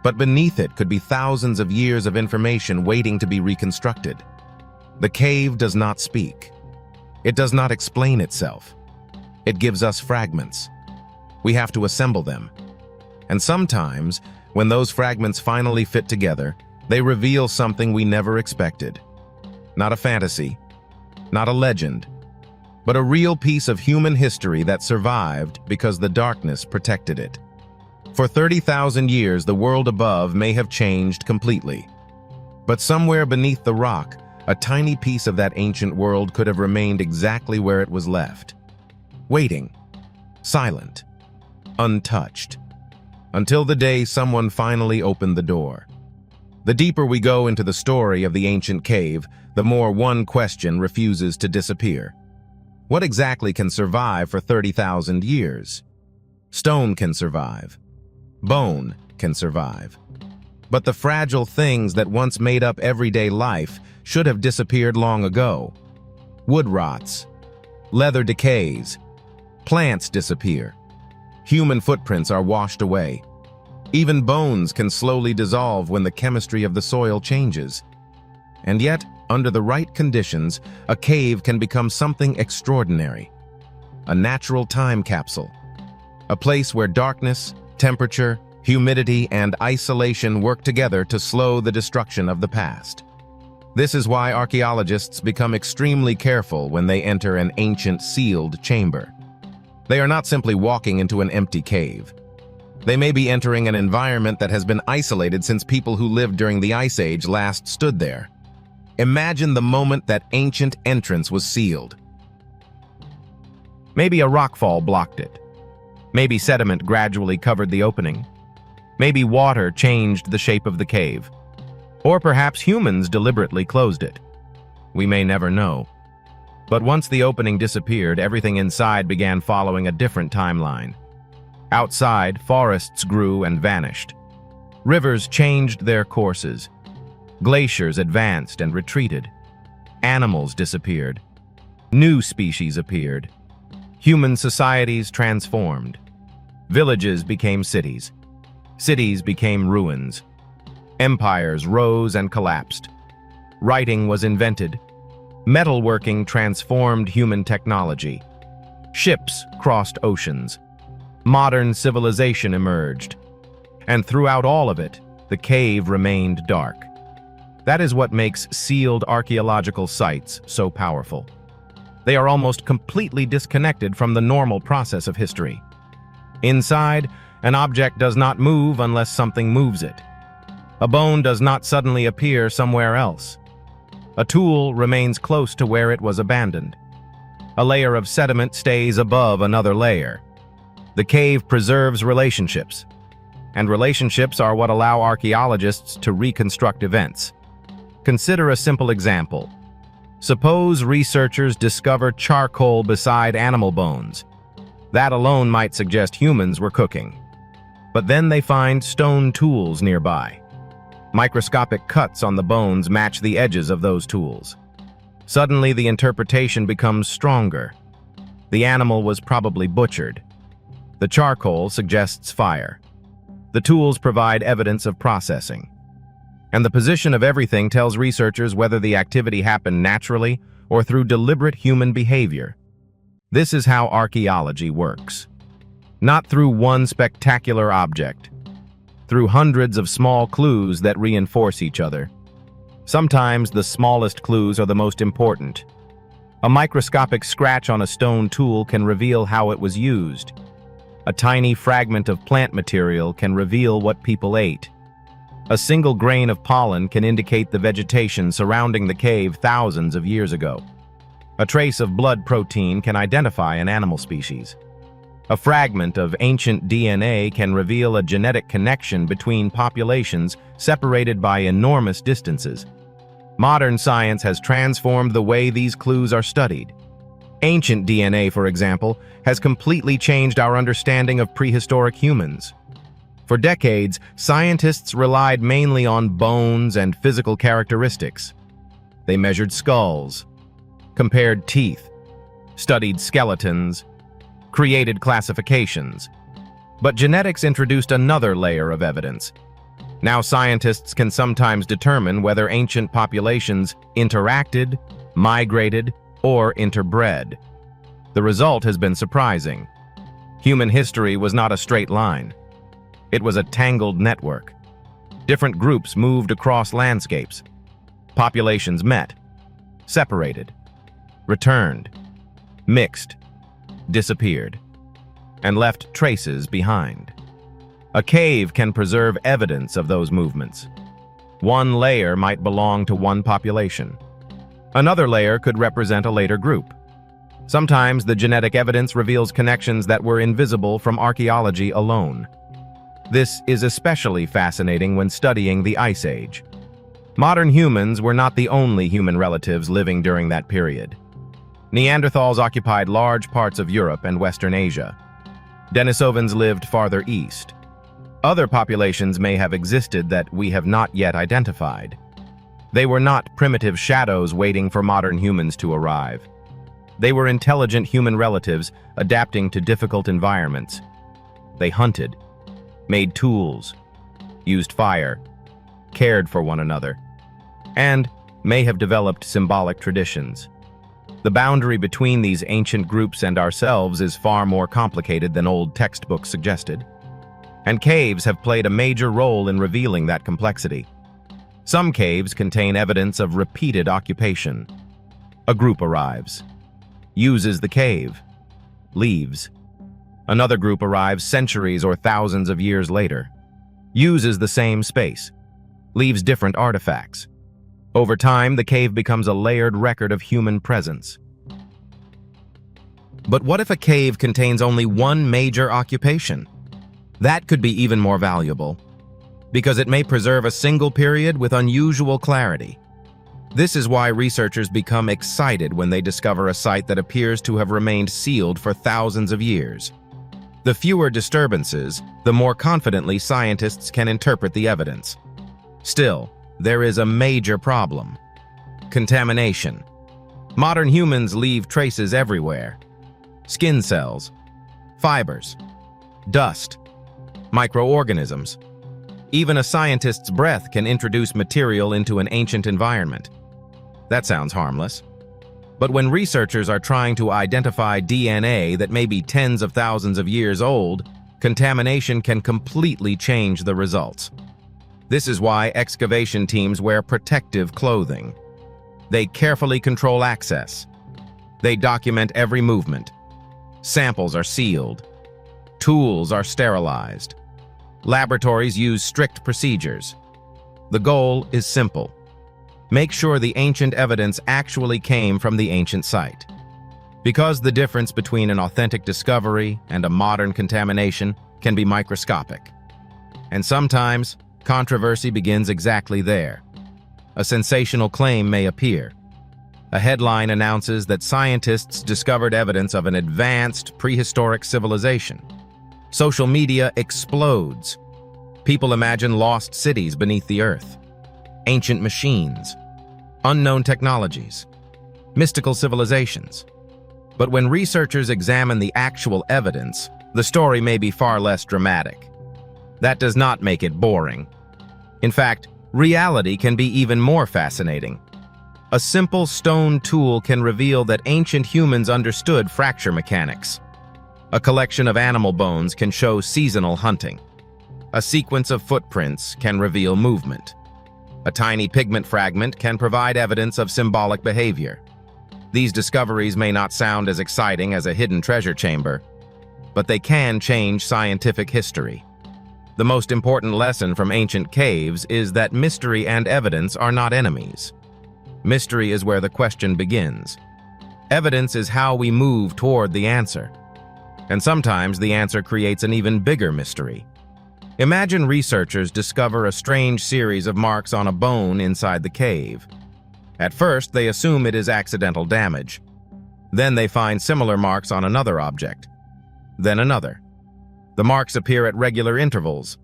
but beneath it could be thousands of years of information waiting to be reconstructed. The cave does not speak. It does not explain itself. It gives us fragments. We have to assemble them. And sometimes, when those fragments finally fit together, they reveal something we never expected. Not a fantasy, not a legend, but a real piece of human history that survived because the darkness protected it. For 30,000 years, the world above may have changed completely. But somewhere beneath the rock, a tiny piece of that ancient world could have remained exactly where it was left. Waiting, silent, untouched, until the day someone finally opened the door. The deeper we go into the story of the ancient cave, the more one question refuses to disappear. What exactly can survive for 30,000 years? Stone can survive. Bone can survive. But the fragile things that once made up everyday life should have disappeared long ago. Wood rots. Leather decays. Plants disappear. Human footprints are washed away. Even bones can slowly dissolve when the chemistry of the soil changes. And yet, under the right conditions, a cave can become something extraordinary. A natural time capsule. A place where darkness, temperature, humidity, and isolation work together to slow the destruction of the past. This is why archaeologists become extremely careful when they enter an ancient sealed chamber. They are not simply walking into an empty cave. They may be entering an environment that has been isolated since people who lived during the Ice Age last stood there. Imagine the moment that ancient entrance was sealed. Maybe a rockfall blocked it. Maybe sediment gradually covered the opening. Maybe water changed the shape of the cave. Or perhaps humans deliberately closed it. We may never know. But once the opening disappeared, everything inside began following a different timeline. Outside, forests grew and vanished. Rivers changed their courses. Glaciers advanced and retreated. Animals disappeared. New species appeared. Human societies transformed. Villages became cities. Cities became ruins. Empires rose and collapsed. Writing was invented. Metalworking transformed human technology. Ships crossed oceans. Modern civilization emerged. And throughout all of it, the cave remained dark. That is what makes sealed archaeological sites so powerful. They are almost completely disconnected from the normal process of history. Inside, an object does not move unless something moves it. A bone does not suddenly appear somewhere else. A tool remains close to where it was abandoned. A layer of sediment stays above another layer. The cave preserves relationships, and relationships are what allow archaeologists to reconstruct events. Consider a simple example. Suppose researchers discover charcoal beside animal bones. That alone might suggest humans were cooking. But then they find stone tools nearby. Microscopic cuts on the bones match the edges of those tools. Suddenly, the interpretation becomes stronger. The animal was probably butchered. The charcoal suggests fire. The tools provide evidence of processing. And the position of everything tells researchers whether the activity happened naturally or through deliberate human behavior. This is how archaeology works. Not through one spectacular object, through hundreds of small clues that reinforce each other. Sometimes the smallest clues are the most important. A microscopic scratch on a stone tool can reveal how it was used. A tiny fragment of plant material can reveal what people ate. A single grain of pollen can indicate the vegetation surrounding the cave thousands of years ago. A trace of blood protein can identify an animal species. A fragment of ancient DNA can reveal a genetic connection between populations separated by enormous distances. Modern science has transformed the way these clues are studied. Ancient DNA, for example, has completely changed our understanding of prehistoric humans. For decades, scientists relied mainly on bones and physical characteristics. They measured skulls, compared teeth, studied skeletons, created classifications. But genetics introduced another layer of evidence. Now scientists can sometimes determine whether ancient populations interacted, migrated, or interbred. The result has been surprising. Human history was not a straight line. It was a tangled network. Different groups moved across landscapes. Populations met, separated, returned, mixed, disappeared, and left traces behind. A cave can preserve evidence of those movements. One layer might belong to one population. Another layer could represent a later group. Sometimes the genetic evidence reveals connections that were invisible from archaeology alone. This is especially fascinating when studying the Ice Age. Modern humans were not the only human relatives living during that period. Neanderthals occupied large parts of Europe and Western Asia. Denisovans lived farther east. Other populations may have existed that we have not yet identified. They were not primitive shadows waiting for modern humans to arrive. They were intelligent human relatives adapting to difficult environments. They hunted, made tools, used fire, cared for one another, and may have developed symbolic traditions. The boundary between these ancient groups and ourselves is far more complicated than old textbooks suggested, and caves have played a major role in revealing that complexity. Some caves contain evidence of repeated occupation. A group arrives, uses the cave, leaves. Another group arrives centuries or thousands of years later, uses the same space, leaves different artifacts. Over time, the cave becomes a layered record of human presence. But what if a cave contains only one major occupation? That could be even more valuable, because it may preserve a single period with unusual clarity. This is why researchers become excited when they discover a site that appears to have remained sealed for thousands of years. The fewer disturbances, the more confidently scientists can interpret the evidence. Still, there is a major problem: contamination. Modern humans leave traces everywhere: skin cells, fibers, dust, microorganisms. Even a scientist's breath can introduce material into an ancient environment. That sounds harmless. But when researchers are trying to identify DNA that may be tens of thousands of years old, contamination can completely change the results. This is why excavation teams wear protective clothing. They carefully control access. They document every movement. Samples are sealed. Tools are sterilized. Laboratories use strict procedures. The goal is simple: make sure the ancient evidence actually came from the ancient site. Because the difference between an authentic discovery and a modern contamination can be microscopic. And sometimes, controversy begins exactly there. A sensational claim may appear. A headline announces that scientists discovered evidence of an advanced prehistoric civilization. Social media explodes. People imagine lost cities beneath the earth, ancient machines, unknown technologies, mystical civilizations. But when researchers examine the actual evidence, the story may be far less dramatic. That does not make it boring. In fact, reality can be even more fascinating. A simple stone tool can reveal that ancient humans understood fracture mechanics. A collection of animal bones can show seasonal hunting. A sequence of footprints can reveal movement. A tiny pigment fragment can provide evidence of symbolic behavior. These discoveries may not sound as exciting as a hidden treasure chamber, but they can change scientific history. The most important lesson from ancient caves is that mystery and evidence are not enemies. Mystery is where the question begins. Evidence is how we move toward the answer. And sometimes the answer creates an even bigger mystery. Imagine researchers discover a strange series of marks on a bone inside the cave. At first, they assume it is accidental damage. Then they find similar marks on another object. Then another. The marks appear at regular intervals.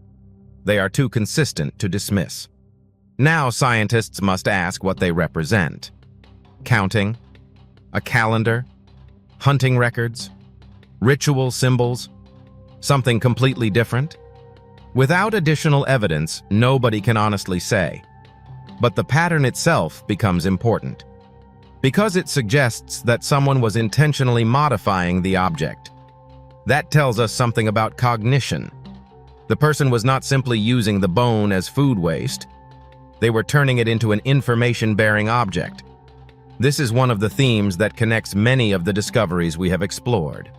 They are too consistent to dismiss. Now scientists must ask what they represent. Counting? A calendar? Hunting records? Ritual symbols? Something completely different? Without additional evidence, nobody can honestly say. But the pattern itself becomes important, because it suggests that someone was intentionally modifying the object. That tells us something about cognition. The person was not simply using the bone as food waste. They were turning it into an information-bearing object. This is one of the themes that connects many of the discoveries we have explored.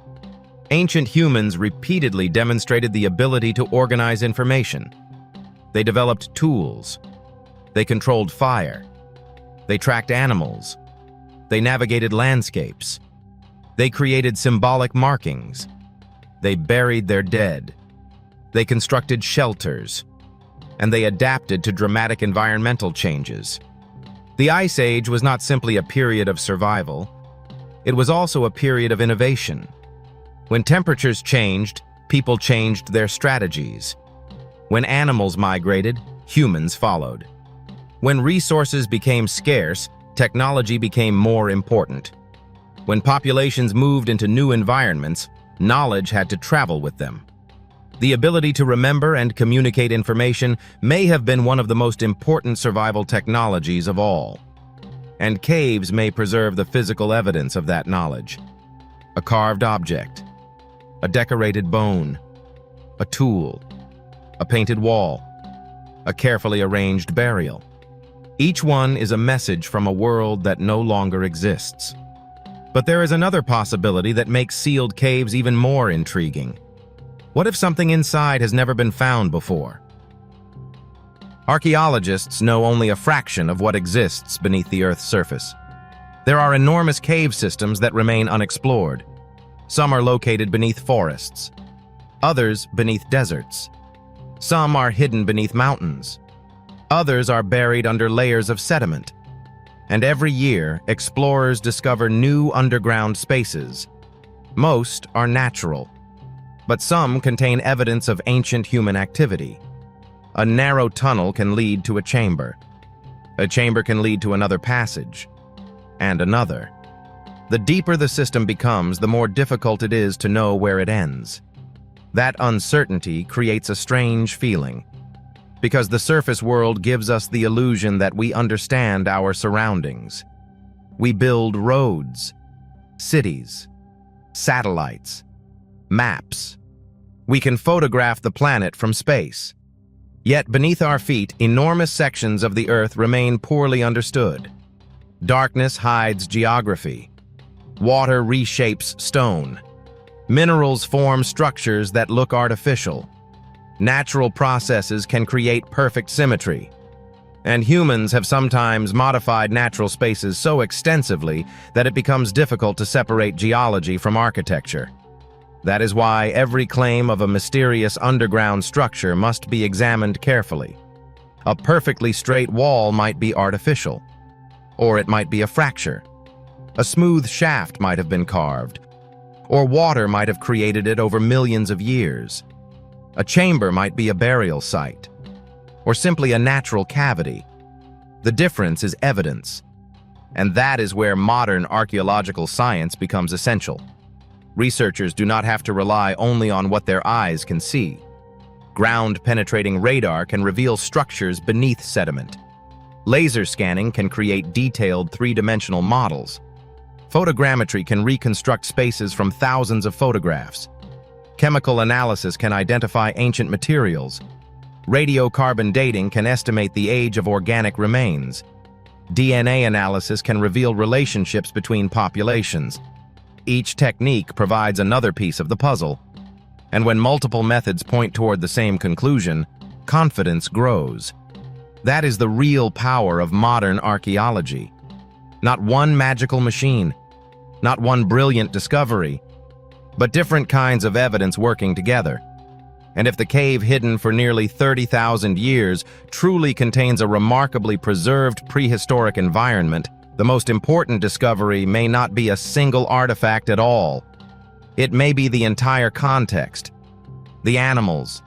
Ancient humans repeatedly demonstrated the ability to organize information. They developed tools. They controlled fire. They tracked animals. They navigated landscapes. They created symbolic markings. They buried their dead. They constructed shelters. And they adapted to dramatic environmental changes. The Ice Age was not simply a period of survival. It was also a period of innovation. When temperatures changed, people changed their strategies. When animals migrated, humans followed. When resources became scarce, technology became more important. When populations moved into new environments, knowledge had to travel with them. The ability to remember and communicate information may have been one of the most important survival technologies of all. And caves may preserve the physical evidence of that knowledge. A carved object, a decorated bone, a tool, a painted wall, a carefully arranged burial. Each one is a message from a world that no longer exists. But there is another possibility that makes sealed caves even more intriguing. What if something inside has never been found before? Archaeologists know only a fraction of what exists beneath the Earth's surface. There are enormous cave systems that remain unexplored. Some are located beneath forests, others beneath deserts. Some are hidden beneath mountains. Others are buried under layers of sediment. And every year, explorers discover new underground spaces. Most are natural, but some contain evidence of ancient human activity. A narrow tunnel can lead to a chamber. A chamber can lead to another passage, and another. The deeper the system becomes, the more difficult it is to know where it ends. That uncertainty creates a strange feeling, because the surface world gives us the illusion that we understand our surroundings. We build roads, cities, satellites, maps. We can photograph the planet from space. Yet beneath our feet, enormous sections of the Earth remain poorly understood. Darkness hides geography. Water reshapes stone. Minerals form structures that look artificial. Natural processes can create perfect symmetry. And humans have sometimes modified natural spaces so extensively that it becomes difficult to separate geology from architecture. That is why every claim of a mysterious underground structure must be examined carefully. A perfectly straight wall might be artificial, or it might be a fracture. A smooth shaft might have been carved, or water might have created it over millions of years. A chamber might be a burial site, or simply a natural cavity. The difference is evidence, and that is where modern archaeological science becomes essential. Researchers do not have to rely only on what their eyes can see. Ground-penetrating radar can reveal structures beneath sediment. Laser scanning can create detailed three-dimensional models. Photogrammetry can reconstruct spaces from thousands of photographs. Chemical analysis can identify ancient materials. Radiocarbon dating can estimate the age of organic remains. DNA analysis can reveal relationships between populations. Each technique provides another piece of the puzzle. And when multiple methods point toward the same conclusion, confidence grows. That is the real power of modern archaeology. Not one magical machine, not one brilliant discovery, but different kinds of evidence working together. And if the cave hidden for nearly 30,000 years truly contains a remarkably preserved prehistoric environment, the most important discovery may not be a single artifact at all. It may be the entire context, the animals,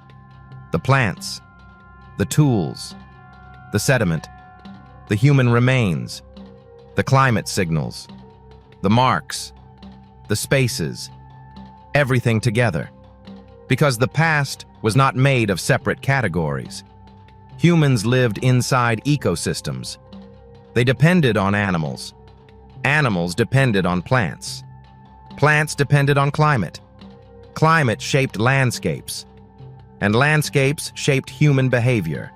the plants, the tools, the sediment, the human remains, the climate signals, the marks, the spaces, everything together. Because the past was not made of separate categories. Humans lived inside ecosystems. They depended on animals. Animals depended on plants. Plants depended on climate. Climate shaped landscapes. And landscapes shaped human behavior.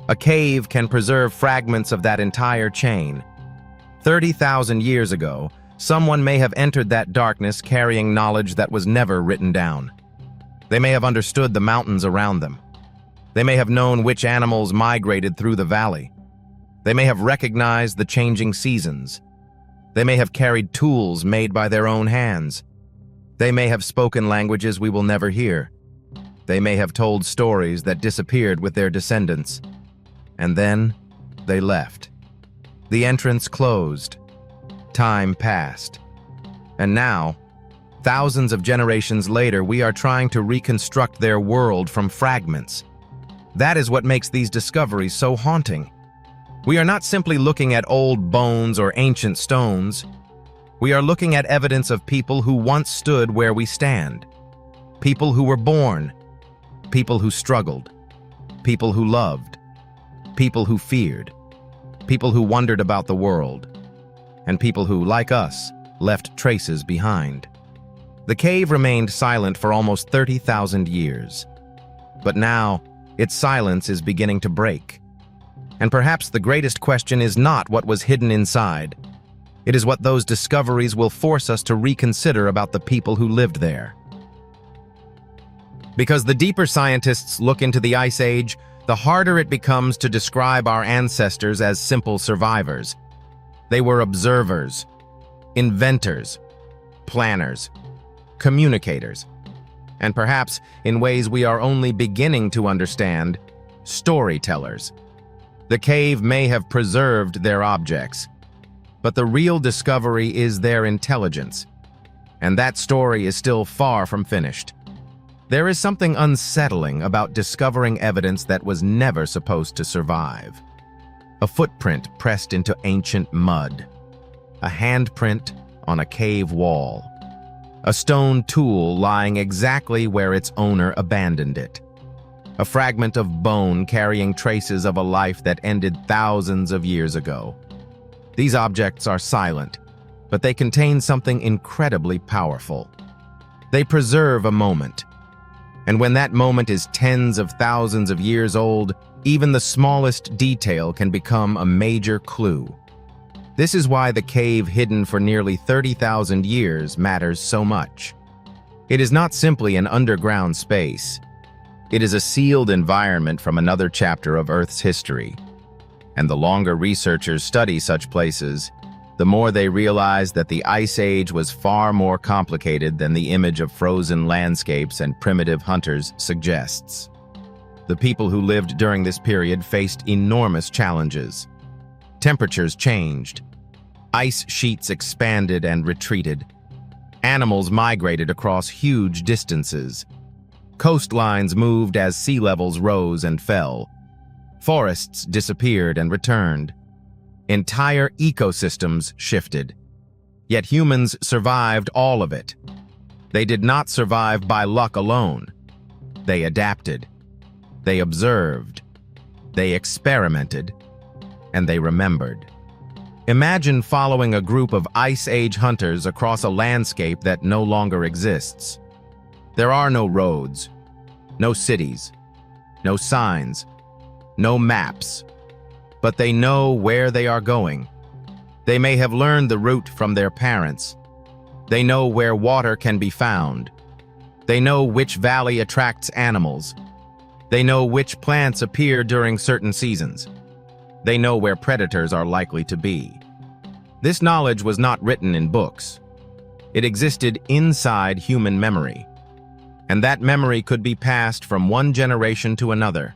A cave can preserve fragments of that entire chain. 30,000 years ago, someone may have entered that darkness carrying knowledge that was never written down. They may have understood the mountains around them. They may have known which animals migrated through the valley. They may have recognized the changing seasons. They may have carried tools made by their own hands. They may have spoken languages we will never hear. They may have told stories that disappeared with their descendants. And then they left. The entrance closed. Time passed. And now, thousands of generations later, we are trying to reconstruct their world from fragments. That is what makes these discoveries so haunting. We are not simply looking at old bones or ancient stones. We are looking at evidence of people who once stood where we stand. People who were born. People who struggled. People who loved. People who feared. People who wondered about the world. And people who, like us, left traces behind. The cave remained silent for almost 30,000 years. But now, its silence is beginning to break. And perhaps the greatest question is not what was hidden inside. It is what those discoveries will force us to reconsider about the people who lived there. Because the deeper scientists look into the Ice Age, the harder it becomes to describe our ancestors as simple survivors. They were observers, inventors, planners, communicators, and perhaps, in ways we are only beginning to understand, storytellers. The cave may have preserved their objects, but the real discovery is their intelligence, and that story is still far from finished. There is something unsettling about discovering evidence that was never supposed to survive. A footprint pressed into ancient mud. A handprint on a cave wall. A stone tool lying exactly where its owner abandoned it. A fragment of bone carrying traces of a life that ended thousands of years ago. These objects are silent, but they contain something incredibly powerful. They preserve a moment. And when that moment is tens of thousands of years old, even the smallest detail can become a major clue. This is why the cave hidden for nearly 30,000 years matters so much. It is not simply an underground space. It is a sealed environment from another chapter of Earth's history. And the longer researchers study such places, the more they realize that the Ice Age was far more complicated than the image of frozen landscapes and primitive hunters suggests. The people who lived during this period faced enormous challenges. Temperatures changed. Ice sheets expanded and retreated. Animals migrated across huge distances. Coastlines moved as sea levels rose and fell. Forests disappeared and returned. Entire ecosystems shifted. Yet humans survived all of it. They did not survive by luck alone. They adapted. They observed. They experimented. And they remembered. Imagine following a group of Ice Age hunters across a landscape that no longer exists. There are no roads, no cities, no signs, no maps. But they know where they are going. They may have learned the route from their parents. They know where water can be found. They know which valley attracts animals. They know which plants appear during certain seasons. They know where predators are likely to be. This knowledge was not written in books. It existed inside human memory. And that memory could be passed from one generation to another.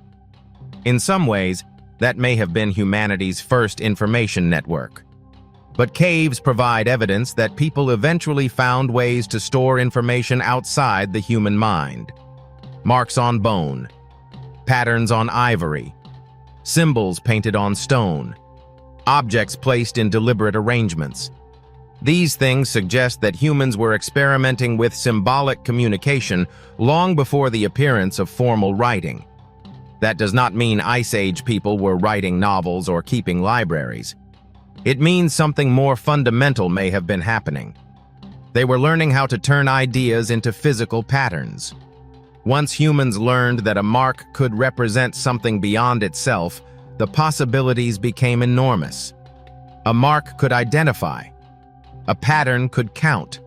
In some ways, that may have been humanity's first information network. But caves provide evidence that people eventually found ways to store information outside the human mind. Marks on bone, patterns on ivory, symbols painted on stone, objects placed in deliberate arrangements. These things suggest that humans were experimenting with symbolic communication long before the appearance of formal writing. That does not mean Ice Age people were writing novels or keeping libraries. It means something more fundamental may have been happening. They were learning how to turn ideas into physical patterns. Once humans learned that a mark could represent something beyond itself, the possibilities became enormous. A mark could identify. A pattern could count.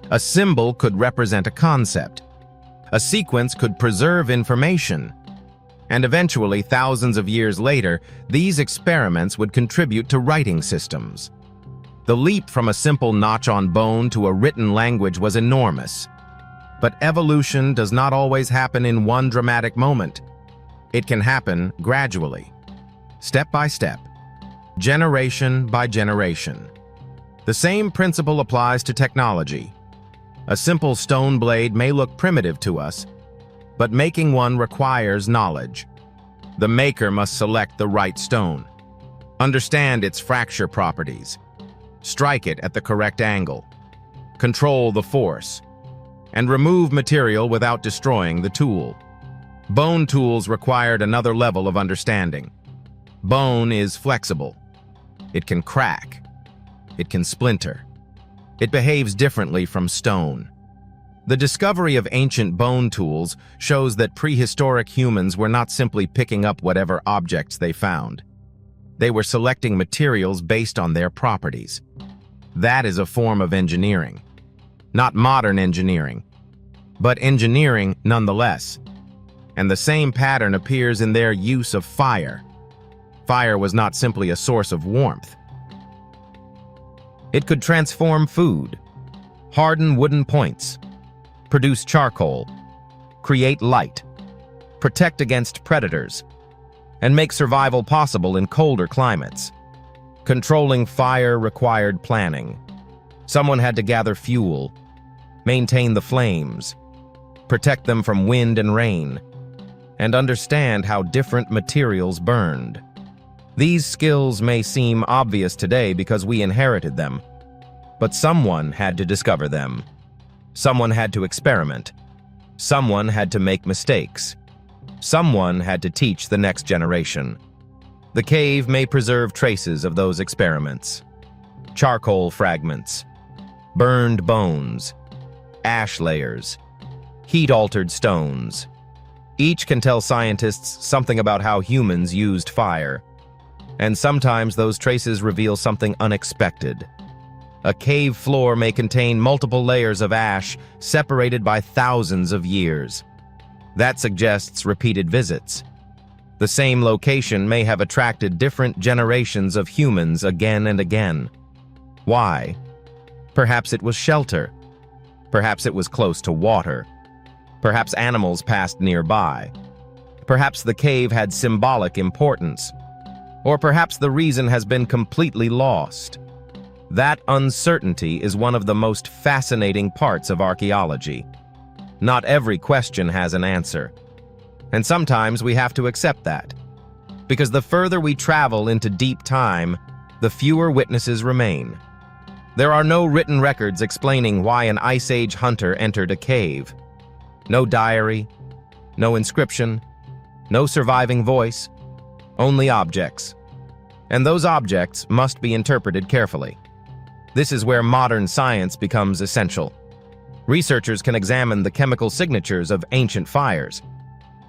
A symbol could represent a concept. A sequence could preserve information. And eventually, thousands of years later, these experiments would contribute to writing systems. The leap from a simple notch on bone to a written language was enormous. But evolution does not always happen in one dramatic moment. It can happen gradually, step by step, generation by generation. The same principle applies to technology. A simple stone blade may look primitive to us, but making one requires knowledge. The maker must select the right stone, understand its fracture properties, strike it at the correct angle, control the force, and remove material without destroying the tool. Bone tools required another level of understanding. Bone is flexible. It can crack. It can splinter. It behaves differently from stone. The discovery of ancient bone tools shows that prehistoric humans were not simply picking up whatever objects they found. They were selecting materials based on their properties. That is a form of engineering. Not modern engineering, but engineering nonetheless. And the same pattern appears in their use of fire. Fire was not simply a source of warmth. It could transform food, harden wooden points, produce charcoal, create light, protect against predators, and make survival possible in colder climates. Controlling fire required planning. Someone had to gather fuel, maintain the flames, protect them from wind and rain, and understand how different materials burned. These skills may seem obvious today because we inherited them, but someone had to discover them. Someone had to experiment. Someone had to make mistakes. Someone had to teach the next generation. The cave may preserve traces of those experiments. Charcoal fragments, burned bones, ash layers, heat-altered stones. Each can tell scientists something about how humans used fire. And sometimes those traces reveal something unexpected. A cave floor may contain multiple layers of ash separated by thousands of years. That suggests repeated visits. The same location may have attracted different generations of humans again and again. Why? Perhaps it was shelter. Perhaps it was close to water. Perhaps animals passed nearby. Perhaps the cave had symbolic importance. Or perhaps the reason has been completely lost. That uncertainty is one of the most fascinating parts of archaeology. Not every question has an answer. And sometimes we have to accept that. Because the further we travel into deep time, the fewer witnesses remain. There are no written records explaining why an Ice Age hunter entered a cave. No diary, no inscription, no surviving voice, only objects. And those objects must be interpreted carefully. This is where modern science becomes essential. Researchers can examine the chemical signatures of ancient fires.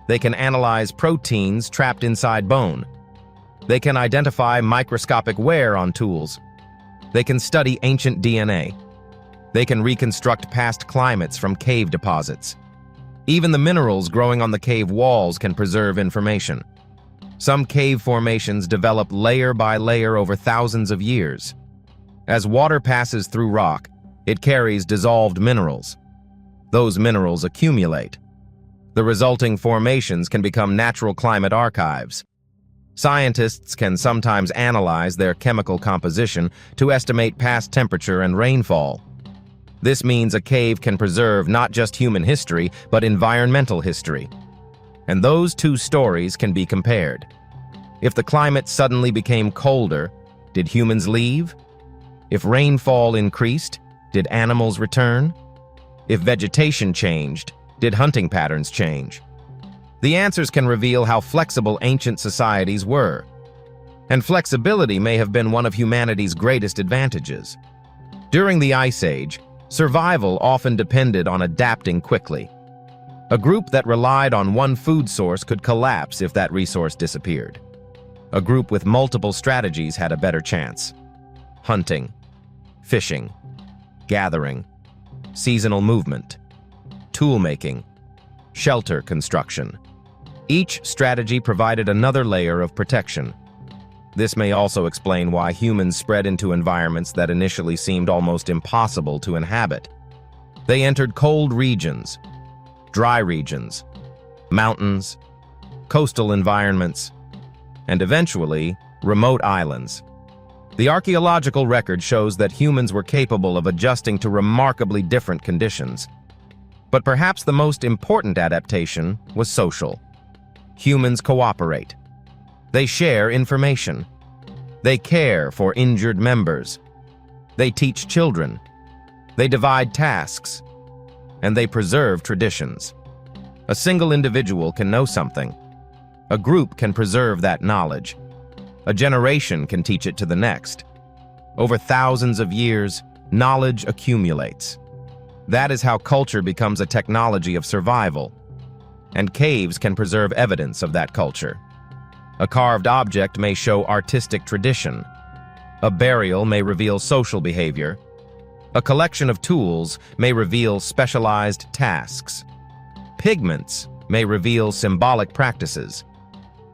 They can analyze proteins trapped inside bone. They can identify microscopic wear on tools. They can study ancient DNA. They can reconstruct past climates from cave deposits. Even the minerals growing on the cave walls can preserve information. Some cave formations develop layer by layer over thousands of years. As water passes through rock, it carries dissolved minerals. Those minerals accumulate. The resulting formations can become natural climate archives. Scientists can sometimes analyze their chemical composition to estimate past temperature and rainfall. This means a cave can preserve not just human history, but environmental history. And those two stories can be compared. If the climate suddenly became colder, did humans leave? If rainfall increased, did animals return? If vegetation changed, did hunting patterns change? The answers can reveal how flexible ancient societies were. And flexibility may have been one of humanity's greatest advantages. During the Ice Age, survival often depended on adapting quickly. A group that relied on one food source could collapse if that resource disappeared. A group with multiple strategies had a better chance. Hunting, fishing, gathering, seasonal movement, tool-making, shelter construction. Each strategy provided another layer of protection. This may also explain why humans spread into environments that initially seemed almost impossible to inhabit. They entered cold regions, dry regions, mountains, coastal environments, and eventually, remote islands. The archaeological record shows that humans were capable of adjusting to remarkably different conditions. But perhaps the most important adaptation was social. Humans cooperate. They share information. They care for injured members. They teach children. They divide tasks. And they preserve traditions. A single individual can know something. A group can preserve that knowledge. A generation can teach it to the next. Over thousands of years, knowledge accumulates. That is how culture becomes a technology of survival. And caves can preserve evidence of that culture. A carved object may show artistic tradition. A burial may reveal social behavior. A collection of tools may reveal specialized tasks. Pigments may reveal symbolic practices.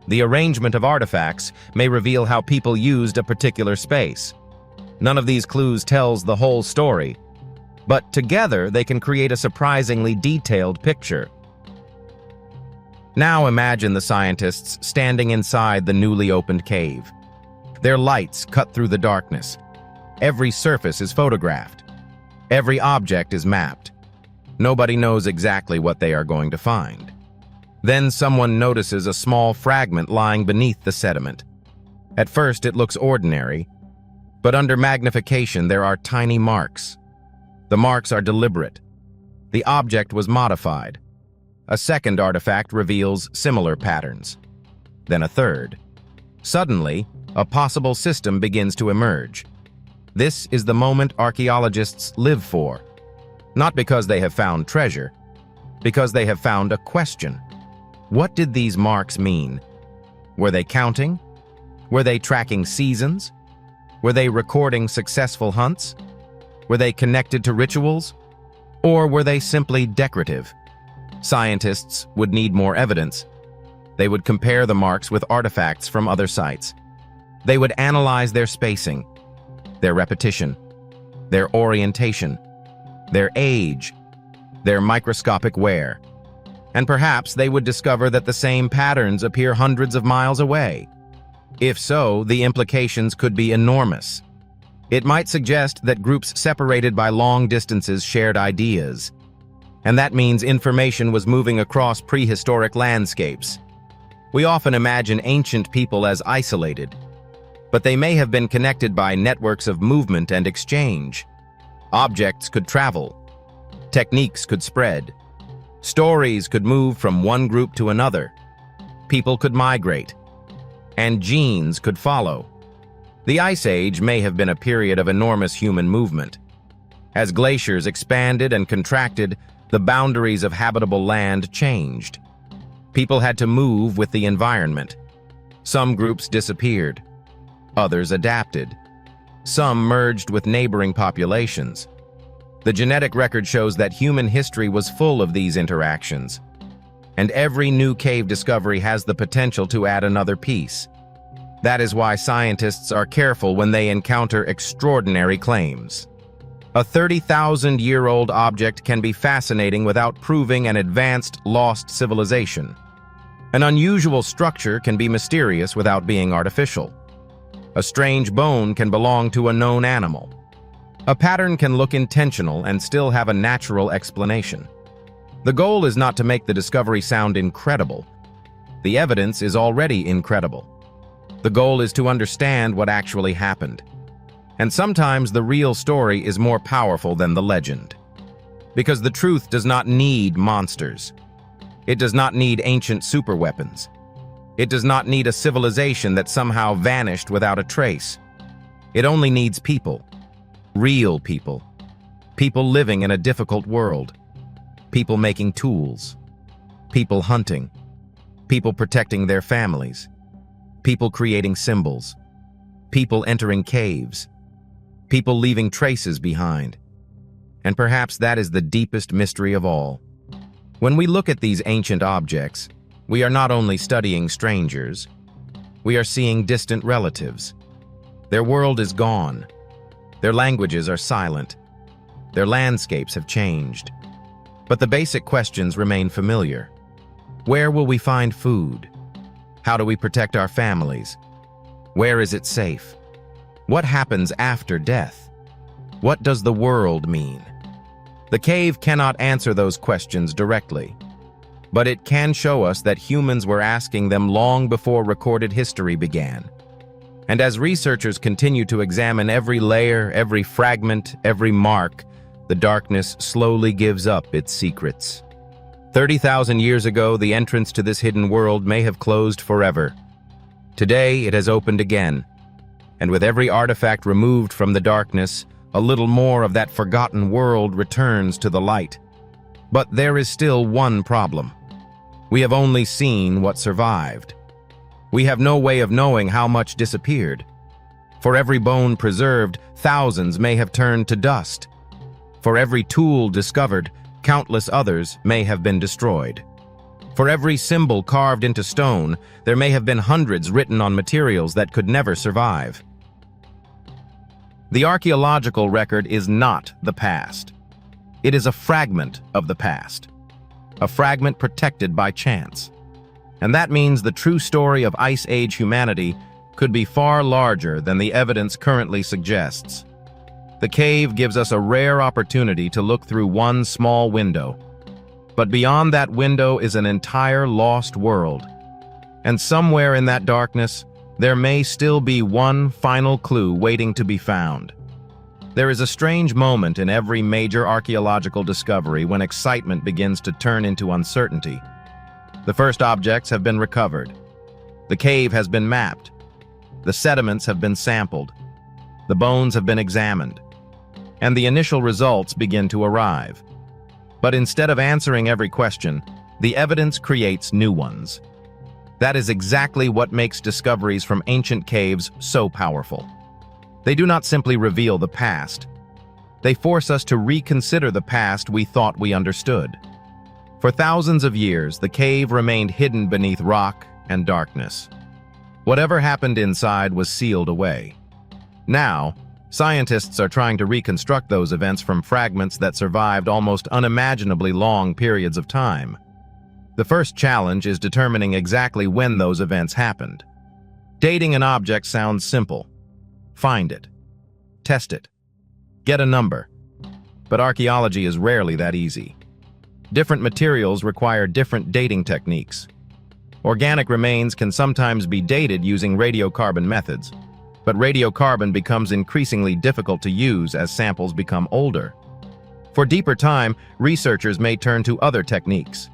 The arrangement of artifacts may reveal how people used a particular space. None of these clues tells the whole story, but together they can create a surprisingly detailed picture. Now imagine the scientists standing inside the newly opened cave. Their lights cut through the darkness. Every surface is photographed. Every object is mapped. Nobody knows exactly what they are going to find. Then someone notices a small fragment lying beneath the sediment. At first it looks ordinary, but under magnification there are tiny marks. The marks are deliberate. The object was modified. A second artifact reveals similar patterns. Then a third. Suddenly, a possible system begins to emerge. This is the moment archaeologists live for. Not because they have found treasure, because they have found a question. What did these marks mean? Were they counting? Were they tracking seasons? Were they recording successful hunts? Were they connected to rituals? Or were they simply decorative? Scientists would need more evidence. They would compare the marks with artifacts from other sites. They would analyze their spacing, their repetition, their orientation, their age, their microscopic wear. And perhaps they would discover that the same patterns appear hundreds of miles away. If so, the implications could be enormous. It might suggest that groups separated by long distances shared ideas, and that means information was moving across prehistoric landscapes. We often imagine ancient people as isolated, but they may have been connected by networks of movement and exchange. Objects could travel. Techniques could spread. Stories could move from one group to another. People could migrate. And genes could follow. The Ice Age may have been a period of enormous human movement. As glaciers expanded and contracted, the boundaries of habitable land changed. People had to move with the environment. Some groups disappeared. Others adapted. Some merged with neighboring populations. The genetic record shows that human history was full of these interactions. And every new cave discovery has the potential to add another piece. That is why scientists are careful when they encounter extraordinary claims. A 30,000-year-old object can be fascinating without proving an advanced, lost civilization. An unusual structure can be mysterious without being artificial. A strange bone can belong to a known animal. A pattern can look intentional and still have a natural explanation. The goal is not to make the discovery sound incredible. The evidence is already incredible. The goal is to understand what actually happened. And sometimes the real story is more powerful than the legend. Because the truth does not need monsters. It does not need ancient superweapons. It does not need a civilization that somehow vanished without a trace. It only needs people. Real people. People living in a difficult world. People making tools. People hunting. People protecting their families. People creating symbols. People entering caves. People leaving traces behind. And perhaps that is the deepest mystery of all. When we look at these ancient objects, we are not only studying strangers, we are seeing distant relatives. Their world is gone. Their languages are silent. Their landscapes have changed. But the basic questions remain familiar. Where will we find food? How do we protect our families? Where is it safe? What happens after death? What does the world mean? The cave cannot answer those questions directly, but it can show us that humans were asking them long before recorded history began. And as researchers continue to examine every layer, every fragment, every mark, the darkness slowly gives up its secrets. 30,000 years ago, the entrance to this hidden world may have closed forever. Today, it has opened again, and with every artifact removed from the darkness, a little more of that forgotten world returns to the light. But there is still one problem. We have only seen what survived. We have no way of knowing how much disappeared. For every bone preserved, thousands may have turned to dust. For every tool discovered, countless others may have been destroyed. For every symbol carved into stone, there may have been hundreds written on materials that could never survive. The archaeological record is not the past. It is a fragment of the past. A fragment protected by chance. And that means the true story of Ice Age humanity could be far larger than the evidence currently suggests. The cave gives us a rare opportunity to look through one small window. But beyond that window is an entire lost world. And somewhere in that darkness, there may still be one final clue waiting to be found. There is a strange moment in every major archaeological discovery when excitement begins to turn into uncertainty. The first objects have been recovered. The cave has been mapped. The sediments have been sampled. The bones have been examined. And the initial results begin to arrive. But instead of answering every question, the evidence creates new ones. That is exactly what makes discoveries from ancient caves so powerful. They do not simply reveal the past. They force us to reconsider the past we thought we understood. For thousands of years, the cave remained hidden beneath rock and darkness. Whatever happened inside was sealed away. Now, scientists are trying to reconstruct those events from fragments that survived almost unimaginably long periods of time. The first challenge is determining exactly when those events happened. Dating an object sounds simple. Find it. Test it. Get a number. But archaeology is rarely that easy. Different materials require different dating techniques. Organic remains can sometimes be dated using radiocarbon methods, but radiocarbon becomes increasingly difficult to use as samples become older. For deeper time, researchers may turn to other techniques.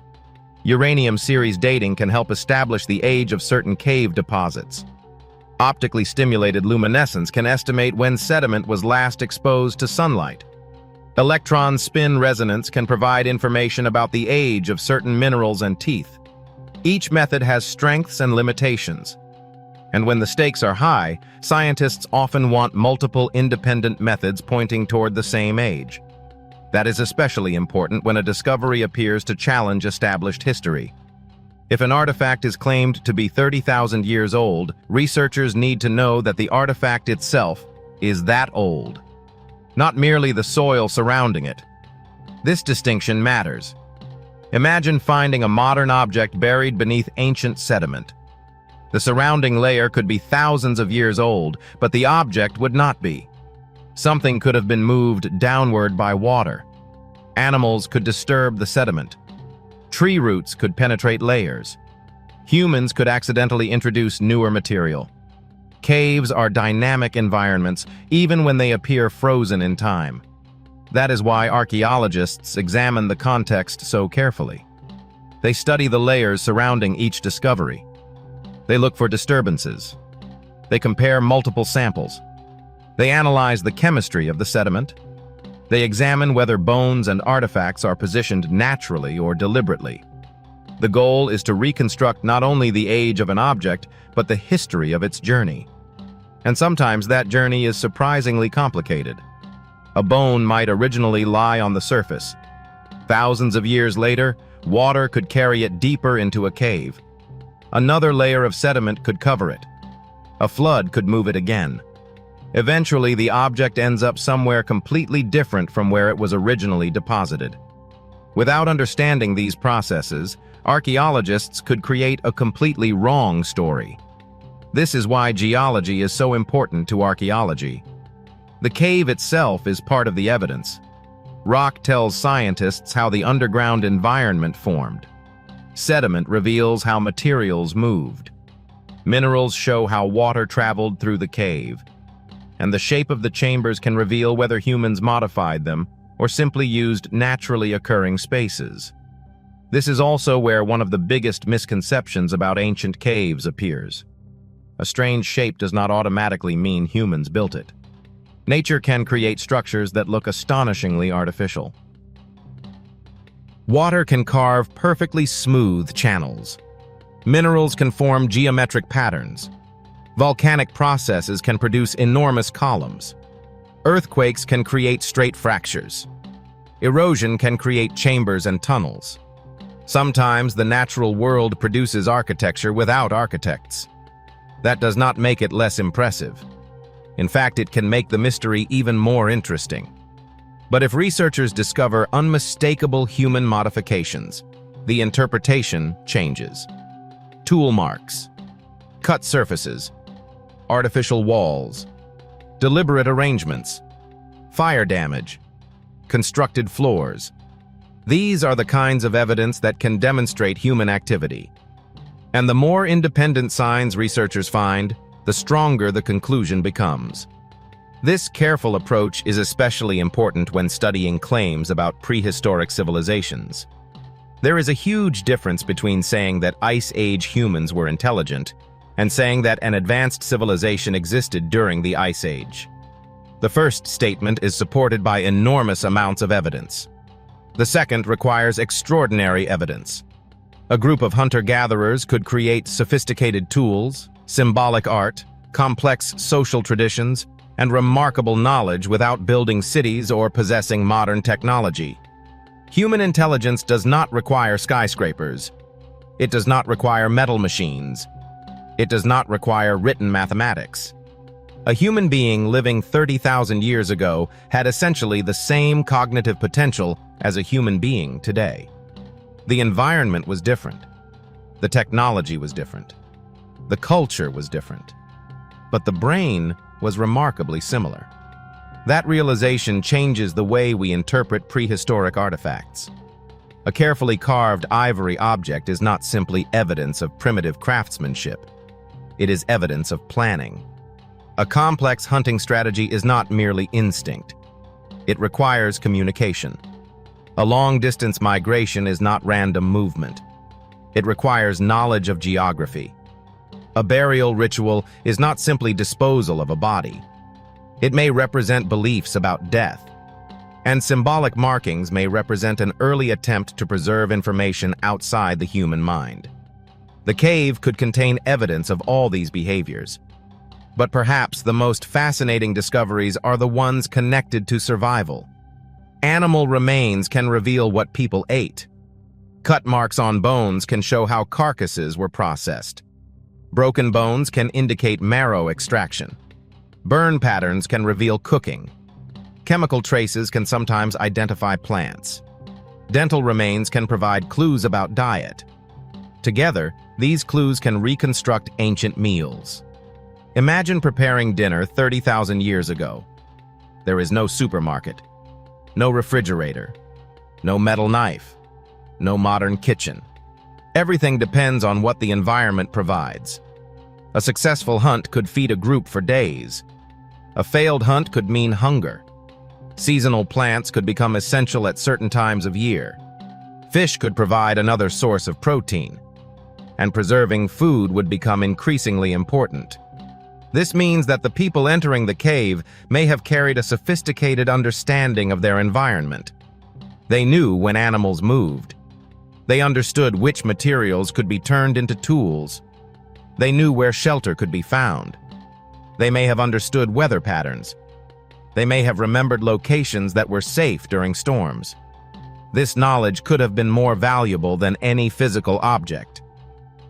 Uranium series dating can help establish the age of certain cave deposits. Optically stimulated luminescence can estimate when sediment was last exposed to sunlight. Electron spin resonance can provide information about the age of certain minerals and teeth. Each method has strengths and limitations. And when the stakes are high, scientists often want multiple independent methods pointing toward the same age. That is especially important when a discovery appears to challenge established history. If an artifact is claimed to be 30,000 years old, researchers need to know that the artifact itself is that old, not merely the soil surrounding it. This distinction matters. Imagine finding a modern object buried beneath ancient sediment. The surrounding layer could be thousands of years old, but the object would not be. Something could have been moved downward by water. Animals could disturb the sediment. Tree roots could penetrate layers. Humans could accidentally introduce newer material. Caves are dynamic environments, even when they appear frozen in time. That is why archaeologists examine the context so carefully. They study the layers surrounding each discovery. They look for disturbances. They compare multiple samples. They analyze the chemistry of the sediment. They examine whether bones and artifacts are positioned naturally or deliberately. The goal is to reconstruct not only the age of an object, but the history of its journey. And sometimes that journey is surprisingly complicated. A bone might originally lie on the surface. Thousands of years later, water could carry it deeper into a cave. Another layer of sediment could cover it. A flood could move it again. Eventually, the object ends up somewhere completely different from where it was originally deposited. Without understanding these processes, archaeologists could create a completely wrong story. This is why geology is so important to archaeology. The cave itself is part of the evidence. Rock tells scientists how the underground environment formed. Sediment reveals how materials moved. Minerals show how water traveled through the cave. And the shape of the chambers can reveal whether humans modified them or simply used naturally occurring spaces. This is also where one of the biggest misconceptions about ancient caves appears. A strange shape does not automatically mean humans built it. Nature can create structures that look astonishingly artificial. Water can carve perfectly smooth channels. Minerals can form geometric patterns. Volcanic processes can produce enormous columns. Earthquakes can create straight fractures. Erosion can create chambers and tunnels. Sometimes the natural world produces architecture without architects. That does not make it less impressive. In fact, it can make the mystery even more interesting. But if researchers discover unmistakable human modifications, the interpretation changes. Tool marks, cut surfaces, artificial walls, deliberate arrangements, fire damage, constructed floors. These are the kinds of evidence that can demonstrate human activity. And the more independent signs researchers find, the stronger the conclusion becomes. This careful approach is especially important when studying claims about prehistoric civilizations. There is a huge difference between saying that Ice Age humans were intelligent and saying that an advanced civilization existed during the Ice Age. The first statement is supported by enormous amounts of evidence. The second requires extraordinary evidence. A group of hunter-gatherers could create sophisticated tools, symbolic art, complex social traditions, and remarkable knowledge without building cities or possessing modern technology. Human intelligence does not require skyscrapers. It does not require metal machines. It does not require written mathematics. A human being living 30,000 years ago had essentially the same cognitive potential as a human being today. The environment was different. The technology was different. The culture was different. But the brain was remarkably similar. That realization changes the way we interpret prehistoric artifacts. A carefully carved ivory object is not simply evidence of primitive craftsmanship. It is evidence of planning. A complex hunting strategy is not merely instinct. It requires communication. A long-distance migration is not random movement. It requires knowledge of geography. A burial ritual is not simply disposal of a body. It may represent beliefs about death. And symbolic markings may represent an early attempt to preserve information outside the human mind. The cave could contain evidence of all these behaviors. But perhaps the most fascinating discoveries are the ones connected to survival. Animal remains can reveal what people ate. Cut marks on bones can show how carcasses were processed. Broken bones can indicate marrow extraction. Burn patterns can reveal cooking. Chemical traces can sometimes identify plants. Dental remains can provide clues about diet. Together, these clues can reconstruct ancient meals. Imagine preparing dinner 30,000 years ago. There is no supermarket, no refrigerator, no metal knife, no modern kitchen. Everything depends on what the environment provides. A successful hunt could feed a group for days. A failed hunt could mean hunger. Seasonal plants could become essential at certain times of year. Fish could provide another source of protein. And preserving food would become increasingly important. This means that the people entering the cave may have carried a sophisticated understanding of their environment. They knew when animals moved. They understood which materials could be turned into tools. They knew where shelter could be found. They may have understood weather patterns. They may have remembered locations that were safe during storms. This knowledge could have been more valuable than any physical object,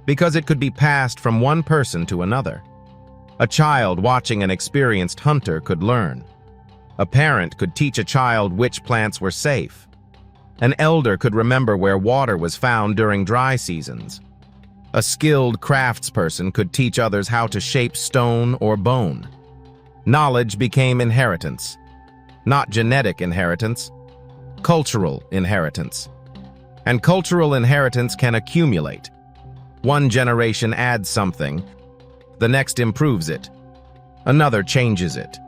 because it could be passed from one person to another. A child watching an experienced hunter could learn. A parent could teach a child which plants were safe. An elder could remember where water was found during dry seasons. A skilled craftsperson could teach others how to shape stone or bone. Knowledge became inheritance. Not genetic inheritance, cultural inheritance. And cultural inheritance can accumulate. One generation adds something, the next improves it. Another changes it.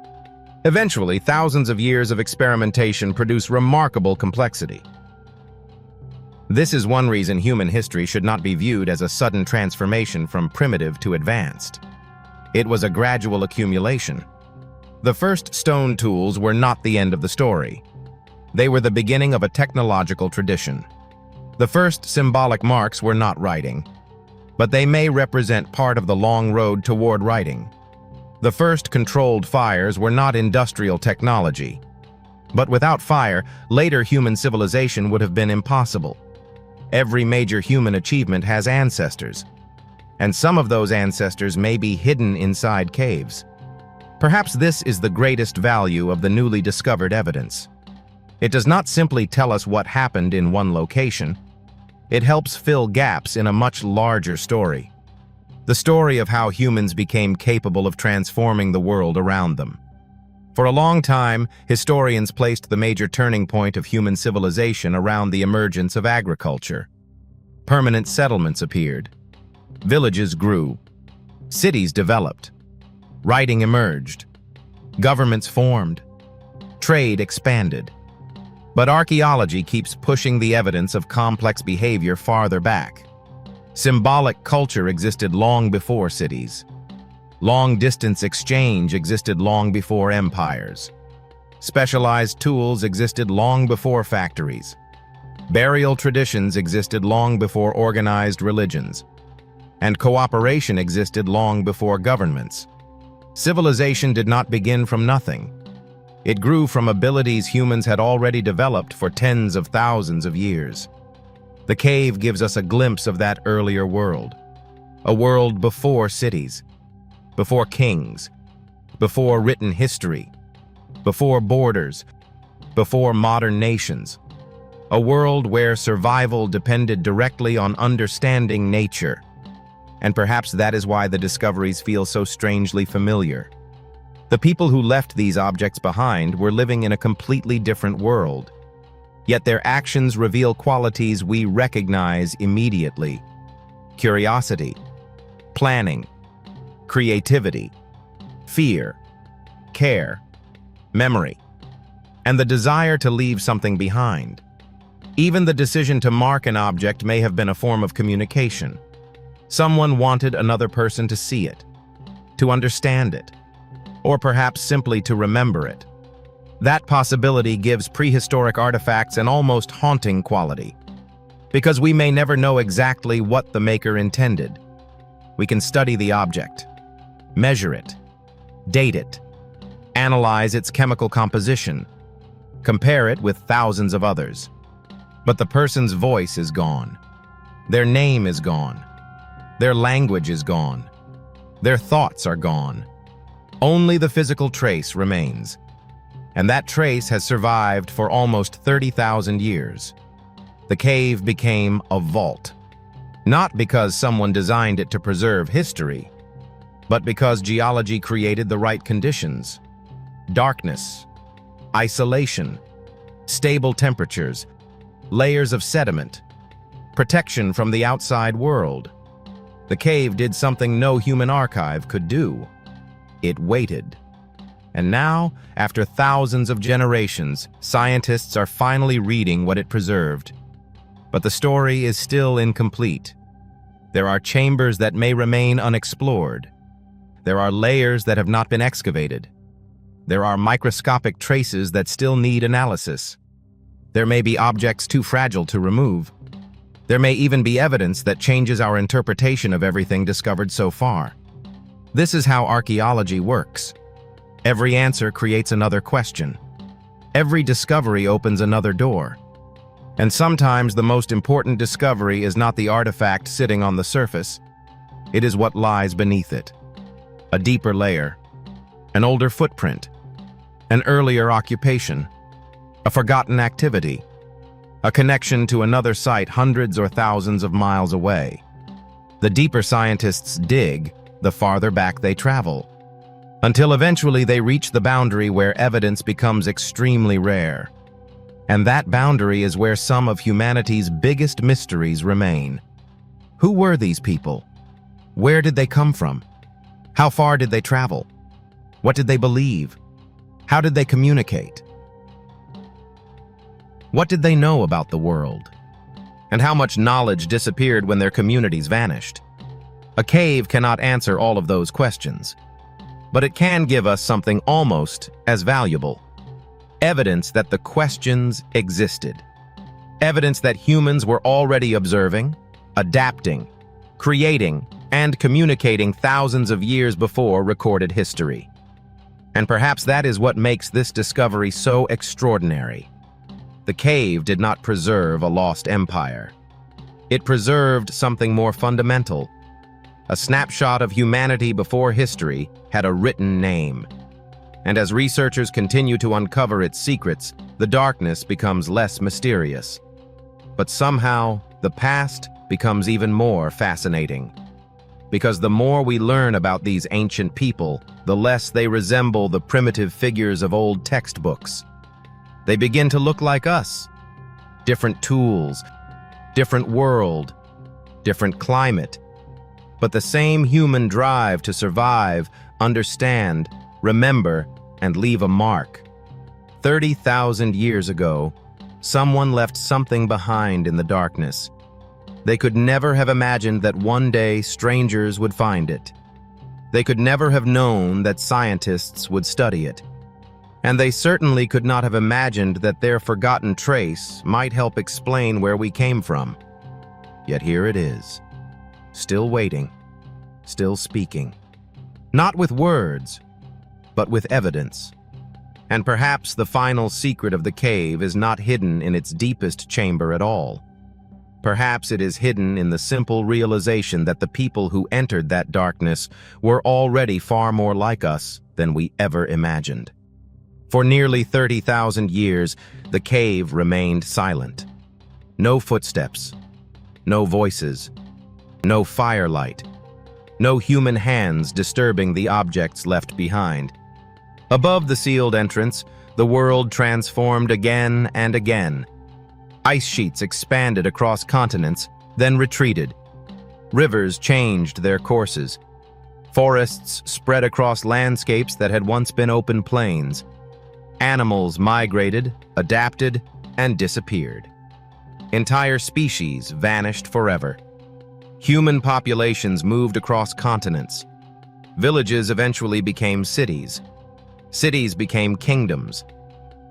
Eventually, thousands of years of experimentation produce remarkable complexity. This is one reason human history should not be viewed as a sudden transformation from primitive to advanced. It was a gradual accumulation. The first stone tools were not the end of the story. They were the beginning of a technological tradition. The first symbolic marks were not writing, but they may represent part of the long road toward writing. The first controlled fires were not industrial technology, but without fire, later human civilization would have been impossible. Every major human achievement has ancestors, and some of those ancestors may be hidden inside caves. Perhaps this is the greatest value of the newly discovered evidence. It does not simply tell us what happened in one location. It helps fill gaps in a much larger story. The story of how humans became capable of transforming the world around them. For a long time, historians placed the major turning point of human civilization around the emergence of agriculture. Permanent settlements appeared. Villages grew. Cities developed. Writing emerged. Governments formed. Trade expanded. But archaeology keeps pushing the evidence of complex behavior farther back. Symbolic culture existed long before cities. Long-distance exchange existed long before empires. Specialized tools existed long before factories. Burial traditions existed long before organized religions. And cooperation existed long before governments. Civilization did not begin from nothing. It grew from abilities humans had already developed for tens of thousands of years. The cave gives us a glimpse of that earlier world. A world before cities. Before kings, before written history, before borders, before modern nations. A world where survival depended directly on understanding nature. And perhaps that is why the discoveries feel so strangely familiar. The people who left these objects behind were living in a completely different world. Yet their actions reveal qualities we recognize immediately. Curiosity, planning, creativity, fear, care, memory, and the desire to leave something behind. Even the decision to mark an object may have been a form of communication. Someone wanted another person to see it, to understand it, or perhaps simply to remember it. That possibility gives prehistoric artifacts an almost haunting quality, because we may never know exactly what the maker intended. We can study the object, measure it, date it, analyze its chemical composition, compare it with thousands of others. But the person's voice is gone. Their name is gone. Their language is gone. Their thoughts are gone. Only the physical trace remains. And that trace has survived for almost 30,000 years. The cave became a vault. Not because someone designed it to preserve history, but because geology created the right conditions. Darkness, isolation, stable temperatures, layers of sediment, protection from the outside world. The cave did something no human archive could do. It waited. And now, after thousands of generations, scientists are finally reading what it preserved. But the story is still incomplete. There are chambers that may remain unexplored. There are layers that have not been excavated. There are microscopic traces that still need analysis. There may be objects too fragile to remove. There may even be evidence that changes our interpretation of everything discovered so far. This is how archaeology works. Every answer creates another question. Every discovery opens another door. And sometimes the most important discovery is not the artifact sitting on the surface. It is what lies beneath it. A deeper layer, an older footprint, an earlier occupation, a forgotten activity, a connection to another site hundreds or thousands of miles away. The deeper scientists dig, the farther back they travel, until eventually they reach the boundary where evidence becomes extremely rare. And that boundary is where some of humanity's biggest mysteries remain. Who were these people? Where did they come from? How far did they travel? What did they believe? How did they communicate? What did they know about the world? And how much knowledge disappeared when their communities vanished? A cave cannot answer all of those questions, but it can give us something almost as valuable. Evidence that the questions existed. Evidence that humans were already observing, adapting, creating, and communicating thousands of years before recorded history. And perhaps that is what makes this discovery so extraordinary. The cave did not preserve a lost empire. It preserved something more fundamental. A snapshot of humanity before history had a written name. And as researchers continue to uncover its secrets, the darkness becomes less mysterious. But somehow, the past becomes even more fascinating. Because the more we learn about these ancient people, the less they resemble the primitive figures of old textbooks. They begin to look like us. Different tools, different world, different climate, but the same human drive to survive, understand, remember, and leave a mark. 30,000 years ago, someone left something behind in the darkness. They could never have imagined that one day strangers would find it. They could never have known that scientists would study it. And they certainly could not have imagined that their forgotten trace might help explain where we came from. Yet here it is, still waiting, still speaking. Not with words, but with evidence. And perhaps the final secret of the cave is not hidden in its deepest chamber at all. Perhaps it is hidden in the simple realization that the people who entered that darkness were already far more like us than we ever imagined. For nearly 30,000 years, the cave remained silent. No footsteps, no voices, no firelight, no human hands disturbing the objects left behind. Above the sealed entrance, the world transformed again and again. Ice sheets expanded across continents, then retreated. Rivers changed their courses. Forests spread across landscapes that had once been open plains. Animals migrated, adapted, and disappeared. Entire species vanished forever. Human populations moved across continents. Villages eventually became cities. Cities became kingdoms.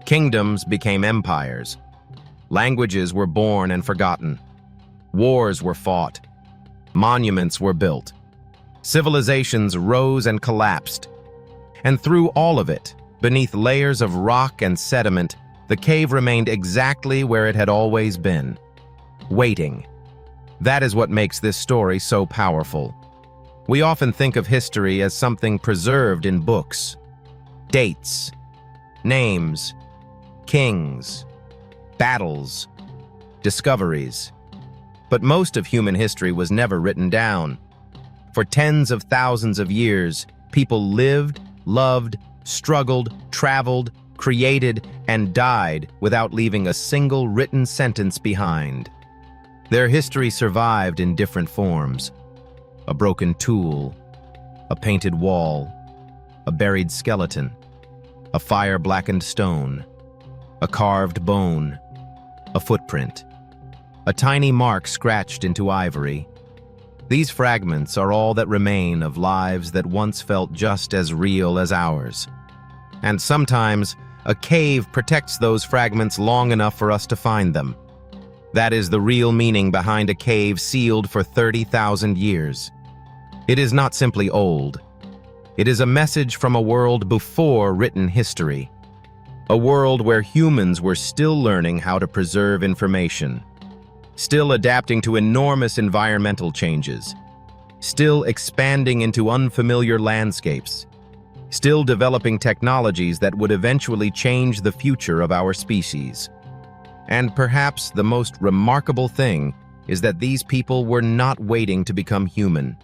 Kingdoms became empires. Languages were born and forgotten. Wars were fought. Monuments were built. Civilizations rose and collapsed. And through all of it, beneath layers of rock and sediment, the cave remained exactly where it had always been, waiting. That is what makes this story so powerful. We often think of history as something preserved in books. Dates, names, kings, battles, discoveries. But most of human history was never written down. For tens of thousands of years, people lived, loved, struggled, traveled, created, and died without leaving a single written sentence behind. Their history survived in different forms. a broken tool, a painted wall, a buried skeleton, a fire-blackened stone, a carved bone, a footprint, a tiny mark scratched into ivory. These fragments are all that remain of lives that once felt just as real as ours. And sometimes, a cave protects those fragments long enough for us to find them. That is the real meaning behind a cave sealed for 30,000 years. It is not simply old. It is a message from a world before written history. A world where humans were still learning how to preserve information, still adapting to enormous environmental changes, still expanding into unfamiliar landscapes, still developing technologies that would eventually change the future of our species. And perhaps the most remarkable thing is that these people were not waiting to become human.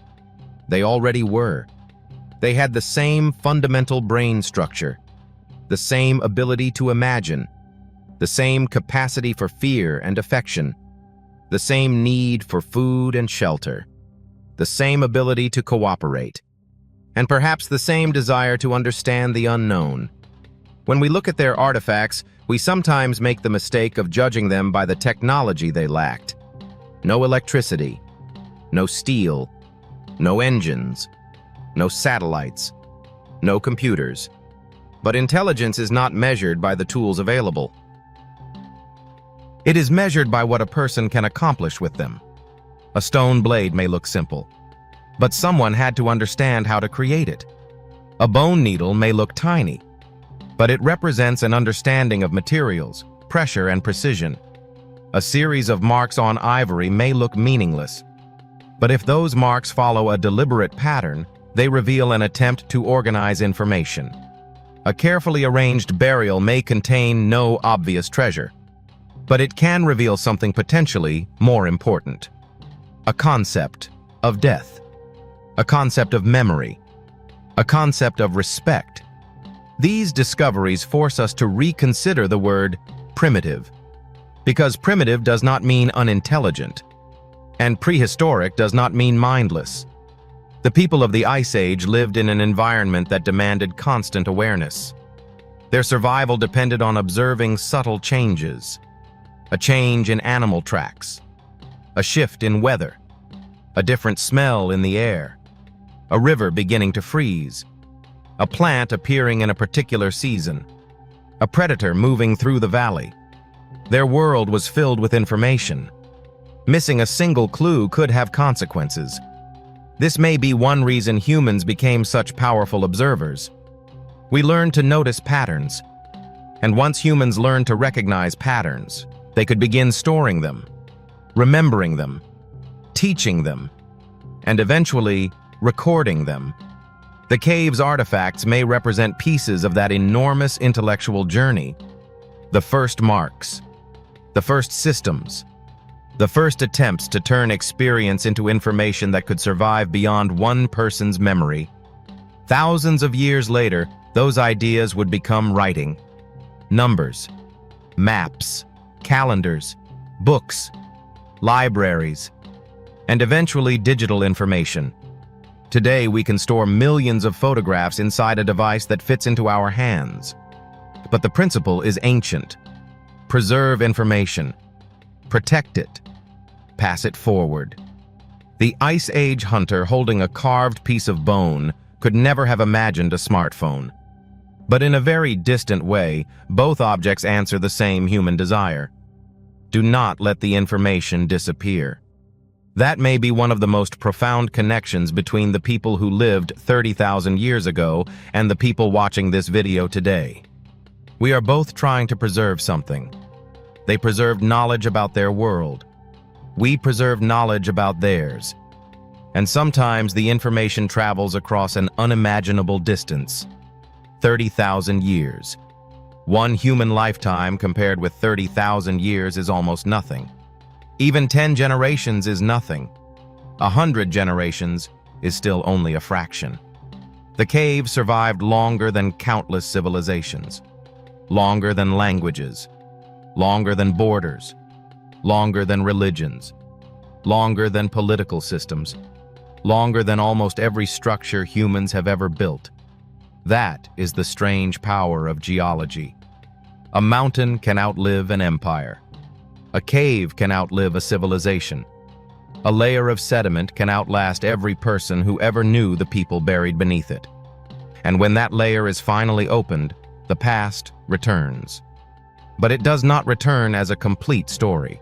They already were. They had the same fundamental brain structure, the same ability to imagine, the same capacity for fear and affection, the same need for food and shelter, the same ability to cooperate, and perhaps the same desire to understand the unknown. When we look at their artifacts, we sometimes make the mistake of judging them by the technology they lacked. No electricity, no steel, no engines, no satellites, no computers. But intelligence is not measured by the tools available. It is measured by what a person can accomplish with them. A stone blade may look simple, but someone had to understand how to create it. A bone needle may look tiny, but it represents an understanding of materials, pressure, and precision. A series of marks on ivory may look meaningless, but if those marks follow a deliberate pattern, they reveal an attempt to organize information. A carefully arranged burial may contain no obvious treasure, but it can reveal something potentially more important. A concept of death, a concept of memory, a concept of respect. These discoveries force us to reconsider the word primitive, because primitive does not mean unintelligent, and prehistoric does not mean mindless. The people of the Ice Age lived in an environment that demanded constant awareness. Their survival depended on observing subtle changes, a change in animal tracks, a shift in weather, a different smell in the air, a river beginning to freeze, a plant appearing in a particular season, a predator moving through the valley. Their world was filled with information. Missing a single clue could have consequences. This may be one reason humans became such powerful observers. We learned to notice patterns, and once humans learned to recognize patterns, they could begin storing them, remembering them, teaching them, and eventually recording them. The cave's artifacts may represent pieces of that enormous intellectual journey. The first marks, the first systems, the first attempts to turn experience into information that could survive beyond one person's memory. Thousands of years later, those ideas would become writing, numbers, maps, calendars, books, libraries, and eventually digital information. Today, we can store millions of photographs inside a device that fits into our hands. But the principle is ancient. Preserve information. Protect it. Pass it forward. The Ice Age hunter holding a carved piece of bone could never have imagined a smartphone. But in a very distant way, both objects answer the same human desire. Do not let the information disappear. That may be one of the most profound connections between the people who lived 30,000 years ago and the people watching this video today. We are both trying to preserve something. They preserved knowledge about their world. We preserve knowledge about theirs. And sometimes the information travels across an unimaginable distance. 30,000 years. One human lifetime compared with 30,000 years is almost nothing. Even 10 generations is nothing. 100 generations is still only a fraction. The cave survived longer than countless civilizations, longer than languages, longer than borders, longer than religions, longer than political systems. longer than almost every structure humans have ever built. That is the strange power of geology. A mountain can outlive an empire. A cave can outlive a civilization. A layer of sediment can outlast every person who ever knew the people buried beneath it. And when that layer is finally opened, the past returns. But it does not return as a complete story.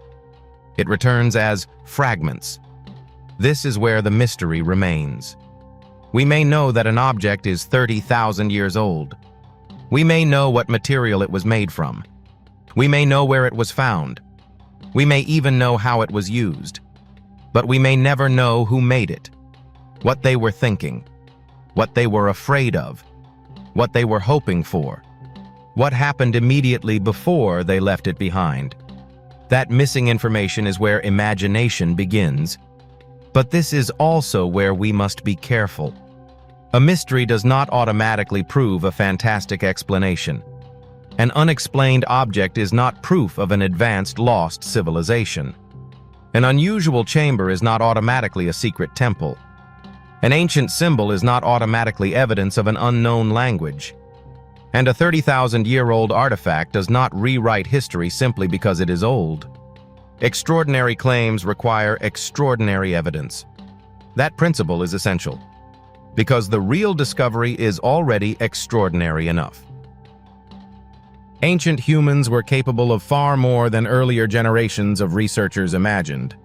It returns as fragments. This is where the mystery remains. We may know that an object is 30,000 years old. We may know what material it was made from. We may know where it was found. We may even know how it was used. But we may never know who made it, what they were thinking, what they were afraid of, what they were hoping for, what happened immediately before they left it behind. That missing information is where imagination begins. But this is also where we must be careful. A mystery does not automatically prove a fantastic explanation. An unexplained object is not proof of an advanced lost civilization. An unusual chamber is not automatically a secret temple. An ancient symbol is not automatically evidence of an unknown language. And a 30,000-year-old artifact does not rewrite history simply because it is old. Extraordinary claims require extraordinary evidence. That principle is essential, because the real discovery is already extraordinary enough. Ancient humans were capable of far more than earlier generations of researchers imagined.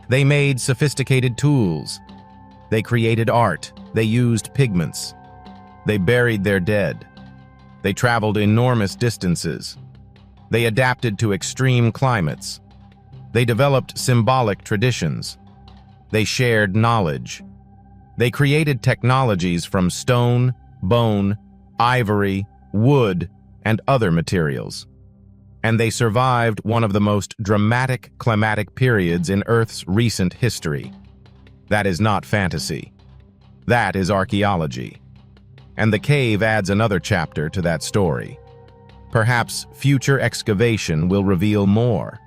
They made sophisticated tools. They created art. They used pigments. They buried their dead. They traveled enormous distances. They adapted to extreme climates. They developed symbolic traditions. They shared knowledge. They created technologies from stone, bone, ivory, wood, and other materials. And they survived one of the most dramatic climatic periods in Earth's recent history. That is not fantasy. That is archaeology. And the cave adds another chapter to that story. Perhaps future excavation will reveal more.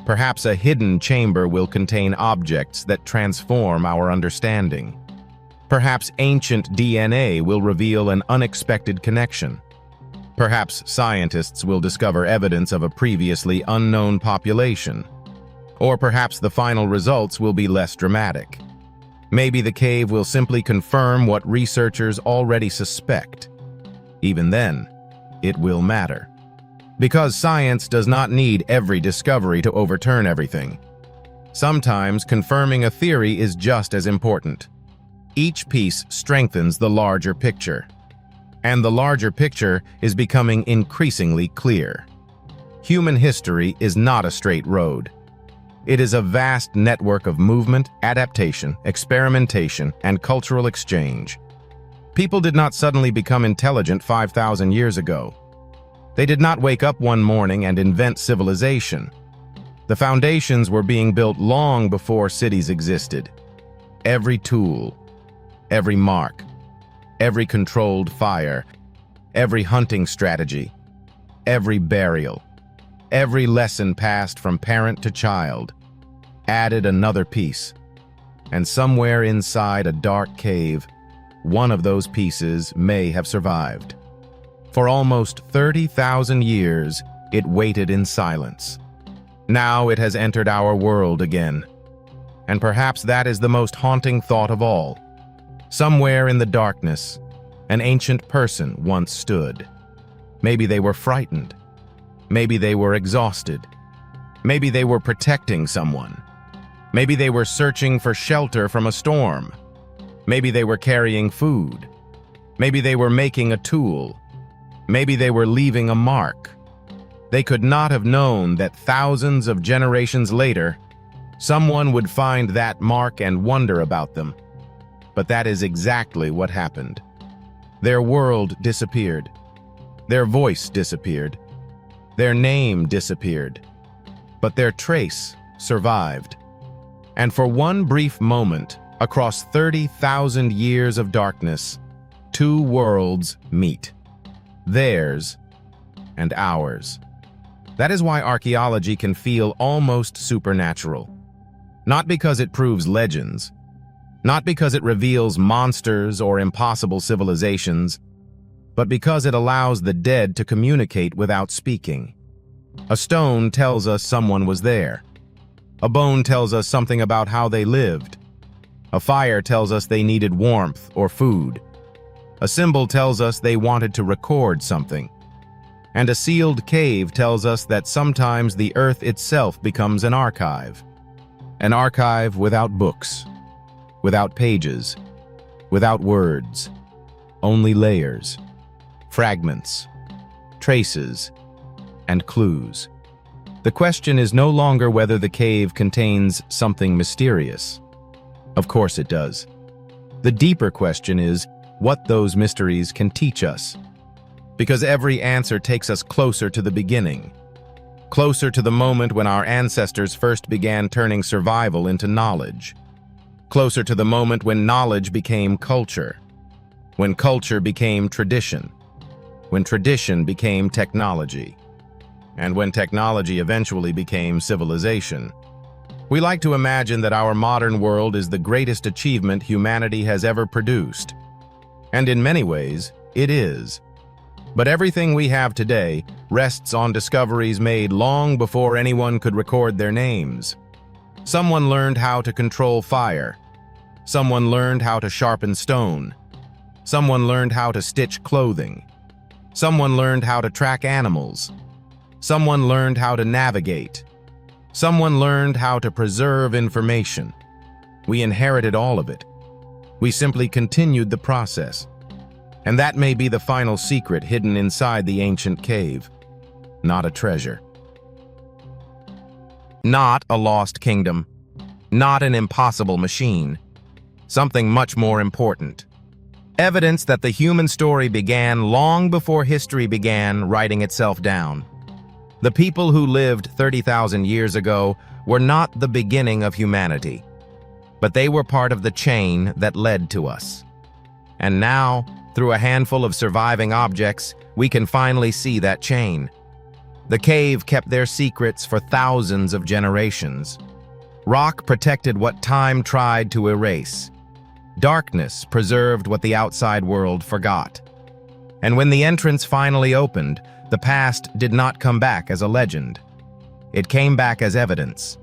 Perhaps a hidden chamber will contain objects that transform our understanding. Perhaps ancient DNA will reveal an unexpected connection. Perhaps scientists will discover evidence of a previously unknown population. Or perhaps the final results will be less dramatic. Maybe the cave will simply confirm what researchers already suspect. Even then, it will matter. Because science does not need every discovery to overturn everything. Sometimes confirming a theory is just as important. Each piece strengthens the larger picture. And the larger picture is becoming increasingly clear. Human history is not a straight road. It is a vast network of movement, adaptation, experimentation, and cultural exchange. People did not suddenly become intelligent 5,000 years ago. They did not wake up one morning and invent civilization. The foundations were being built long before cities existed. Every tool, every mark, every controlled fire, every hunting strategy, every burial, every lesson passed from parent to child, added another piece. And somewhere inside a dark cave, one of those pieces may have survived. For almost 30,000 years, it waited in silence. Now it has entered our world again. And perhaps that is the most haunting thought of all. Somewhere in the darkness, an ancient person once stood. Maybe they were frightened. Maybe they were exhausted. Maybe they were protecting someone. Maybe they were searching for shelter from a storm. Maybe they were carrying food. Maybe they were making a tool. Maybe they were leaving a mark. They could not have known that thousands of generations later, someone would find that mark and wonder about them. But that is exactly what happened. Their world disappeared. Their voice disappeared. Their name disappeared. But their trace survived. And for one brief moment, across 30,000 years of darkness, two worlds meet. Theirs and ours. That is why archaeology can feel almost supernatural. Not because it proves legends, Not because it reveals monsters or impossible civilizations, but because it allows the dead to communicate without speaking. A stone tells us someone was there. A bone tells us something about how they lived. A fire tells us they needed warmth or food. A symbol tells us they wanted to record something. And a sealed cave tells us that sometimes the earth itself becomes an archive. An archive without books, without pages, without words, only layers, fragments, traces, and clues. The question is no longer whether the cave contains something mysterious. Of course it does. The deeper question is what those mysteries can teach us. Because every answer takes us closer to the beginning, closer to the moment when our ancestors first began turning survival into knowledge, closer to the moment when knowledge became culture, when culture became tradition, when tradition became technology, and when technology eventually became civilization. We like to imagine that our modern world is the greatest achievement humanity has ever produced. And in many ways, it is. But everything we have today rests on discoveries made long before anyone could record their names. Someone learned how to control fire. Someone learned how to sharpen stone. Someone learned how to stitch clothing. Someone learned how to track animals. Someone learned how to navigate. Someone learned how to preserve information. We inherited all of it. We simply continued the process. And that may be the final secret hidden inside the ancient cave. Not a treasure. Not a lost kingdom. Not an impossible machine. Something much more important. Evidence that the human story began long before history began writing itself down. The people who lived 30,000 years ago were not the beginning of humanity, but they were part of the chain that led to us. And now, through a handful of surviving objects, we can finally see that chain. The cave kept their secrets for thousands of generations. Rock protected what time tried to erase. Darkness preserved what the outside world forgot. And when the entrance finally opened, the past did not come back as a legend. It came back as evidence.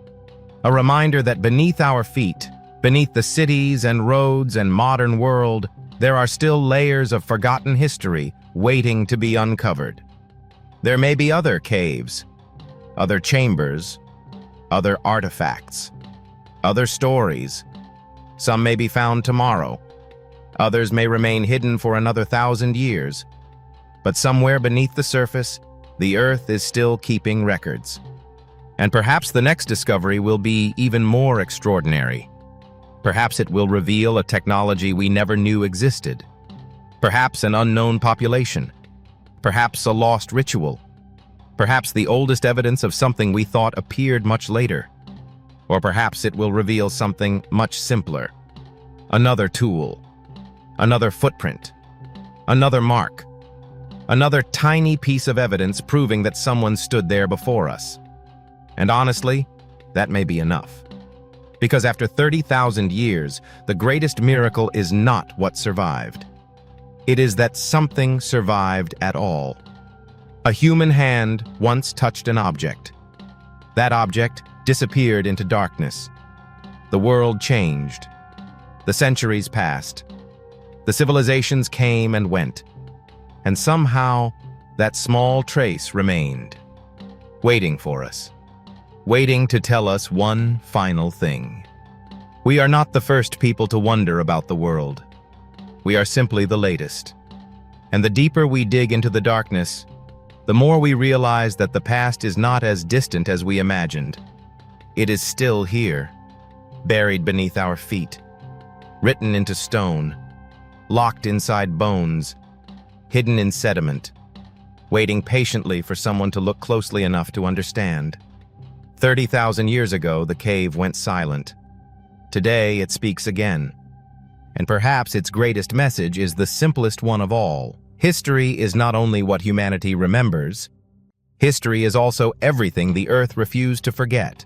A reminder that beneath our feet, beneath the cities and roads and modern world, there are still layers of forgotten history waiting to be uncovered. There may be other caves, other chambers, other artifacts, other stories. Some may be found tomorrow. Others may remain hidden for another 1,000 years. But somewhere beneath the surface, the Earth is still keeping records. And perhaps the next discovery will be even more extraordinary. Perhaps it will reveal a technology we never knew existed. Perhaps an unknown population. Perhaps a lost ritual. Perhaps the oldest evidence of something we thought appeared much later. Or perhaps it will reveal something much simpler. Another tool. Another footprint. Another mark. Another tiny piece of evidence proving that someone stood there before us. And honestly, that may be enough. Because after 30,000 years, the greatest miracle is not what survived. It is that something survived at all. A human hand once touched an object. That object disappeared into darkness. The world changed. The centuries passed. The civilizations came and went. And somehow, that small trace remained, waiting for us, waiting to tell us one final thing. We are not the first people to wonder about the world. We are simply the latest. And the deeper we dig into the darkness, the more we realize that the past is not as distant as we imagined. It is still here, buried beneath our feet, written into stone, locked inside bones, hidden in sediment, waiting patiently for someone to look closely enough to understand. 30,000 years ago, the cave went silent. Today, it speaks again. And perhaps its greatest message is the simplest one of all. History is not only what humanity remembers, history is also everything the Earth refused to forget.